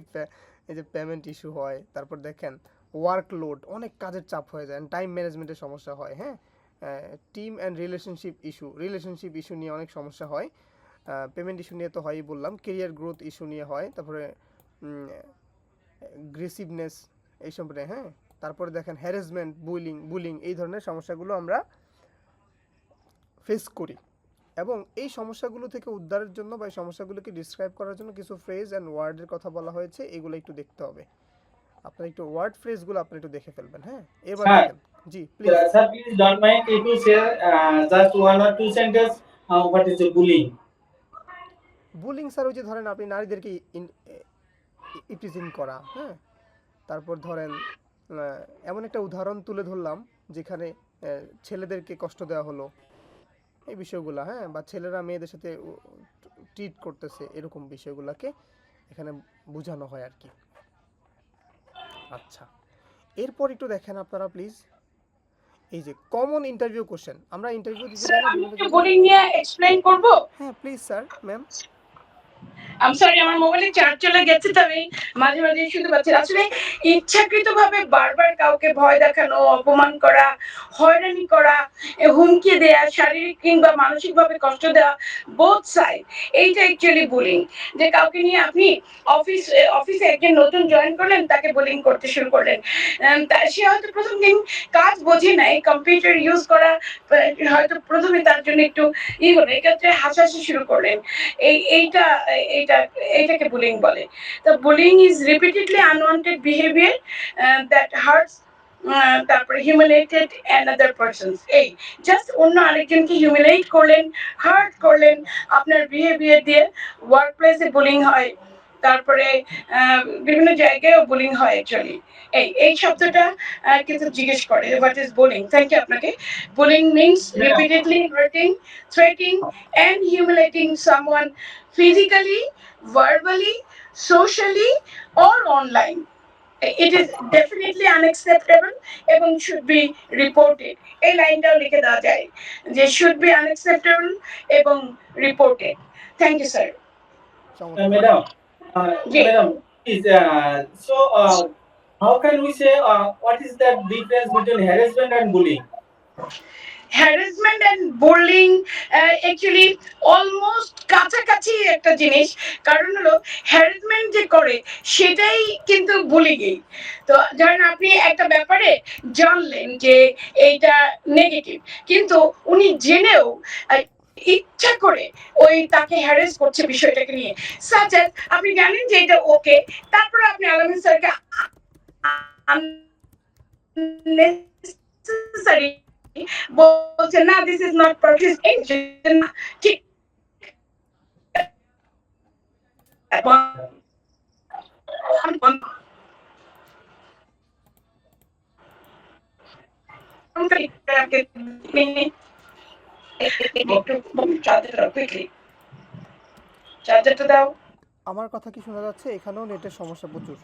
C: এই যে পেমেন্ট ইস্যু হয়। তারপর দেখেন ওয়ার্কলোড, অনেক কাজের চাপ হয়ে যায়, টাইম ম্যানেজমেন্টের সমস্যা হয়, হ্যাঁ টিম অ্যান্ড রিলেশনশিপ ইস্যু নিয়ে অনেক সমস্যা হয়। পেমেন্ট ইস্যু নিয়ে তো হয়ই বললাম, কেরিয়ার গ্রোথ ইস্যু নিয়ে হয়, তারপরে গ্রেসিভনেস এই সম্পর্কে, হ্যাঁ তারপরে দেখেন হ্যারাসমেন্ট, বুলিং এই ধরনের সমস্যাগুলো আমরা ফেস করি। এবং এই সমস্যাগুলো থেকে উদ্ধারের জন্য বা এই সমস্যাগুলোকে ডিসক্রাইব করার জন্য কিছু ফ্রেজ অ্যান্ড ওয়ার্ডের কথা বলা হয়েছে, এগুলো একটু দেখতে হবে। আপনারা একটু ওয়ার্ড ফ্রেজগুলো আপনি একটু দেখে ফেলবেন, হ্যাঁ এবার দেখেন। জি please
J: Sir, please don't mind if you share just 1 or 2 sentences. What is the bullying?
C: Bullying sir ওই যে ধরেন আপনি নারীদেরকে ইপটিজিং করা, হ্যাঁ তারপর ধরেন এমন একটা উদাহরণ তুলে ধরলাম যেখানে ছেলেদেরকে কষ্ট দেওয়া হলো, এই বিষয়গুলো, হ্যাঁ বা ছেলেরা মেয়েদের সাথে ট্রিট করতেছে, এরকম বিষয়গুলোকে এখানে বোঝানো হয় আর কি। আচ্ছা, এরপর একটু দেখেন আপনারা প্লিজ এই যে কমন ইন্টারভিউ কোশ্চেন। আমরা ইন্টারভিউ দিতে
A: স্যার আমি একটু বুলিং নিয়ে এক্সপ্লেইন করব।
C: হ্যাঁ প্লিজ স্যার। ম্যাম
A: আমি সরি, আমার মোবাইলে চার্জ চলে গেছে, তো আমি মাঝে মাঝে শুনতে পাচ্ছি। আসলে ইচ্ছাকৃতভাবে বারবার কাউকে ভয় দেখানো, অপমান করা, হয়রানি করা, হুমকি দেয়া, শারীরিক কিংবা মানসিকভাবে কষ্ট দেওয়া, বোথ সাইড, এইটা অ্যাকচুয়ালি বুলিং। যে কাউকে নিয়ে আপনি অফিসে একজন নতুন জয়েন করলেন, তাকে বুলিং করতে শুরু করলেন, সে হয়তো প্রথম দিন কাজ বোঝে নাই, কম্পিউটার ইউজ করা হয়তো প্রথমে তার জন্য একটু হলো, এক্ষেত্রে হাসাহাসি শুরু করলেন, এইটাকে বুলিং বলে। The bullying is repeatedly unwanted behavior that hurts তারপরে humiliated another persons. এই জাস্ট অন্য আরেকজনকে হিউমিলেট করলেন, হার্ট করলেন আপনার বিহেভিয়ার দিয়ে। ওয়ার্ক প্লেসে বুলিং হয়, তারপরে বিভিন্ন জায়গায়ও বুলিং হয় অ্যাকচুয়ালি। এই শব্দটা কিন্তু জিজ্ঞেস করে what is bullying. Thank you আপনাকে। Bullying means repeatedly hurting, threatening and humiliating someone physically, verbally, socially or online. it is definitely unacceptable এবং should be reported এই লাইনটাও লিখে দেওয়া যায় যে should be unacceptable এবং reported. Thank you sir.
C: চমৎকার।
J: Madam,
A: G.
J: madam, is how can we say what is the difference between harassment and bullying?
A: Harassment and bullying actually almost কাছাকাছি একটা জিনিস, কারণ হলো হ্যারাসমেন্ট যে করে সেটাই কিন্তু বুলিংই। তো ধরেন আপনি একটা ব্যাপারে জানলেন যে এইটা নেগেটিভ, কিন্তু উনি জেনেও ইচ্ছা করে ওই তাকে হ্যারাস করছে বিষয়টাকে নিয়ে, সাচ অ্যাজ আপনি জানেন যে এটা ওকে, তারপরে আপনি আলামিন স্যারকে unnecessary বলছেন না দিস ইজ নট পারফেক্ট ঠিক চার্জারটা দাও।
C: আমার কথা কি শোনা যাচ্ছে? এখানেও নেটের সমস্যা প্রচুর।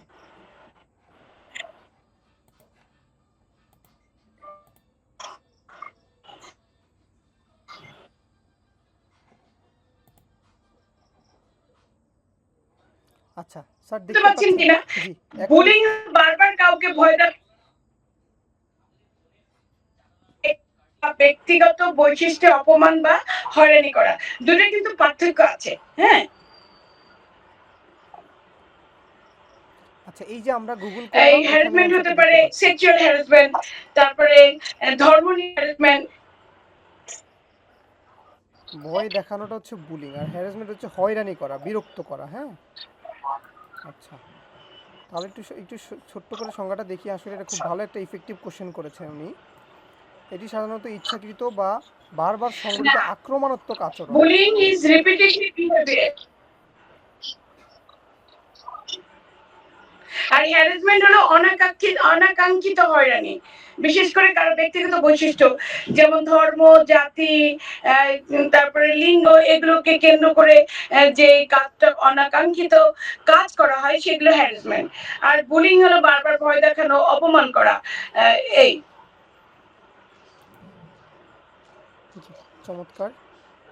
C: আচ্ছা স্যার
A: বুঝতে
C: দেখতে
A: পারছেন
C: পাচ্ছেন?
A: কিনা?
C: জি এখন
A: বুলিং বারবার কাউকে ভয় দেখানো ব্যক্তিগত বৈশিষ্ট্যে অপমান বা হয়রানি করা, দুটো কিন্তু পার্থক্য আছে। হ্যাঁ,
C: আচ্ছা এই যে আমরা গুগল
A: এই
C: করলাম এখানে
A: হ্যারাসমেন্ট হতে
C: অ্যান্সারটা
A: পারে
C: দেখতে পাচ্ছি।
A: সেক্সুয়াল হ্যারাসমেন্ট, তারপরে ধর্ম নিয়ে হ্যারাসমেন্ট।
C: ভয় দেখানোটা হচ্ছে বুলিং, আর হ্যারাসমেন্ট হচ্ছে হয়রানি করা, বিরক্ত করা। হ্যাঁ আচ্ছা, তাহলে একটু ছোট্ট করে সংজ্ঞাটা দেখি। আসলে এটা খুব ভালো একটা ইফেক্টিভ কোশ্চেন করেছেন উনি। এটি সাধারণত ইচ্ছাকৃত বা বারবার সংঘটিত আক্রমণাত্মক আচরণ।
A: বুলিং ইজ রিপিটেটিভ বিহেভিয়ার, আর হ্যারাসমেন্ট হলো অনাকাঙ্ক্ষিত হয়রানি, বিশেষ করে কারো ব্যক্তিগত বৈশিষ্ট্য যেমন ধর্ম, জাতি, তারপরে লিঙ্গ, এগুলোকে কেন্দ্র করে যে কাজটা অনাকাঙ্ক্ষিত কাজ করা হয় সেগুলো হ্যারাসমেন্ট। আর বুলিং হলো বারবার ভয় দেখানো, অপমান করা। এই
C: জি চমৎকার।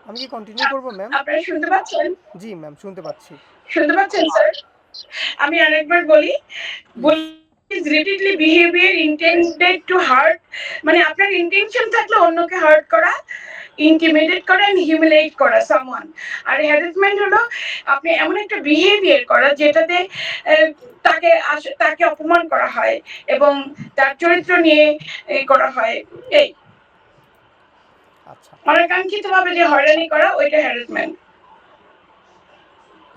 C: আমি কি কন্টিনিউ করবো ম্যাম?
A: আপনারা শুনতে পাচ্ছেন?
C: জি ম্যাম শুনতে পাচ্ছি।
A: শুনতে পাচ্ছেন স্যার? আমি আরেকবার বলি,
C: please.
A: is repeatedly behavior intended to hurt, মানে আপনার ইন্টেনশন থাকলে অন্যকে হার্ট করা, ইন্টিমিডেট করা এন্ড হিউমিলিয়েট করা সামওয়ান। আর হ্যারাসমেন্ট হলো আপনি এমন একটা বিহেভিয়ার করা যেটাতে তাকে অপমান করা হয় এবং তার চরিত্র নিয়ে করা হয়। এই
C: আচ্ছা
A: অনাকাঙ্ক্ষিতভাবে যে হয়রানি করা ওইটা হ্যারাসমেন্ট।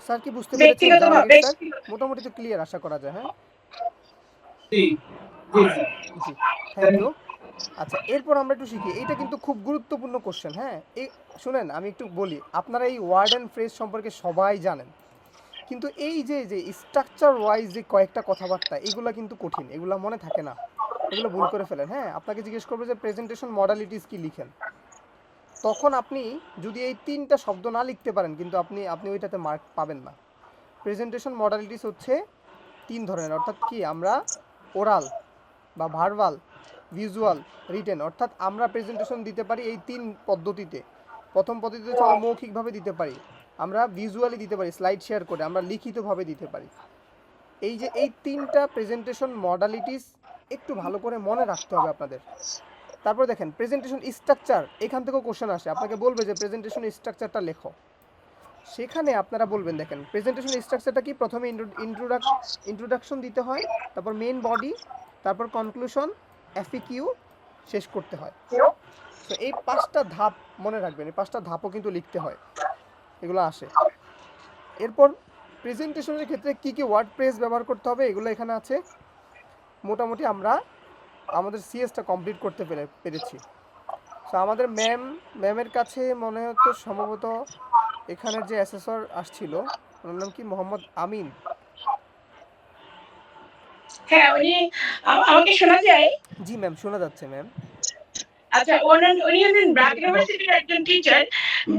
C: স্যার কি বুঝতে পেরেছেন
A: ব্যক্তিগতভাবে
C: জাহাঙ্গীর স্যার? মোটামুটি তো ক্লিয়ার আশা করা যায়। হ্যাঁ
J: জি জি স্যার।
C: জি থ্যাংক ইউ। আচ্ছা এরপর আমরা একটু শিখি, এইটা কিন্তু খুব গুরুত্বপূর্ণ কোশ্চেন। হ্যাঁ এই শুনেন আমি একটু বলি, আপনারা এই ওয়ার্ড অ্যান্ড ফ্রেজ সম্পর্কে সবাই জানেন, কিন্তু এই যে যে স্ট্রাকচার ওয়াইজ যে কয়েকটা কথাবার্তা এগুলো কিন্তু কঠিন, এগুলো মনে থাকে না, এগুলো ভুল করে ফেলেন। হ্যাঁ আপনাকে জিজ্ঞেস করবে যে প্রেজেন্টেশন মডালিটিস কি লিখেন, তখন আপনি যদি এই তিনটা শব্দ না লিখতে পারেন কিন্তু আপনি ওইটাতে মার্ক পাবেন না। প্রেজেন্টেশন মডালিটিস হচ্ছে তিন ধরনের, অর্থাৎ কি আমরা ওরাল বা ভার্বাল, ভিজুয়াল, রিটেন, অর্থাৎ আমরা প্রেজেন্টেশন দিতে পারি এই তিন পদ্ধতিতে। প্রথম পদ্ধতিতে হচ্ছে আমরা মৌখিকভাবে দিতে পারি, আমরা ভিজুয়ালি দিতে পারি স্লাইড শেয়ার করে, আমরা লিখিতভাবে দিতে পারি। এই যে এই তিনটা প্রেজেন্টেশন মডালিটিস একটু ভালো করে মনে রাখতে হবে আপনাদের। তারপর দেখেন প্রেজেন্টেশন স্ট্রাকচার, এখান থেকেও কোশ্চেন আসে, আপনাকে বলবে যে প্রেজেন্টেশন স্ট্রাকচারটা লেখো। সেখানে আপনারা বলবেন দেখেন প্রেজেন্টেশন স্ট্রাকচারটা কি, প্রথমে ইন্ট্রোডাকশন দিতে হয়, তারপর মেইন বডি, তারপর কনক্লুশন, এফএকিউ, শেষ করতে হয়। তো এই পাঁচটা ধাপ মনে রাখবেন, এই পাঁচটা ধাপও কিন্তু লিখতে হয়, এগুলো আসে। এরপর প্রেজেন্টেশনের ক্ষেত্রে কি কি ওয়ার্ড প্রেস ব্যবহার করতে হবে এগুলো এখানে আছে। মোটামুটি আমরা আমাদের সিএসটা কমপ্লিট করতে পেরেছি। সো আমাদের ম্যামের কাছে মনে হতো সম্ভবত এখানের যে অ্যাসেসর আসছিল ওনার নাম কি মোহাম্মদ আমিন।
A: হ্যাঁ উনি আমাকে শোনা যায়?
C: জি ম্যাম শোনা যাচ্ছে ম্যাম।
A: আচ্ছা, উনি হলেন ব্র্যাক ইউনিভার্সিটির একজন টিচার,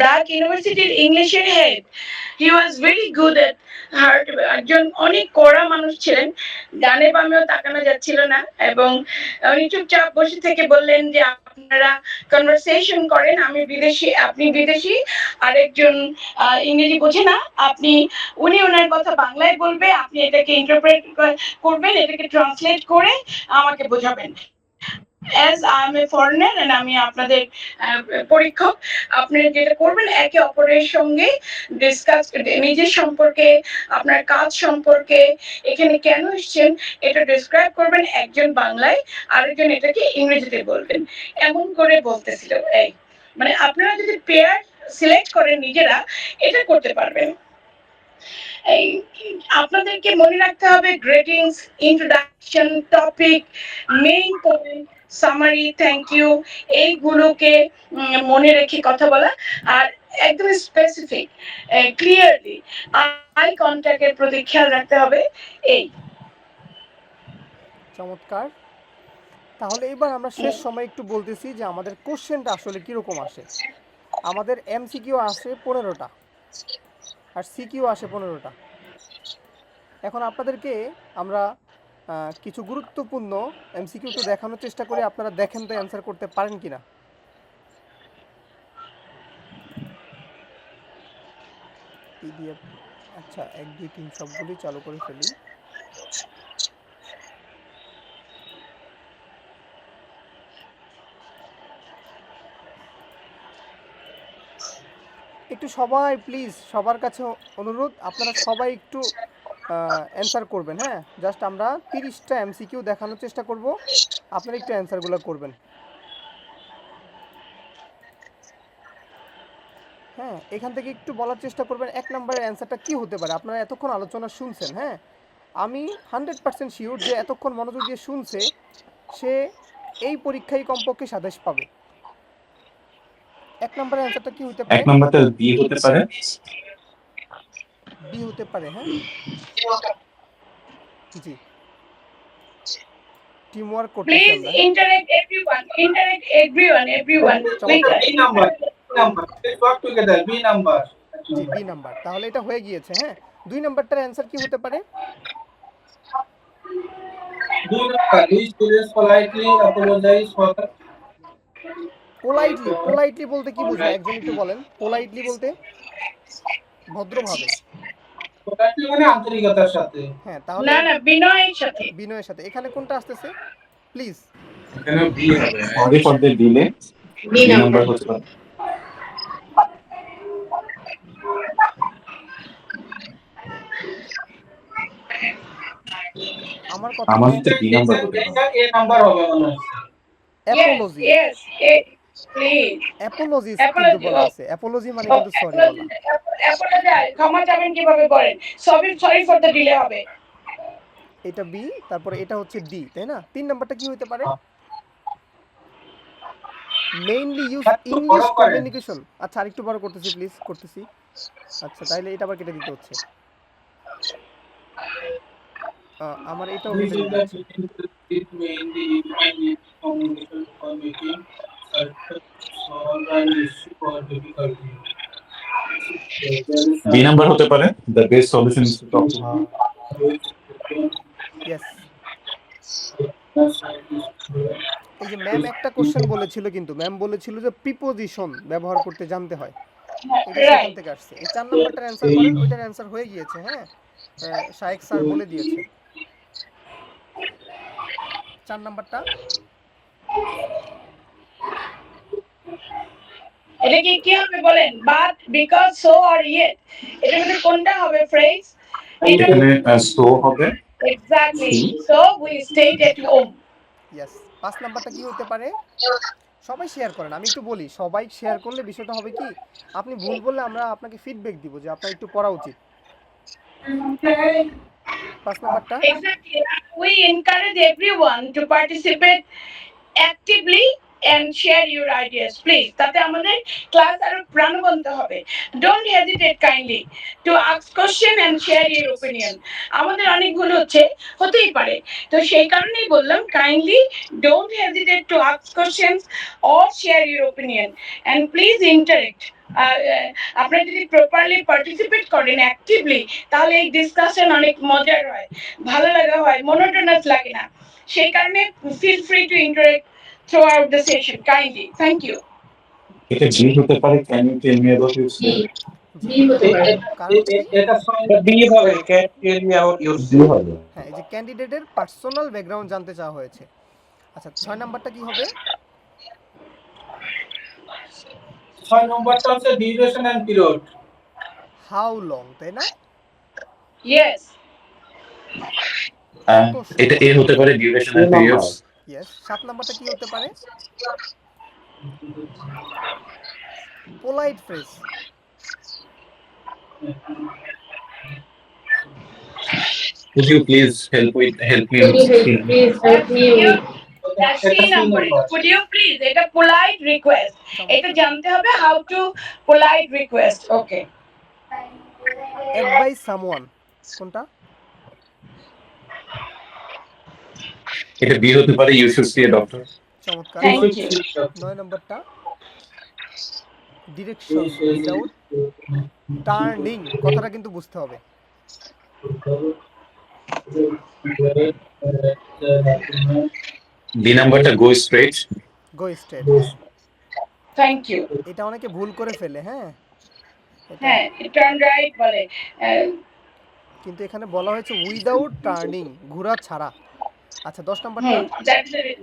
A: ব্র্যাক ইউনিভার্সিটির ইংলিশের head. He was very good at heart. একজন অনেক কড়া মানুষ ছিলেন, ডানে বামেও তাকানো যাচ্ছিল না, এবং উনি চুপচাপ বসে থেকে বললেন যে আপনারা কনভারসেশন করেন, আমি বিদেশি, আপনি বিদেশি, আরেকজন ইংরেজি বোঝে না, আপনি, উনি ওনার কথা বাংলায় বলবে, আপনি এটাকে ইন্টারপ্রেট করবেন, এটাকে ট্রান্সলেট করে আমাকে বোঝাবেন। As I am a foreigner and আমি আপনাদের পরীক্ষক, আপনারা যেটা করবেন একে অপরের সঙ্গে ডিসকাস, নিজের সম্পর্কে, আপনার কাজ সম্পর্কে, এখানে কেন এসেছেন এটা ডিসক্রাইব করবেন, একজন বাংলায়, আরেকজন এটাকে ইংরেজিতে বলবেন, এমন করে বলতেছিল। এই মানে আপনারা যদি পেয়ার সিলেক্ট করেন নিজেরা, এটা করতে পারবেন। এই আপনাদেরকে মনে রাখতে হবে greetings, introduction, topic, main point, summary, thank you, এইগুলোকে মনে রেখে কথা বলা, আর একদম স্পেসিফিক, ক্লিয়ারলি আই কন্ট্যাক্টের প্রতি খেয়াল রাখতে হবে। এই
C: চমৎকার। তাহলে এবার আমরা শেষ সময় একটু বলতেছি যে আমাদের কোশ্চেনটা আসলে কীরকম আসে। আমাদের এমসিকিউ আসে 15টা আর সিকিউ আসে 15টা। এখন আপনাদেরকে আমরা কিছু গুরুত্বপূর্ণ এমসিকিউ তো দেখানোর চেষ্টা করি, আপনারা দেখেন তো অ্যান্সার করতে পারেন কিনা। পিডিএফ, আচ্ছা 1 2 3 সবগুলোই চালু করে ফেলি। একটু সবাই প্লিজ, সবার কাছে অনুরোধ, আপনারা সবাই একটু অ্যান্সার করবেন। হ্যাঁ, জাস্ট আমরা 30টা এমসিকিউ দেখানোর চেষ্টা করব, আপনারা একটু অ্যান্সারগুলো করবেন। হ্যাঁ, এখান থেকে একটু বলার চেষ্টা করবেন 1 নম্বরের অ্যান্সারটা কি হতে পারে। আপনারা এতক্ষণ আলোচনা শুনছেন, হ্যাঁ, আমি 100% শিওর যে এতক্ষণ মনোযোগ দিয়ে শুনছে সে এই পরীক্ষায় কমপক্ষে 27 পাবে। 1 নম্বরের অ্যান্সারটা কি হতে পারে?
B: 1 নম্বরটা বি হতে পারে।
C: বি হতে পারে, হ্যাঁ জি, টিম ওয়ার্ক করতেছি
A: প্লিজ
C: আমরা।
A: Interact everyone
J: B number. Let's work together. B number.
C: জি, বি নাম্বার। তাহলে এটা হয়ে গিয়েছে। হ্যাঁ, 2 নাম্বারটার অ্যান্সার কি হতে পারে?
J: Do students politely apologize for the
C: politely বলতে কি বোঝায় একজন একটু বলেন। পোলাইটলি বলতে ভদ্রভাবে।
J: politely মানে আন্তরিকতার সাথে।
C: হ্যাঁ, তাহলে
A: না না, বিনয়ের সাথে।
C: বিনয়ের সাথে। এখানে কোনটা আসতেছে প্লিজ?
H: এখানে বি হবে।
B: Sorry for the delay.
G: B
B: B
G: number
B: number হতে পারে।
C: আমার কথা
B: আমার তো বি নাম্বার হতে পারে।
J: এ নাম্বার হবে মনে হয়।
C: অ্যাপোলজি।
A: Yes, প্লিজ
C: অ্যাপোলজিস কিন্তু বলা আছে। অ্যাপোলজি মানে কিন্তু সরি বলা।
A: অ্যাপোলজাইজ, ক্ষমা চাবেন কিভাবে বলেন? সরি ফর দ্য ডিলে হবে।
C: এটা বি, তারপরে এটা হচ্ছে ডি, তাই না? 3 নাম্বারটা কি হতে পারে? Mainly use English communication. আচ্ছা, আরেকটু বড় করতেছি প্লিজ, করতেছি। আচ্ছা, তাহলে এটা আবার কেটে দিতে হচ্ছে। আমার এটাও কেটে দিতে হচ্ছে।
J: It mainly uses communication for making certain solve an issue or difficulty.
B: B number হতে পারে। The best solution is to talk to her.
C: Yes. এই যে ম্যাম একটা কোশ্চেন বলেছিল, কিন্তু ম্যাম বলেছিল যে প্রিপোজিশন ব্যবহার করতে জানতে হয়, এটা সেখান থেকে আসছে। এই 4 নাম্বারটার অ্যান্সার করেন, ওইটার অ্যান্সার হয়ে গিয়েছে। হ্যাঁ, শায়েক স্যার বলে দিয়েছে 4 নাম্বারটা।
A: এটা কি হবে বলেন? But, because, so or yet, এটার মধ্যে কোনটা হবে ফ্রেজ?
B: এখানে সো হবে।
A: Exactly, so we stayed at home.
C: Yes. 5 নাম্বারটা কি হতে পারে? সবাই শেয়ার করেন, আমি একটু বলি। সবাই শেয়ার করলে বিষয়টা হবে কি, আপনি ভুল বললে আমরা আপনাকে ফিডব্যাক দিব যে আপনার একটু পড়া উচিত। 5 নাম্বারটা
A: Exactly. We encourage everyone to participate actively and share your ideas, please. তাতে আমাদের ক্লাস আরো প্রাণবন্ত হবে। Don't hesitate kindly to ask question and share your opinion. আমাদের অনেক ভুল হতেই পারে, তো সেই কারণেই বললাম kindly don't hesitate to ask questions or share your opinion, and please interact. আপনারা যদি প্রপারলি পার্টিসিপেট করেন অ্যাক্টিভলি, তাহলে এই ডিসকাশন অনেক মজার হয়, ভালো লাগা হয়, মনোটোনাস লাগে না। সেই কারণে feel free to interact throughout the session kindly. Thank you.
B: এটা জি হতে পারে, can you tell me about your
G: G
C: জি
G: জি হতে পারে।
C: কারণটা কি?
I: এটা সময়
D: বি হবে, can tell me about your
B: G হবে।
C: হ্যাঁ, এই যে ক্যান্ডিডেটের পার্সোনাল ব্যাকগ্রাউন্ড জানতে চাওয়া হয়েছে। আচ্ছা 6 নাম্বারটা কি হবে?
J: 6 নম্বরটা হচ্ছে duration and period.
C: How long, তাই না?
A: ইয়েস।
B: এটা এ হতে পারে ডিউরেশন এন্ড পিরিয়ডস।
C: ইয়েস। 7 নাম্বারটা কি হতে পারে? Polite phrase.
B: Could you please help me
G: Could you
B: with
G: please help me with
A: That's C number. Could you please? এটা polite request. এটা জানতে হবে how to polite request. Okay.
C: Advise someone কোনটা?
B: এটা বি হতে পারে you should see a doctor.
C: চমৎকার।
A: Thank you.
C: 9 নাম্বারটা ডিরেকশন উইদাউট টার্নিং, কথাটা কিন্তু বুঝতে হবে।
B: বি নাম্বারটা গো straight.
C: Go straight.
A: Thank you.
C: এটা অনেকে ভুল করে ফেলে, হ্যাঁ এটা
A: হ্যাঁ, turn right বলে।
C: কিন্তু এখানে বলা হয়েছে উইদাউট টার্নিং, ঘোরা ছাড়া। আচ্ছা 10 নাম্বারটা
A: that's it.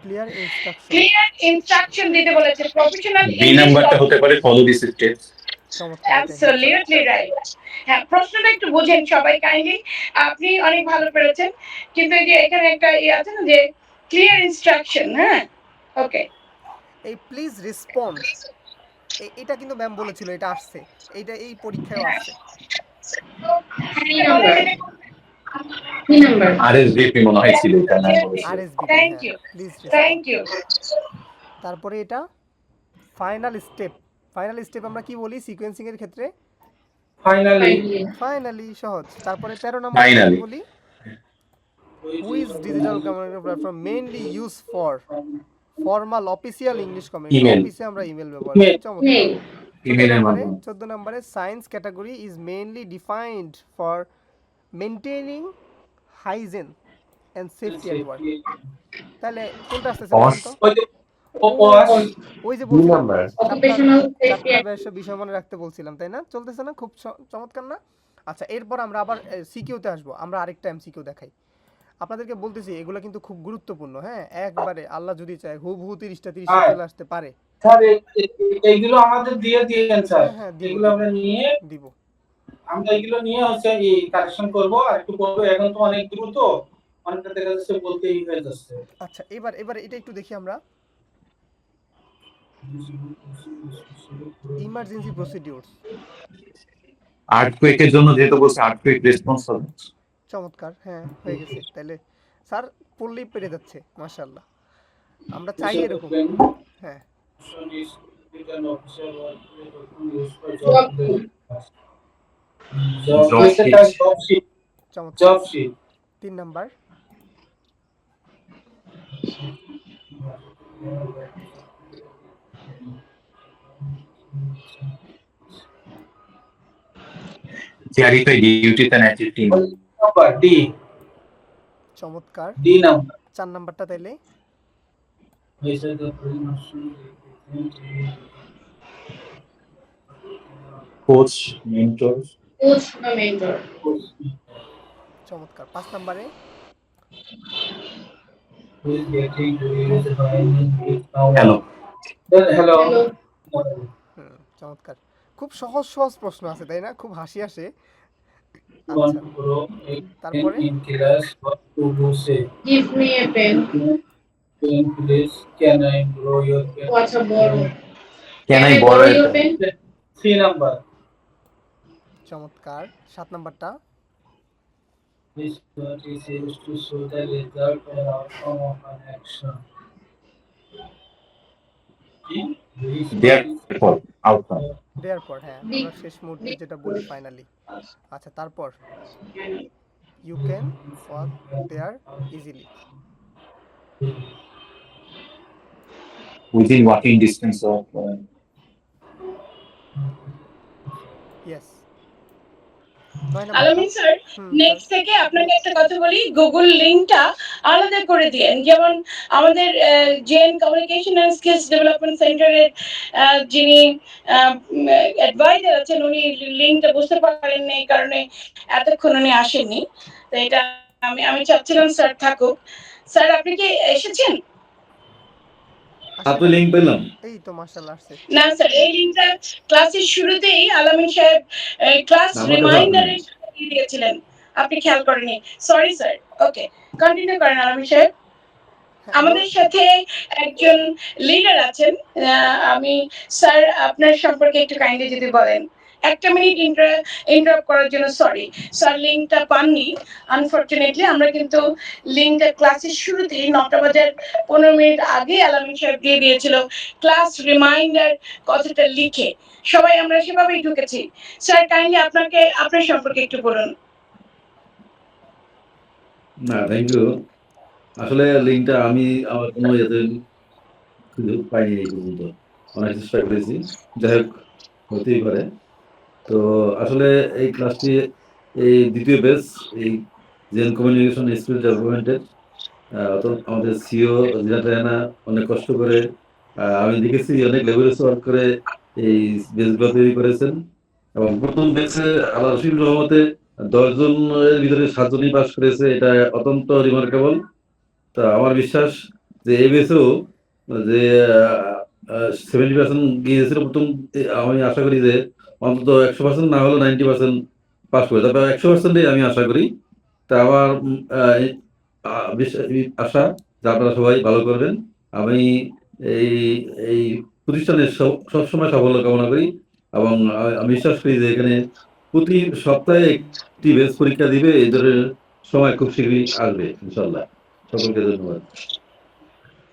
C: Clear instruction.
A: Clear instruction দিতে বলেছে প্রফেশনাল
B: বি নাম্বারটা হতে পারে ফলো দিস স্টেপস।
C: চমৎকার।
A: Absolutely right. হ্যাঁ, প্রশ্নটা একটু বুঝেন সবাই কাইন্ডলি। আপনি অনেক ভালো পেরেছেন, কিন্তু এই যে এখানে একটা আছে না যে ক্লিয়ার ইনস্ট্রাকশন। হ্যাঁ, ওকে।
C: এই প্লিজ রেসপন্ড, এটা কিন্তু ম্যাম বলেছিল, এটা আসছে, এইটা এই পরীক্ষায় আসছে।
G: কি নাম্বার?
B: আরএসভিপি মনে হয় ছিল এটা না বলেছিল।
C: RSB.
A: Thank you.
C: Please
A: Thank you.
C: তারপরে এটা ফাইনাল স্টেপ। ফাইনাল স্টেপ আমরা কি বলি সিকোয়েন্সিং এর ক্ষেত্রে?
J: ফাইনালি
C: ফাইনালি, সহজ। তারপরে 13 নম্বর
B: Finally.
C: কি বলি? Which digital communication platform mainly use for formal official English communication.
B: Email.
C: অফিসে আমরা ইমেল ব্যবহার করি। চমৎকার।
G: মেল।
B: ইমেলের মাধ্যমে।
C: 14 নম্বরে science category is mainly defined for maintaining hygiene and safety at work. তাহলে কোনটা আসছে
B: Pause.
C: বলুন তো? ওই যে বলছিলাম
G: অকুপেশনাল সেফটি
C: চারটা বিষয় মনে রাখতে বলছিলাম, তাই না? চলতেছে না? খুব চমৎকার না? আচ্ছা এরপর আমরা আবার সিকিউতে আসবো। আমরা আরেকটা এমসিকিউ দেখাই আপনাদেরকে। বলতেছি এগুলো কিন্তু খুব গুরুত্বপূর্ণ। হ্যাঁ, একবারে আল্লাহ যদি চায় হুবহু 30টা চলে আসতে পারে।
J: স্যার এইগুলো আমাদের দিয়ে দিয়েন স্যার।
C: হ্যাঁ,
J: এগুলো আমরা নিয়ে
C: দিব।
J: আমরা এগুলো নিয়ে হচ্ছে এই কারেকশন করব আর একটু করব। এখন তো অনেক দ্রুত অনেকটা দেখা যাচ্ছে বলতেই হয়ে যাচ্ছে।
C: আচ্ছা এবার এটা একটু দেখি আমরা। Emergency procedures.
B: আর্থকুয়েকের জন্য যেহেতু বলছে আর্থকুয়েক রেসপন্স হবে।
C: চমৎকার। হ্যাঁ, হয়ে গেছে। তাহলে স্যার পড়লেই পেরে যাচ্ছে, মাশাআল্লাহ। আমরা চাই এরকম। হ্যাঁ, চমৎকার।
J: Job sheet
C: 3 number
B: clarify duties and activity.
J: Number D.
C: চমৎকার।
J: ডি নাম্বার
C: 4 নাম্বারটা তাইলে
B: কোচ, মেন্টর।
G: কোচ বা মেন্টর।
C: চমৎকার। 5 নাম্বারে
B: হ্যালো।
J: হ্যালো।
C: চমৎকার। খুব সহজ সহজ প্রশ্ন আছে, তাই না? খুব হাসি আসে। আচ্ছা তারপরে
G: give me a pen.
J: Can I borrow your pen?
G: What's a borrow?
B: Can I borrow
G: your
B: it?
G: pen?
J: 3 number
C: চমৎকার। 7 নাম্বারটা
J: This word is used to show the result or outcome of an action.
B: Therefore, outcome.
C: দেওয়ার পর হ্যাঁ আমরা শেষ মুহূর্তে যেটা বলি ফাইনালি। আচ্ছা তারপর you can walk there easily.
B: within walking distance of
C: yes 9 নাম্বারটা
A: আলামিন স্যার,
C: হুম
A: নেক্সট থেকে আপনাকে একটা কথা বলি, গুগল লিংকটা আলাদা করে দিয়েন। যেমন আমাদের JN communication and skills development সেন্টারের যিনি অ্যাডভাইজার আছেন, উনি লিংকটা বুঝতে পারেননি, এই কারণে এতক্ষণ উনি আসেননি। তো এটা আমি আমি চাচ্ছিলাম স্যার থাকুক। স্যার আপনি কি এসেছেন?
C: আসেন
K: আপনি লিঙ্ক পেলাম।
C: এই তো মাশাআল্লাহ আসছে।
A: না স্যার, এই লিংকটা ক্লাসের শুরুতেই আলামিন সাহেব ক্লাস
K: আমার কাছে
A: রিমাইন্ডারে
K: আপনি
A: দিয়ে দিয়েছিলেন, আপনি খেয়াল করেননি। Sorry sir. ওকে, কন্টিনিউ করেন আলামিন সাহেব।
C: হ্যাঁ
A: আমাদের সাথে একজন লিডার আছেন। আমি স্যার আপনার সম্পর্কে একটু কাইন্ডলি যদি বলেন। 1টা মিনিট ইন্টারাপ্ট করার জন্য সরি। স্যার লিংকটা পাননি আনফরচুনেটলি। আমরা কিন্তু লিংকটা ক্লাসের শুরুতেই 9টা বাজার 15 মিনিট আগে আলামিন সাহেব দিয়ে দিয়েছিল ক্লাস রিমাইন্ডার কথাটা লিখে। সবাই আমরা সেভাবেই ঢুকেছি। স্যার কাইন্ডলি আপনার সম্পর্কে একটু বলুন।
K: না, থ্যাংক ইউ। আসলে লিঙ্কটা আমি আমার কোনো ইয়েতে খুঁজে পাইনি এই পর্যন্ত। অনেক চেষ্টা করেছি। যাই হোক, হতেই পারে। তো আসলে এই ক্লাসটি এই ২য় ব্যাচ এই জেন কমিউনিকেশন স্কিল ডেভেলপমেন্টের আমাদের সিও জিনাত রায়হানা অনেক কষ্ট করে আমি দেখেছি অনেক লেবারেস ওয়ার্ক করে এই বেসগুলো তৈরি করেছেন এবং প্রথম ব্যাচে আল্লাহ রশিদ রহমতে 10 জনের ভিতরে 7 জনই পাস করেছে, এটা অত্যন্ত রিমার্কেবল। তা আমার বিশ্বাস যে এই ব্যাচেও যে 70% গিয়েছিল প্রথম, আমি আশা করি যে অন্তত 100% না হলেও 90% পাস করে, তবে 100%ই আমি আশা করি। তা আমার আশা যে আপনারা সবাই ভালো করবেন। আমি এই এই প্রতিষ্ঠানের সবসময় সাফল্য কামনা করি এবং আমি বিশ্বাস করি যে এখানে প্রতি সপ্তাহে একটি বেস পরীক্ষা দিবে, এই ধরনের সময় খুব শীঘ্রই আসবে ইনশাল্লাহ। সকলকে ধন্যবাদ।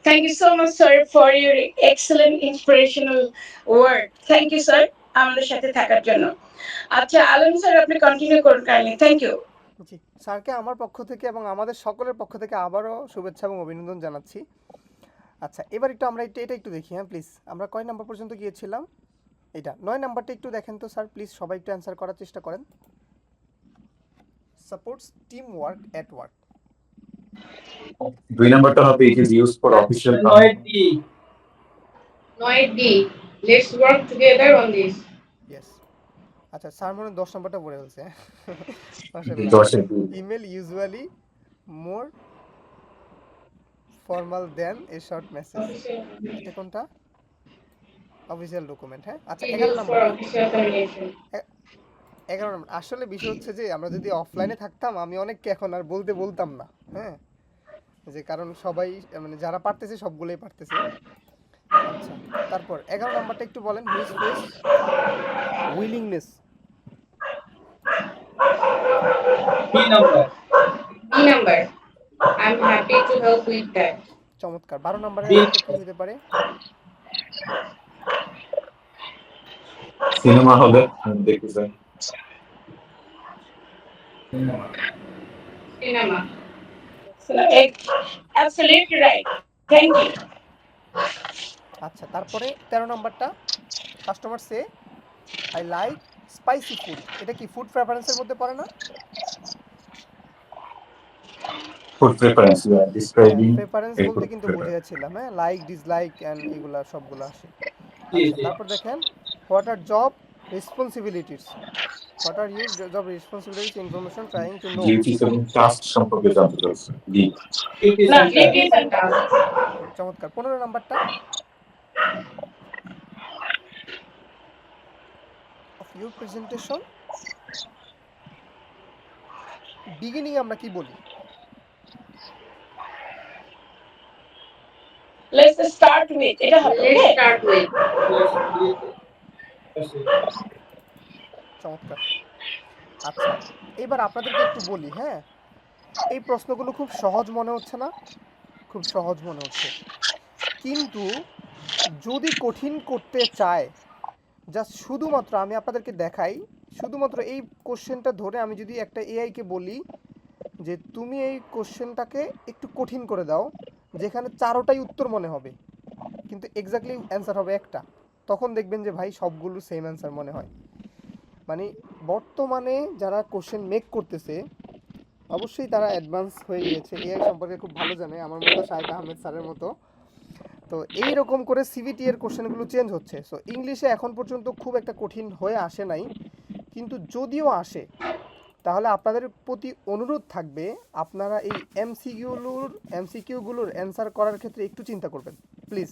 A: Thank you so much, sir, for your excellent inspirational word. Thank you, sir, আমাদের সাথে থাকার জন্য। আচ্ছা, আলম স্যার আপনি কন্টিনিউ করুন কাইন্ডলি। Thank you.
C: জি স্যারকে আমার পক্ষ থেকে এবং আমাদের সকলের পক্ষ থেকে আবারও শুভেচ্ছা এবং অভিনন্দন জানাচ্ছি। আচ্ছা এবার একটু আমরা এটা একটু দেখি হ্যাঁ প্লিজ। আমরা কয় নাম্বার পর্যন্ত গিয়েছিলাম? এটা 9 নাম্বারটা একটু দেখেন তো স্যার প্লিজ, সবাই একটু অ্যান্সার করার চেষ্টা করেন। Supports team work at work.
B: 2 নাম্বারটা হবে it is used for official
G: 9D, let's work together on this.
C: Yes. আচ্ছা স্যার মনে হয় 10 নাম্বারটা পড়ে ফেলছে। মাশাআল্লাহ।
B: 10 এর 2
C: email usually more formal than a short message. এটা কোনটা? অফিসিয়াল ডকুমেন্ট হ্যাঁ। আচ্ছা 11
G: Used for
C: নাম্বারটা।
G: official communication.
C: 11 নাম্বার। আসলে বিষয় হচ্ছে যে আমরা যদি অফলাইনে থাকতাম আমি অনেককে এখন আর বলতাম না হ্যাঁ, যে কারণ সবাই মানে যারা পারতেছে সবগুলোই পারতেছে। আচ্ছা তারপর 11 নাম্বারটা একটু বলেন। Which face willingness.
J: B number.
G: B number, I'm happy to help with that.
C: চমৎকার। 12 নাম্বারের
J: B
C: আরেকটা কি হতে পারে?
B: সিনেমা হলে দেখতেছেন।
G: Cinema.
A: Absolutely right. Thank you.
C: আচ্ছা তারপরে 13 নাম্বারটা customer say I like spicy food. এটা কি ফুড প্রেফারেন্সের মধ্যে পড়ে না?
B: Food preference, you are describing
C: preference
B: a
C: বলতে
B: food
C: কিন্তু
B: preference.
C: বুঝিয়েছিলাম হ্যাঁ, লাইক ডিসলাইক এন্ড এগুলা সবগুলো আসে।
J: Yes,
C: আচ্ছা তারপর দেখেন what are job responsibilities. What are your job responsibilities information trying to know.
B: Duties এবং টাস্ক সম্পর্কে জানতে চাচ্ছি। জি।
J: it is
A: না,
J: a task.
G: Duties and tasks.
C: চমৎকার। 15 নাম্বারটা অফ ইউর প্রেজেন্টেশন বিগিনিং আমরা কি বলি?
A: Let's start with এটা হবে।
G: Let's start with.
J: That's it.
C: চমৎকার। আচ্ছা এবার আপনাদেরকে একটু বলি হ্যাঁ, এই প্রশ্নগুলো খুব সহজ মনে হচ্ছে না? খুব সহজ মনে হচ্ছে, কিন্তু যদি কঠিন করতে চায় জাস্ট শুধুমাত্র আমি আপনাদেরকে দেখাই, শুধুমাত্র এই কোশ্চেনটা ধরে আমি যদি একটা এআইকে বলি যে তুমি এই কোশ্চেনটাকে একটু কঠিন করে দাও, যেখানে 4টাই উত্তর মনে হবে কিন্তু এক্স্যাক্টলি অ্যান্সার হবে একটা, তখন দেখবেন যে ভাই সবগুলো সেম অ্যান্সার মনে হয়। মানে বর্তমানে যারা কোশ্চেন মেক করতেছে অবশ্যই তারা অ্যাডভান্স হয়ে গিয়েছে, এআই সম্পর্কে খুব ভালো জানে, আমার মতো শাহেদ আহমেদ স্যারের মতো। তো এই রকম করে সিভিটি এর কোশ্চেনগুলো চেঞ্জ হচ্ছে। সো ইংলিশে এখন পর্যন্ত খুব একটা কঠিন হয়ে আসে নাই, কিন্তু যদিও আসে তাহলে আপনাদের প্রতি অনুরোধ থাকবে আপনারা এই এমসিকিউগুলোর অ্যান্সার করার ক্ষেত্রে একটু চিন্তা করবেন, প্লিজ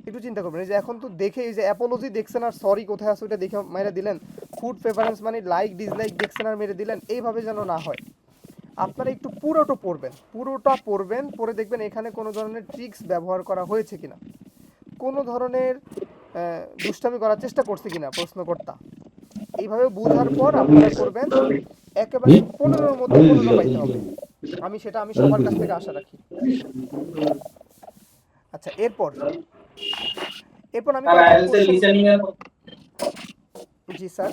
C: একটু চিন্তা করবেন। এই যে এখন তো দেখে এই যে অ্যাপোলজি দেখছেন আর সরি কোথায় আছে ওটা দেখে মেরে দিলেন, ফুড প্রেফারেন্স মানে লাইক ডিসলাইক দেখছেন আর মেরে দিলেন, এইভাবে যেন না হয়। আপনারা একটু পুরোটা পড়বেন, পড়ে দেখবেন এখানে কোনো ধরনের ট্রিক্স ব্যবহার করা হয়েছে কিনা, কোনো ধরনের দুষ্টামি করার চেষ্টা করছে কিনা প্রশ্নকর্তা। এইভাবে বোঝার পর আপনারা করবেন, একেবারে 15-র মধ্যে 15 পাইতে হবে। আমি সবার কাছ থেকে আশা রাখি। আচ্ছা, এরপর আমি
J: আর
C: কয়েকটা
J: আইএলটিএস
C: কোশ্চেন,
J: লিসেনিং এর
C: জি স্যার,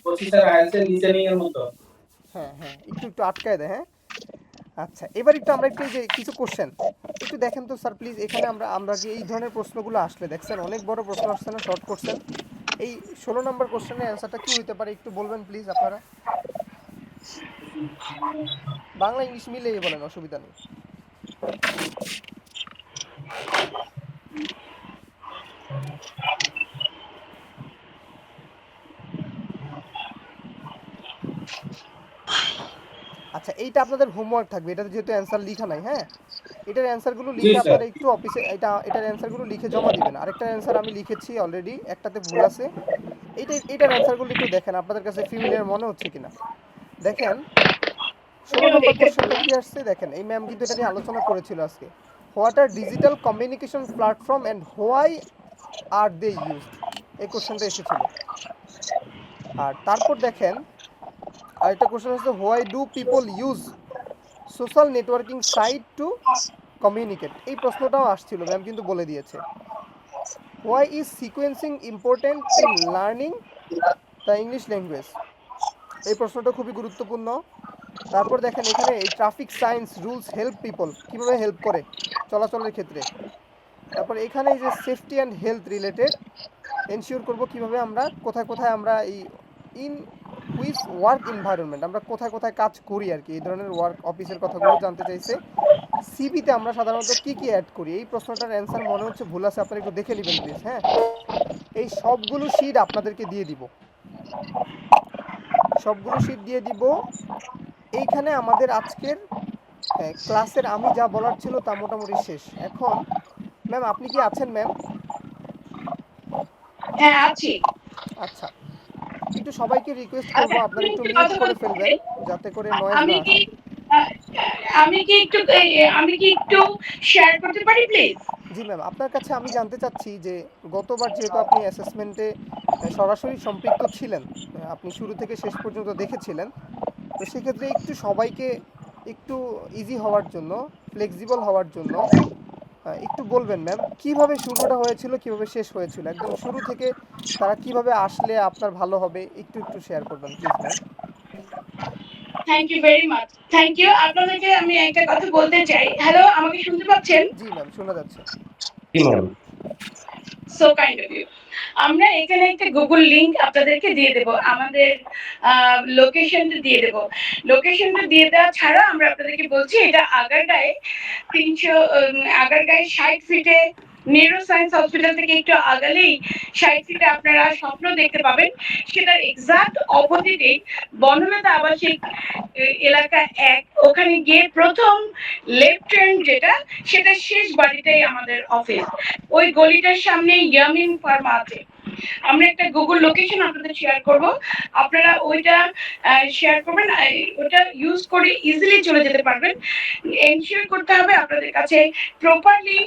J: বলছি স্যার আইএলটিএস লিসেনিং এর মতো।
C: হ্যাঁ একটু আটকায় দেয়, হ্যাঁ। আচ্ছা, এবার আমরা একটু এই যে কিছু কোশ্চেন একটু দেখেন তো স্যার প্লিজ। এখানে আমরা যে এই ধরনের প্রশ্নগুলো আসলে দেখছেন, অনেক বড় প্রশ্ন আসছে না শর্ট কোশ্চেন, এই 16 নম্বর কোশ্চেনের অ্যান্সারটা কি হতে পারে একটু বলবেন প্লিজ আপনারা, বাংলা ইংলিশ মিলিয়ে বলেন, অসুবিধা নেই। আচ্ছা, এইটা আপনাদের হোমওয়ার্ক থাকবে, এটাতে যেহেতু অ্যান্সার লেখা নাই, হ্যাঁ, এটার অ্যান্সারগুলো
J: জি
C: লিখে
J: স্যার।
C: আপনারা একটু অফিসে এটার অ্যান্সারগুলো লিখে জমা দিবেন। আরেকটা অ্যান্সার আমি লিখেছি অলরেডি, একটাতে ভুল আছে, এটার অ্যান্সারগুলো একটু দেখেন আপনাদের কাছে ফ্যামিলিয়ার মনে হচ্ছে কিনা। দেখেন 16 নম্বর কোশ্চেনটা কি আসছে, দেখেন এই ম্যাম কিন্তু এটা নিয়ে আলোচনা করেছিল আজকে। What are digital communication platform and why are they used, এই কোশ্চেনটা এসেছিল। আর তারপর দেখেন আরেকটা কোশ্চেন হচ্ছে why do people use social networking site to communicate, এই প্রশ্নটাও আসছিল, ম্যাম কিন্তু বলে দিয়েছে। Why is sequencing important in learning the English language, এই প্রশ্নটা খুবই গুরুত্বপূর্ণ। তারপর দেখেন এখানে এই traffic science rules help people, কীভাবে হেল্প করে চলাচলের ক্ষেত্রে। তারপর এখানে এই যে safety and health related ensure করব কীভাবে আমরা কোথায় আমরা এই ইন হুইচ ওয়ার্ক এনভায়রনমেন্ট, আমরা কোথায় কাজ করি আর কি, এই ধরনের ওয়ার্ক অফিসের কথাগুলো জানতে চাইছে। সিভিতে আমরা সাধারণত কি অ্যাড করি, এই প্রশ্নটার অ্যান্সার মনে হচ্ছে ভুল আছে, আপনারা একটু দেখে নেবেন প্লিজ, হ্যাঁ। এই সবগুলো শিট আপনাদেরকে দিয়ে দিব, এইখানে আমাদের আজকের ক্লাসের আমি যা বলার ছিল তা মোটামুটি শেষ। এখন ম্যাম আপনি কি আছেন ম্যাম?
A: হ্যাঁ আছি।
C: আচ্ছা, একটু সবাইকে রিকোয়েস্ট করবো আপনারা একটু মিউট করে ফেলবেন যাতে করে নয়েজ না আসে।
A: আমি কি একটু শেয়ার করতে পারি প্লিজ?
C: জি ম্যাম, আপনার কাছে আমি জানতে চাচ্ছি যে গতবার যেহেতু আপনি অ্যাসেসমেন্টে সরাসরি সম্পৃক্ত ছিলেন, আপনি শুরু থেকে শেষ পর্যন্ত দেখেছিলেন, তো সেক্ষেত্রে একটু সবাইকে একটু ইজি হওয়ার জন্য, ফ্লেক্সিবল হওয়ার জন্য একটু বলবেন ম্যাম কিভাবে শুরুটা হয়েছিল, কিভাবে শেষ হয়েছিল, একদম শুরু থেকে তারা কিভাবে আসলে আপনার ভালো হবে, একটু শেয়ার করবেন please ma'am.
A: Thank you very much, thank you. আপনাদেরকে আমি একটা কথা বলতে চাই। হ্যালো, আমাকে শুনতে পাচ্ছেন?
C: জি ম্যাম, শোনা যাচ্ছে।
D: কি ma'am?
A: So kind of you. আমরা এখানে একটা গুগল লিংক আপনাদেরকে দিয়ে দেব, আমাদের লোকেশনটা দিয়ে দেব। লোকেশনটা দিয়ে দেওয়া ছাড়া আমরা আপনাদেরকে বলছি এটা আগারগাঁয়ে 60 ফিটে নিউরো সায়েন্স হসপিটাল থেকে একটু আগালেই 60 ফিটে আপনারা স্বপ্ন দেখতে পাবেন। সেটার এক্সাক্ট অপোজিটে বনলতা আবাসিক এলাকা 1, ওখানে গিয়ে প্রথম লেফট হ্যান্ড যেটা, সেটা শেষ বাড়িটাই আমাদের অফিস। ওই গলিটার সামনে ইয়ামিন ফার্মা আছে। আমরা একটা গুগল লোকেশন আপনাদের শেয়ার করব, আপনারা ওইটা শেয়ার করবেন, ওটা ইউজ করে ইজিলি চলে যেতে পারবেন। এনশিওর করতে হবে আপনাদের কাছে প্রপারলি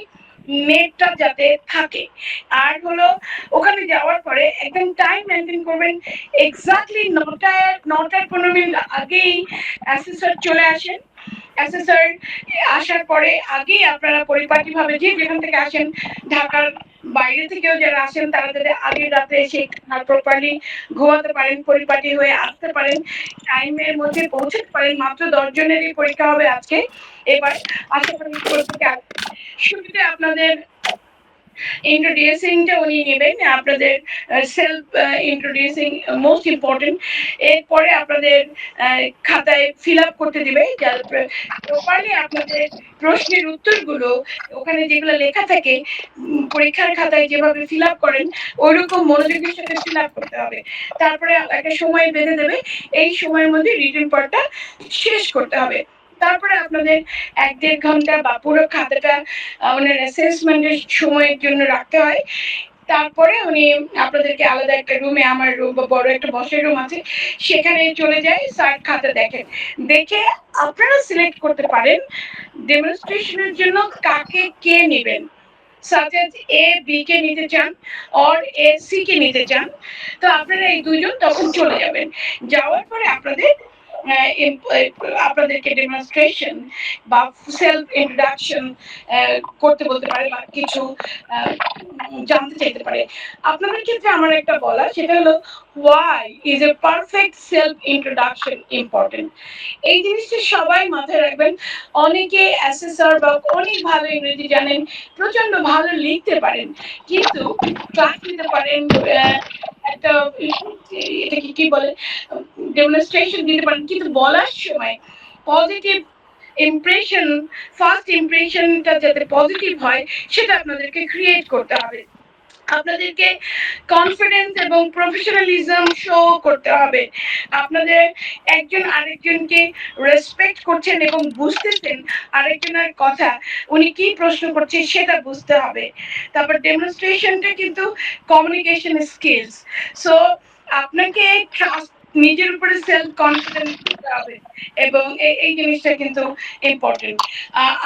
A: নেটটা যাতে থাকে। আর হলো ওখানে যাওয়ার পরে একদম টাইম মেনটেন করবেন, এক্স্যাক্টলি 9টার 15 মিনিট আগেই অ্যাসেসর চলে আসেন। অ্যাসেসর আসার পরে আগেই আপনারা পরিপাটিভাবে যে যেখান থেকে আসেন, ঢাকার বাইরে থেকেও যারা আসেন তারা যাতে আগের রাতে এসে প্রপারলি ঘুমাতে পারেন, পরিপাটি হয়ে আসতে পারেন, টাইমের মধ্যে পৌঁছাতে পারেন। মাত্র 10 জনেরই পরীক্ষা হবে আজকে। এবার আশা করি প্রত্যেকে শুরুতে আপনাদের ইন্ট্রোডিউসিংটা উনি নেবেন, আপনাদের সেলফ ইন্ট্রোডিউসিং মোস্ট ইম্পর্টেন্ট। এরপরে আপনাদের খাতায় ফিল আপ করতে দিবে, প্রপারলি আপনাদের প্রশ্নের উত্তরগুলো ওখানে যেগুলো লেখা থাকে পরীক্ষার খাতায় যেভাবে ফিল আপ করেন ওইরকম মনোযোগের সাথে ফিল আপ করতে হবে। তারপরে একটা সময় বেঁধে দেবে, এই সময়ের মধ্যে রিটেন পার্টটা শেষ করতে হবে। তারপরে আপনাদের 1-1.5 ঘন্টা বা পুরো খাতাটা ওনার অ্যাসেসমেন্টের সময়ের জন্য রাখতে হয়। তারপরে উনি আপনাদেরকে আলাদা একটা রুমে, আমার রুম বা বড় একটা বসের রুম আছে, সেখানে চলে যায়, স্যার খাতা দেখেন। দেখে আপনারা সিলেক্ট করতে পারেন ডেমনস্ট্রেশনের জন্য কাকে কে নেবেন। such as A B কে নিতে চান or A C কে নিতে চান, তো আপনারা এই দুইজন তখন চলে যাবেন। যাওয়ার পরে আপনাদেরকে ডেমনস্ট্রেশন বা সেলফ ইন্ট্রোডাকশন করতে বলতে পারে বা কিছু জানতে চাইতে পারে। আপনাদের ক্ষেত্রে আমার একটা বলা, সেটা হলো why is a perfect self introduction important। এই জিনিসটা সবাই মাথায় রাখবেন। অনেকে অ্যাসেসর বা অনেক ভালো ইংরেজি জানেন, প্রচন্ড ভালো লিখতে পারেন, কিন্তু ক্লাস নিতে পারেন, একটা এটাকে কি বলে ডেমনস্ট্রেশন দিতে পারেন, কিন্তু বলার সময় পজিটিভ ইমপ্রেশন, ফার্স্ট ইমপ্রেশনটা যাতে পজিটিভ হয় সেটা আপনাদেরকে ক্রিয়েট করতে হবে। আপনাদেরকে কনফিডেন্স এবং প্রফেশনালিজম শো করতে হবে। আপনাদের একজন আরেকজনকে রেসপেক্ট করছেন এবং বুঝতেছেন আরেকজনের কথা, উনি কি প্রশ্ন করছে সেটা বুঝতে হবে। তারপর ডেমনস্ট্রেশনটা কিন্তু কমিউনিকেশন স্কিলস, সো আপনাকে ট্রাস্ট, নিজের উপরে সেলফ কনফিডেন্স দিতে হবে এবং এই জিনিসটা কিন্তু ইম্পর্টেন্ট।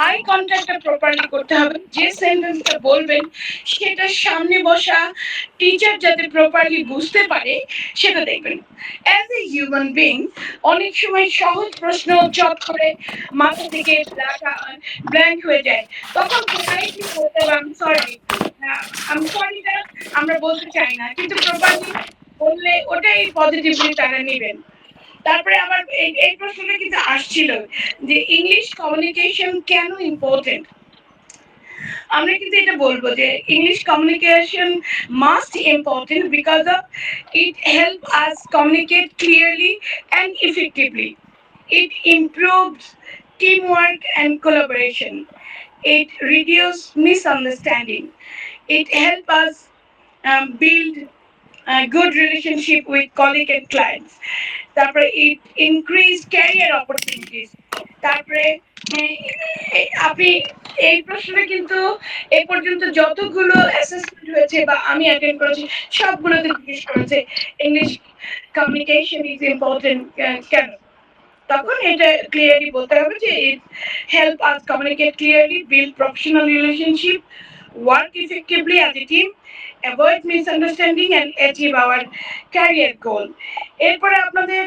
A: আই কন্ট্যাক্টটা প্রপারলি করতে হবে। যে সেন্টেন্সটা বলবেন সেটা সামনে বসা টিচার যাতে প্রপারলি বুঝতে পারে সেটা দেখবেন। অ্যাজ এ হিউম্যান বিং অনেক সময় সহজ প্রশ্ন চট করে মাথা থেকে ব্ল্যাঙ্ক হয়ে যায়, তখন পোলাইটলি বলতে হবে আই সরিটা আমরা বলতে চাই না, কিন্তু প্রপারলি বললে ওটাই পজিটিভলি তারা নেবেন। তারপরে আমার এই প্রশ্নটা কিন্তু আসছিল যে ইংলিশ কমিউনিকেশন কেন ইম্পর্টেন্ট। আমরা কিন্তু এটা বলবো যে English communication must important because of it help us communicate clearly and effectively. It improves teamwork and collaboration. It reduces misunderstanding. It helps us build a good relationship with colleagues and clients. তারপরে it increase career opportunities. তারপরে আপনি এই প্রশ্নটা কিন্তু এই পর্যন্ত যতগুলো assessment হয়েছে বা আমি অ্যাটেন্ড করেছি সবগুলোতে জিজ্ঞেস করেছে ইংলিশ কমিউনিকেশন ইজ ইম্পর্টেন্ট কেন। তখন এটা ক্লিয়ারলি বলতে হবে যে it help us communicate clearly, build professional relationship, work effectively as a team, avoid misunderstanding and achieve our career গোল। এরপরে আপনাদের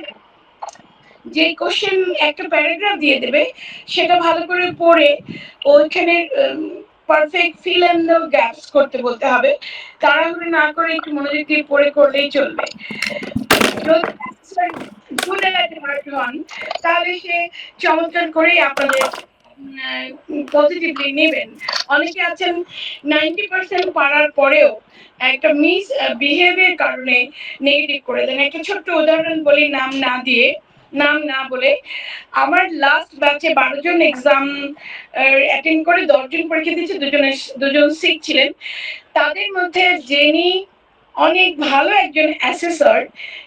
A: যে কোশ্চেন একটা প্যারাগ্রাফ দিয়ে দেবে সেটা ভালো করে পড়ে ওইখানে perfect fill in the gaps করতে বলতে হবে। তাড়াহুড়ো না করে একটু মনোযোগ দিয়ে পড়ে করলেই চলবে। গুড অ্যাট হার্ট হন তাহলে সে চমৎকার করেই আপনাদের পজিটিভলি নেবেন। অনেকে আছেন 90% পারার পরেও একটা মিস বিহেভিয়ার কারণে নেগেটিভ করে দেন। একটা ছোট্ট উদাহরণ বলি, নাম না বলে। আমার লাস্ট ব্যাচে 12 জন এক্সাম অ্যাটেন্ড করে 10 জন পরীক্ষা দিয়েছে, দুজন সিক ছিলেন। তাদের মধ্যে যিনি অনেক ভালো একজন অ্যাসেসর,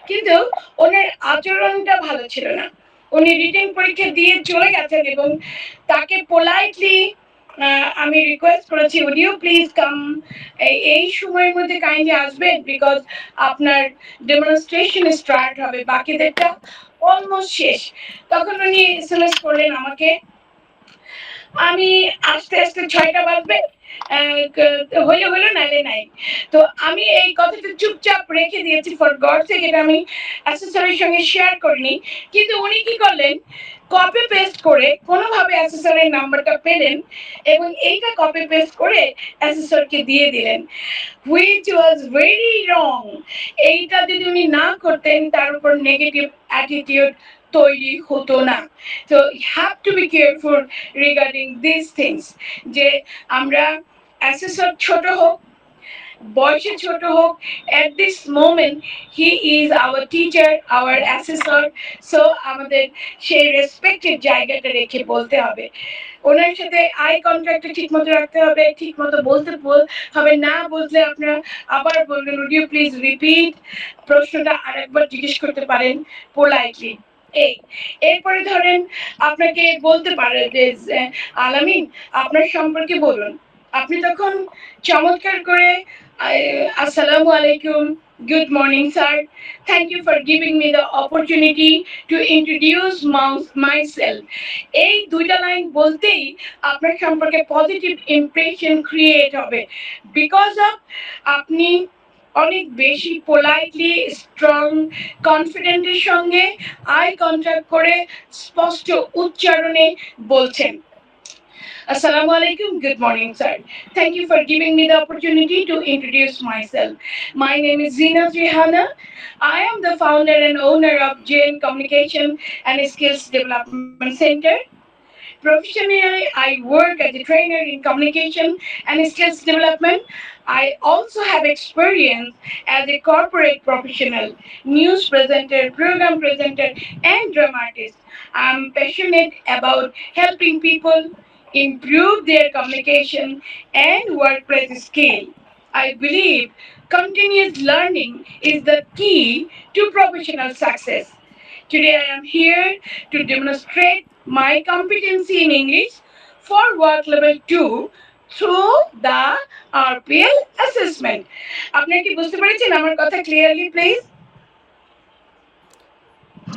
A: কিন্তু ওনার আচরণটা ভালো ছিল না। উনি রিটেন পরীক্ষা দিয়ে চলে গেছেন এবং তাকে পোলাইটলি আমি রিকোয়েস্ট করেছি উড ইউ প্লিজ কাম, এই সময়ের মধ্যে কাইন্ডলি আসবেন বিকজ আপনার ডেমনস্ট্রেশন স্টার্ট হবে, বাকিদেরটা অলমোস্ট শেষ। তখন উনি এসএমএস করলেন আমাকে, আমি আস্তে আস্তে 6টা বাজবে, হইলে হইলো নাইলে নাই। তো আমি এই কথাটা চুপচাপ রেখে দিয়েছি ফর গড সেক, এটা আমি অ্যাসেসরের সঙ্গে শেয়ার করিনি। কিন্তু উনি কি করলেন, কপি পেস্ট করে কোনোভাবে অ্যাসেসরের নাম্বারটা পেলেন এবং এইটা কপি পেস্ট করে অ্যাসেসরকে দিয়ে দিলেন, which was very wrong. এইটা যদি উনি না করতেন তার উপর নেগেটিভ অ্যাটিটিউড তৈরি হতো না। তো have to be careful regarding this things, যে আমরা অ্যাসেসর ছোট হোক, বয়সে ছোট হোক, at this moment he is our teacher, our assessor, so আমাদের সেই রেসপেক্টের জায়গাটা রেখে বলতে হবে। ওনার সাথে আই কন্ট্যাক্টটা ঠিক মতো রাখতে হবে, ঠিক মতো বলতে হবে, না বুঝলে আপনারা আবার বলবেন উড ইউ প্লিজ রিপিট, প্রশ্নটা আরেকবার জিজ্ঞেস করতে পারেন পোলাইটলি। এরপরে ধরেন আপনাকে বলতে পারে যে আলামিন আপনার সম্পর্কে বলুন, আপনি তখন চমৎকার করে আসসালামু আলাইকুম, good morning sir, thank you for giving me the opportunity to introduce myself, এই দুইটা লাইন বলতেই আপনার সম্পর্কে পজিটিভ ইমপ্রেশন ক্রিয়েট হবে, বিকজ অফ আপনি অনেক বেশি পোলাইটলি স্ট্রং কনফিডেন্টের সঙ্গে আই কন্ট্যাক্ট করে স্পষ্ট উচ্চারণে বলছেন। Assalamu alaikum. Good morning, sir. Thank you for giving me the opportunity to introduce myself. My name is Zina Rihana. I am the founder and owner of JN Communication and Skills Development Center. Professionally, I work as a trainer in communication and skills development. I also have experience as a corporate professional, news presenter, program presenter, and drama artist. I'm passionate about helping people improve their communication and workplace skill. I believe continuous learning is the key to professional success. Today I am here to demonstrate my competency in English for work level 2 through the RPL assessment. আপনারা কি বুঝতে পেরেছেন আমার কথা clearly please?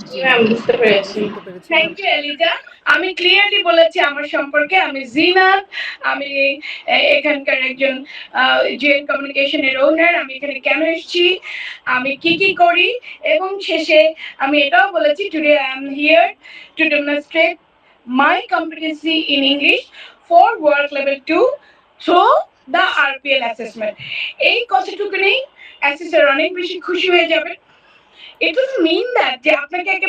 G: G ma'am, বুঝতে পেরেছি।
C: বুঝতে পেরেছি
A: থ্যাংক ইউ এলিজা। আমি ক্লিয়ারলি বলেছি আমার সম্পর্কে, আমি জিনাত, আমি এখানকার একজন জেন কমিউনিকেশনের ওনার, আমি এখানে কেন এসেছি, আমি কি কি করি, এবং শেষে আমি এটাও বলেছি today I am here to demonstrate my competency in English for work level 2 through the RPL assessment. এই কথাটুকু নেই, অ্যাসেসর অনেক বেশি খুশি হয়ে যাবে। It doesn't mean that যে আপনাকে